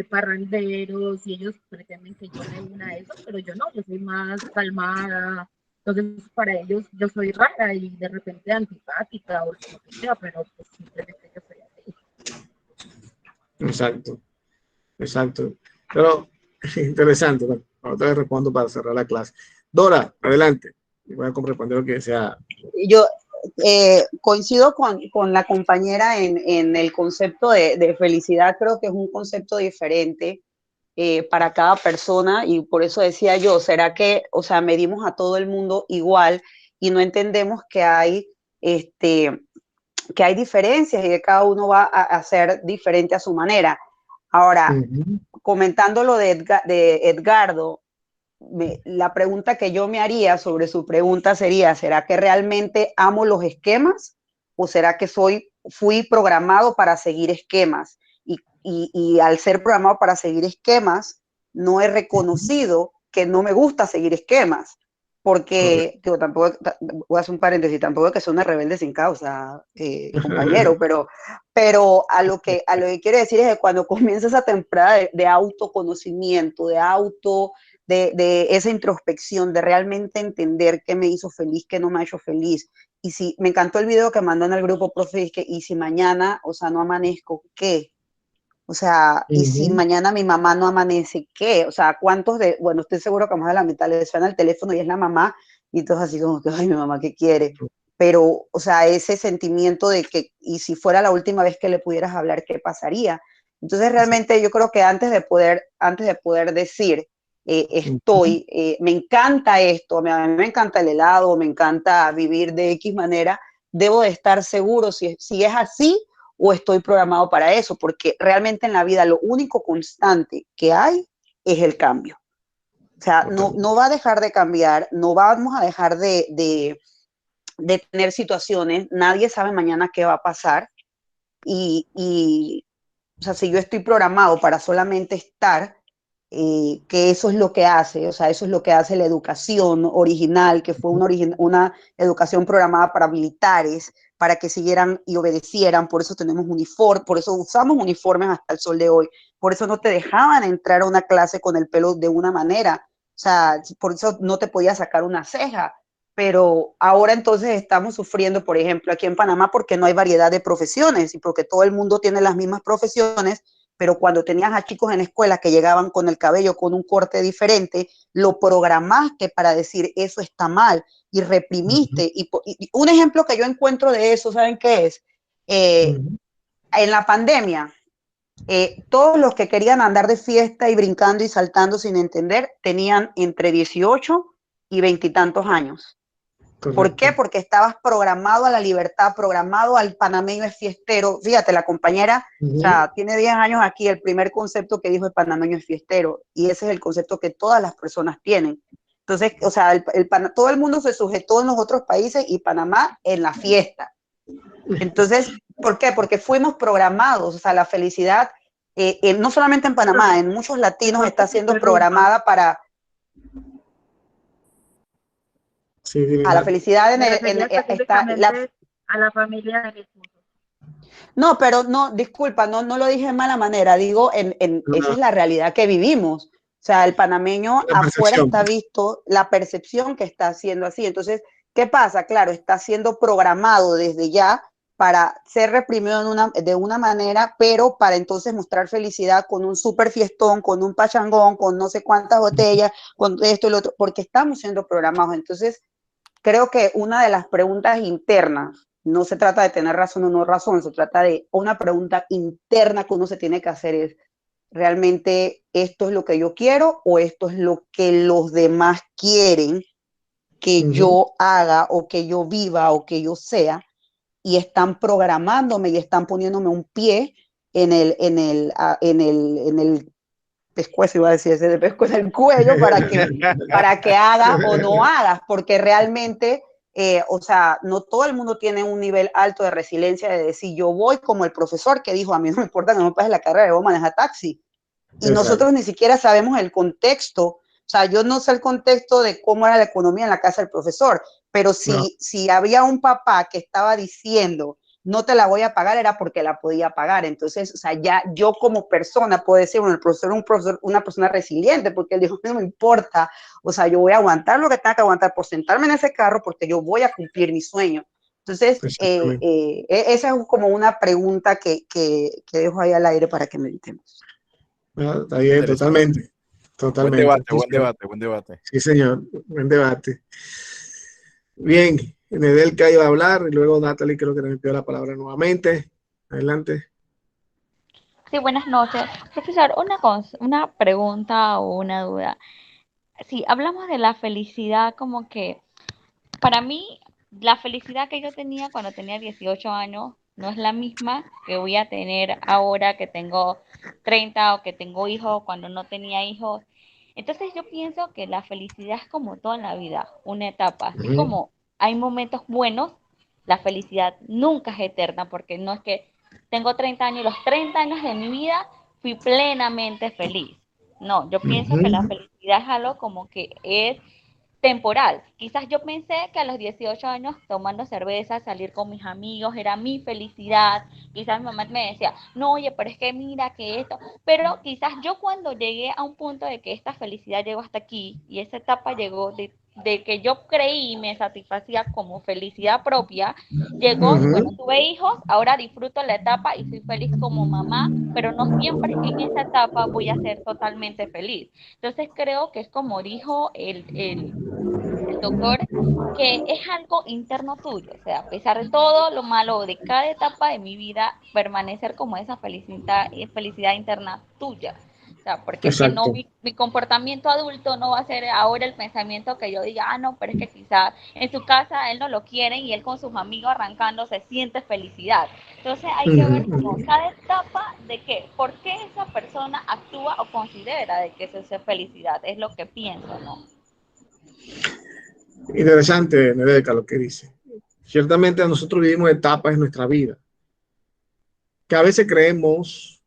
parranderos y ellos pretenden que yo me una a eso, pero yo no, yo soy más calmada. Entonces para ellos yo soy rara y de repente antipática o lo que sea, pero pues simplemente yo soy así. Exacto, exacto. Pero interesante. Bueno, ahora te respondo para cerrar la clase. Dora, adelante. Voy a responder lo que sea. Yo coincido con la compañera en el concepto de felicidad. Creo que es un concepto diferente para cada persona, y por eso decía yo, ¿será que, o sea, medimos a todo el mundo igual y no entendemos que hay diferencias y que cada uno va a ser diferente a su manera? Ahora, comentando lo de Edgardo, la pregunta que yo me haría sobre su pregunta sería, ¿será que realmente amo los esquemas o será que fui programado para seguir esquemas? Y al ser programado para seguir esquemas, no he reconocido que no me gusta seguir esquemas, porque digo, tampoco, voy a hacer un paréntesis, tampoco es que soy una rebelde sin causa, compañero, pero a lo que quiero decir es que cuando comienza esa temporada de autoconocimiento, de esa introspección, de realmente entender qué me hizo feliz, qué no me ha hecho feliz. Y si me encantó el video que mandó en el grupo, profe, y si mañana, o sea, no amanezco, ¿qué? O sea, y si mañana mi mamá no amanece, ¿qué? O sea, ¿cuántos bueno, estoy seguro que más de la mitad le suena el teléfono y es la mamá, y todos así como que, ay, mi mamá, ¿qué quiere? Pero, o sea, ese sentimiento de que, y si fuera la última vez que le pudieras hablar, ¿qué pasaría? Entonces, realmente yo creo que antes de poder decir, me encanta esto, a mí me encanta el helado, me encanta vivir de X manera, debo de estar seguro si es así o estoy programado para eso, porque realmente en la vida lo único constante que hay es el cambio. O sea, no va a dejar de cambiar, no vamos a dejar de tener situaciones, nadie sabe mañana qué va a pasar y o sea, si yo estoy programado para solamente estar, que eso es lo que hace, o sea, eso es lo que hace la educación original, que fue una educación programada para militares, para que siguieran y obedecieran, por eso tenemos uniformes, por eso usamos uniformes hasta el sol de hoy, por eso no te dejaban entrar a una clase con el pelo de una manera, o sea, por eso no te podías sacar una ceja, pero ahora entonces estamos sufriendo, por ejemplo, aquí en Panamá, porque no hay variedad de profesiones y porque todo el mundo tiene las mismas profesiones, pero cuando tenías a chicos en escuela que llegaban con el cabello con un corte diferente, lo programaste para decir eso está mal y reprimiste. Y un ejemplo que yo encuentro de eso, ¿saben qué es? En la pandemia, todos los que querían andar de fiesta y brincando y saltando sin entender, tenían entre 18 y 20 y tantos años. Correcto. ¿Por qué? Porque estabas programado a la libertad, programado al panameño es fiestero. Fíjate, la compañera, o sea, tiene 10 años aquí, el primer concepto que dijo el panameño es fiestero, y ese es el concepto que todas las personas tienen. Entonces, o sea, todo el mundo se sujetó en los otros países y Panamá en la fiesta. Entonces, ¿por qué? Porque fuimos programados, o sea, la felicidad no solamente en Panamá, en muchos latinos está siendo programada para a la felicidad Me refería está específicamente a la familia de mi esposo. No, pero no, disculpa, no lo dije de mala manera, digo, esa es la realidad que vivimos. O sea, el panameño La afuera percepción. está visto, la percepción que está haciendo así. Entonces, ¿qué pasa? Claro, está siendo programado desde ya para ser reprimido de una manera, pero para entonces mostrar felicidad con un súper fiestón, con un pachangón, con no sé cuántas botellas, con esto y lo otro, porque estamos siendo programados. Entonces, creo que una de las preguntas internas, no se trata de tener razón o no razón, se trata de una pregunta interna que uno se tiene que hacer es, ¿realmente esto es lo que yo quiero o esto es lo que los demás quieren que yo haga o que yo viva o que yo sea? Y están programándome y están poniéndome un pie en el pescuezo, iba a decir ese de pescuezo, en el cuello para que haga o no hagas, porque realmente, o sea, no todo el mundo tiene un nivel alto de resiliencia de decir, yo voy como el profesor que dijo, a mí no me importa que no me pases la carrera, yo voy a manejar taxi. Y nosotros ni siquiera sabemos el contexto, o sea, yo no sé el contexto de cómo era la economía en la casa del profesor, pero si había un papá que estaba diciendo, no te la voy a pagar, era porque la podía pagar. Entonces, o sea, ya yo como persona puedo decir, bueno, el profesor, una persona resiliente, porque él dijo, no me importa, o sea, yo voy a aguantar lo que tenga que aguantar por sentarme en ese carro porque yo voy a cumplir mi sueño. Entonces, esa es como una pregunta que dejo ahí al aire para que meditemos. No, está bien, totalmente. Totalmente. Buen debate. Sí, señor, buen debate. Bien, Nedelka iba a hablar y luego Natalie creo que me pidió la palabra nuevamente. Adelante. Sí, buenas noches. Profesor, una pregunta o una duda. Si hablamos de la felicidad, como que para mí la felicidad que yo tenía cuando tenía 18 años no es la misma que voy a tener ahora que tengo 30 o que tengo hijos cuando no tenía hijos. Entonces yo pienso que la felicidad es como toda en la vida, una etapa. Así como hay momentos buenos, la felicidad nunca es eterna, porque no es que tengo 30 años y los 30 años de mi vida fui plenamente feliz. No, yo pienso que la felicidad es algo como que es temporal. Quizás yo pensé que a los 18 años tomando cerveza, salir con mis amigos, era mi felicidad. Quizás mi mamá me decía, no, oye, pero es que mira que esto. Pero quizás yo cuando llegué a un punto de que esta felicidad llegó hasta aquí y esa etapa llegó de que yo creí y me satisfacía como felicidad propia, llegó y bueno, tuve hijos, ahora disfruto la etapa y soy feliz como mamá, pero no siempre en esa etapa voy a ser totalmente feliz. Entonces creo que es como dijo el doctor, que es algo interno tuyo, o sea, a pesar de todo lo malo de cada etapa de mi vida, permanecer como esa felicidad interna tuya. O sea, porque es que no, mi comportamiento adulto no va a ser ahora el pensamiento que yo diga, no, pero es que quizás en su casa él no lo quiere y él con sus amigos arrancando se siente felicidad. Entonces hay que ver como cada etapa de qué, por qué esa persona actúa o considera de que eso es felicidad, es lo que pienso, ¿no? Interesante, Nedelka, lo que dice. Ciertamente nosotros vivimos etapas en nuestra vida que a veces creemos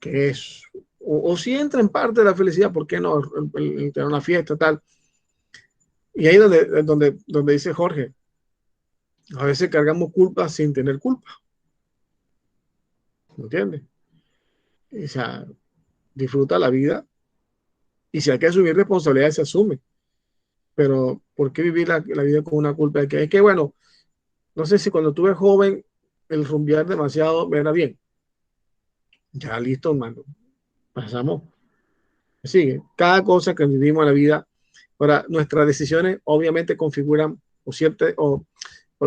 que es, o si entra en parte de la felicidad, ¿por qué no? El tener una fiesta, tal. Y ahí donde dice Jorge, a veces cargamos culpa sin tener culpa. ¿Me entiendes? O sea, disfruta la vida y si hay que asumir responsabilidades, se asume. Pero ¿por qué vivir la vida con una culpa? Es que, bueno, no sé si cuando tuve joven el rumbear demasiado me era bien. Ya listo, hermano. Pasamos. Sigue. Cada cosa que vivimos en la vida, ahora nuestras decisiones obviamente configuran o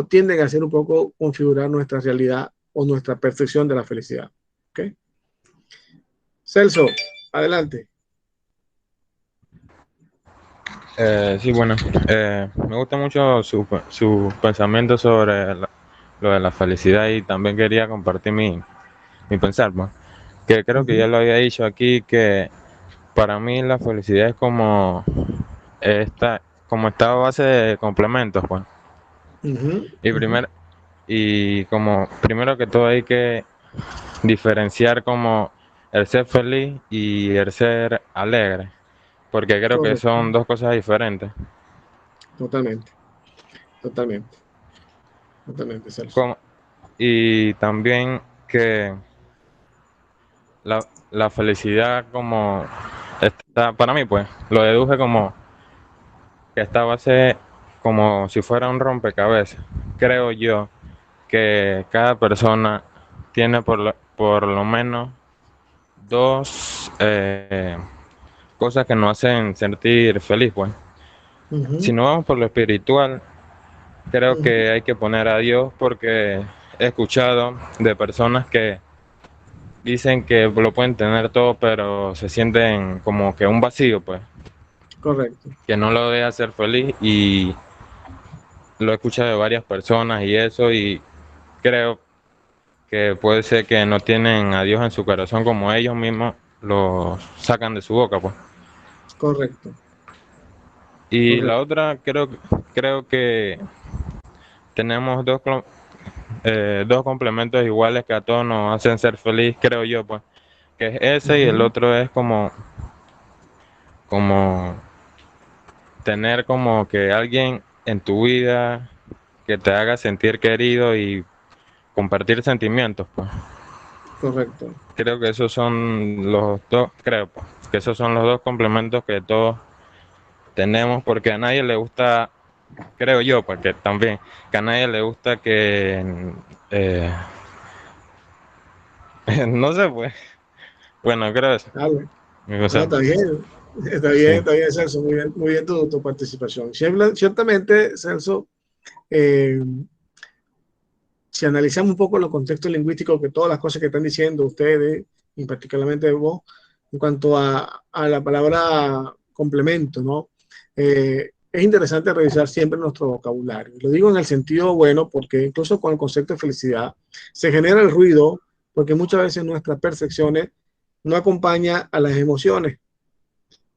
tienden a ser un poco configurar nuestra realidad o nuestra percepción de la felicidad. ¿Ok? Celso, adelante. Sí, bueno, me gusta mucho su pensamiento sobre lo de la felicidad y también quería compartir mi pensar, pues, que creo que ya lo había dicho aquí, que para mí la felicidad es como esta base de complementos, pues. Y como primero que todo hay que diferenciar como el ser feliz y el ser alegre, porque creo que Correcto. son dos cosas diferentes. Totalmente, totalmente, totalmente, Celso. Y también que la felicidad como está, para mí pues, lo deduje como que esta base como si fuera un rompecabezas. Creo yo que cada persona tiene por lo menos dos cosas que nos hacen sentir feliz, pues. Si no vamos por lo espiritual, creo que hay que poner a Dios, porque he escuchado de personas que dicen que lo pueden tener todo, pero se sienten como que un vacío, pues, Correcto. que no lo deja ser feliz, y lo he escuchado de varias personas y eso, y creo que puede ser que no tienen a Dios en su corazón como ellos mismos lo sacan de su boca, pues. Correcto. Y Correcto. la otra, creo que tenemos dos complementos iguales que a todos nos hacen ser feliz, creo yo, pues, que es ese, y el otro es como tener como que alguien en tu vida que te haga sentir querido y compartir sentimientos, pues. Correcto. Creo que esos son los dos, pues, que esos son los dos complementos que todos tenemos, porque a nadie le gusta, creo yo, porque también, que a nadie le gusta que, no sé, pues, bueno, creo eso. Dale. O sea, Está sí. bien, Celso, muy bien tu participación. Ciertamente, Celso, si analizamos un poco los contextos lingüísticos, que todas las cosas que están diciendo ustedes, y particularmente vos, en cuanto a la palabra complemento, ¿no? Es interesante revisar siempre nuestro vocabulario. Lo digo en el sentido bueno, porque incluso con el concepto de felicidad se genera el ruido, porque muchas veces nuestras percepciones no acompañan a las emociones.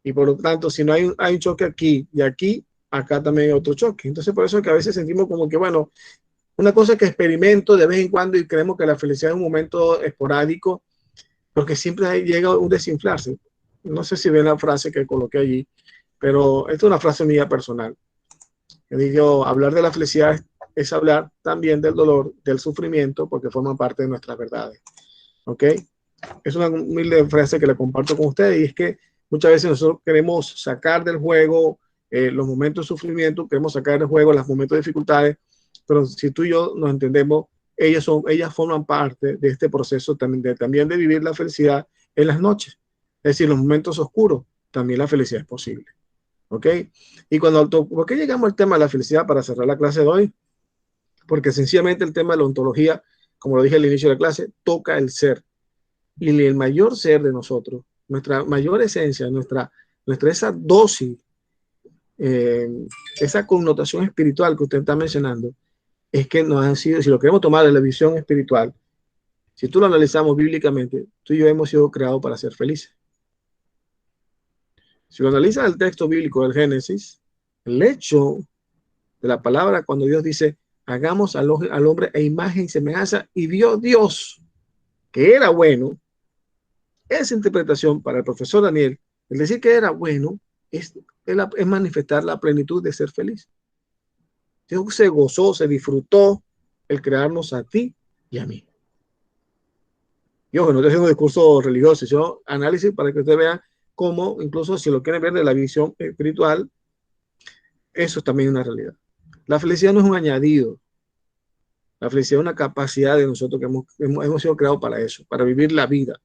Y por lo tanto, si no hay un choque aquí y aquí, acá también hay otro choque. Entonces, por eso es que a veces sentimos como que, bueno, una cosa que experimento de vez en cuando y creemos que la felicidad es un momento esporádico, porque siempre llega un desinflarse. No sé si ven la frase que coloqué allí, pero esta es una frase mía personal. Yo digo, hablar de la felicidad es hablar también del dolor, del sufrimiento, porque forman parte de nuestras verdades. ¿Ok? Es una humilde frase que la comparto con ustedes, y es que muchas veces nosotros queremos sacar del juego los momentos de sufrimiento, queremos sacar del juego los momentos de dificultades, pero si tú y yo nos entendemos, ellas forman parte de este proceso también de vivir la felicidad en las noches. Es decir, los momentos oscuros, también la felicidad es posible. ¿Ok? Y ¿por qué llegamos al tema de la felicidad para cerrar la clase de hoy? Porque sencillamente el tema de la ontología, como lo dije al inicio de la clase, toca el ser. Y el mayor ser de nosotros, nuestra mayor esencia, nuestra esa dosis, esa connotación espiritual que usted está mencionando, es que nos han sido, si lo queremos tomar en la visión espiritual, si tú lo analizamos bíblicamente, tú y yo hemos sido creados para ser felices. Si lo analizas el texto bíblico del Génesis, el hecho de la palabra cuando Dios dice, hagamos al hombre a imagen y semejanza, y vio Dios que era bueno, esa interpretación para el profesor Daniel, el decir que era bueno, es manifestar la plenitud de ser feliz. Dios se gozó, se disfrutó el crearnos a ti y a mí. Y ojo, no estoy haciendo un discurso religioso, sino análisis para que usted vea cómo, incluso si lo quieren ver de la visión espiritual, eso es también una realidad. La felicidad no es un añadido. La felicidad es una capacidad de nosotros que hemos sido creados para eso, para vivir la vida,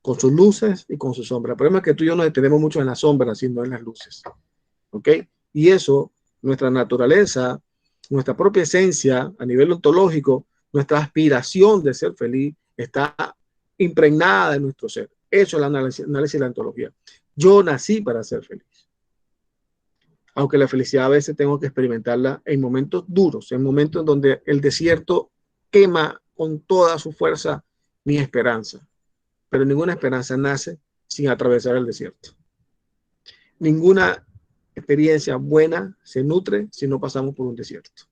con sus luces y con sus sombras. El problema es que tú y yo nos detenemos mucho en las sombras, sino en las luces. ¿Ok? Y eso, nuestra naturaleza, nuestra propia esencia a nivel ontológico, nuestra aspiración de ser feliz está impregnada en nuestro ser. Eso es el análisis de la ontología. Yo nací para ser feliz. Aunque la felicidad a veces tengo que experimentarla en momentos duros, en momentos en donde el desierto quema con toda su fuerza mi esperanza. Pero ninguna esperanza nace sin atravesar el desierto. Ninguna experiencia buena se nutre si no pasamos por un desierto.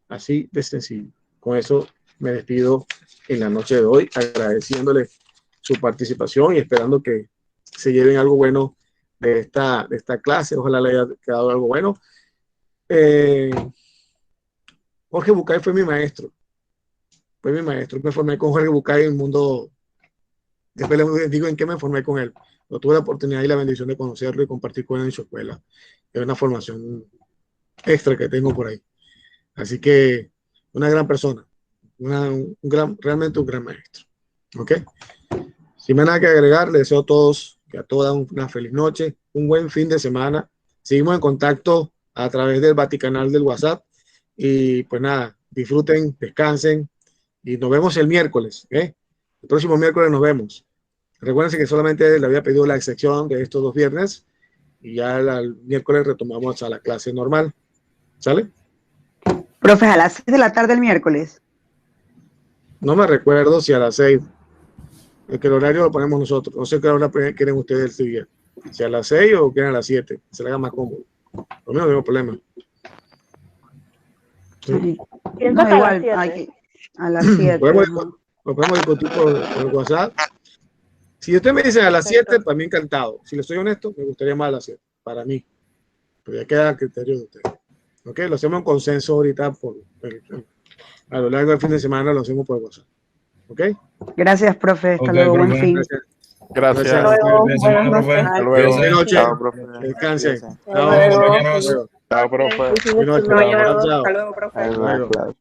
Así de sencillo. Con eso me despido en la noche de hoy, agradeciéndole su participación y esperando que se lleven algo bueno de esta clase. Ojalá le haya quedado algo bueno. Jorge Bucay fue mi maestro. Me formé con Jorge Bucay en el mundo. Después les digo en qué me formé con él. Yo tuve la oportunidad y la bendición de conocerlo y compartir con él en su escuela. Es una formación extra que tengo por ahí. Así que una gran persona, realmente un gran maestro. ¿Ok? Sin más nada que agregar, les deseo a todos que a todas una feliz noche, un buen fin de semana. Seguimos en contacto a través del Vaticanal del WhatsApp. Y pues nada, disfruten, descansen y nos vemos el miércoles. El próximo miércoles nos vemos. Recuerden que solamente le había pedido la excepción de estos 2 viernes y ya el miércoles retomamos a la clase normal. ¿Sale? Profe, a las 6 de la tarde el miércoles. No me recuerdo si a las 6. Que el horario lo ponemos nosotros. No sé qué hora quieren ustedes el día. Si a las 6 o quieren a las 7. Se le haga más cómodo. Lo mismo, no tengo problema. Sí. Pienso que igual, a las 7. Lo podemos discutir por WhatsApp. Si usted me dice a las 7, para mí encantado. Si le soy honesto, me gustaría más a las 7. Para mí. Pero ya queda a criterio de usted. ¿Ok? Lo hacemos en consenso ahorita. A lo largo del fin de semana lo hacemos por WhatsApp. ¿Ok? Gracias, profe. Hasta luego. Buen fin. Gracias. Hasta luego. Hasta luego. Buenas noches. Chao, profe. Descansen. Chao, profe. Buenas noches. Hasta luego, profe. Chao.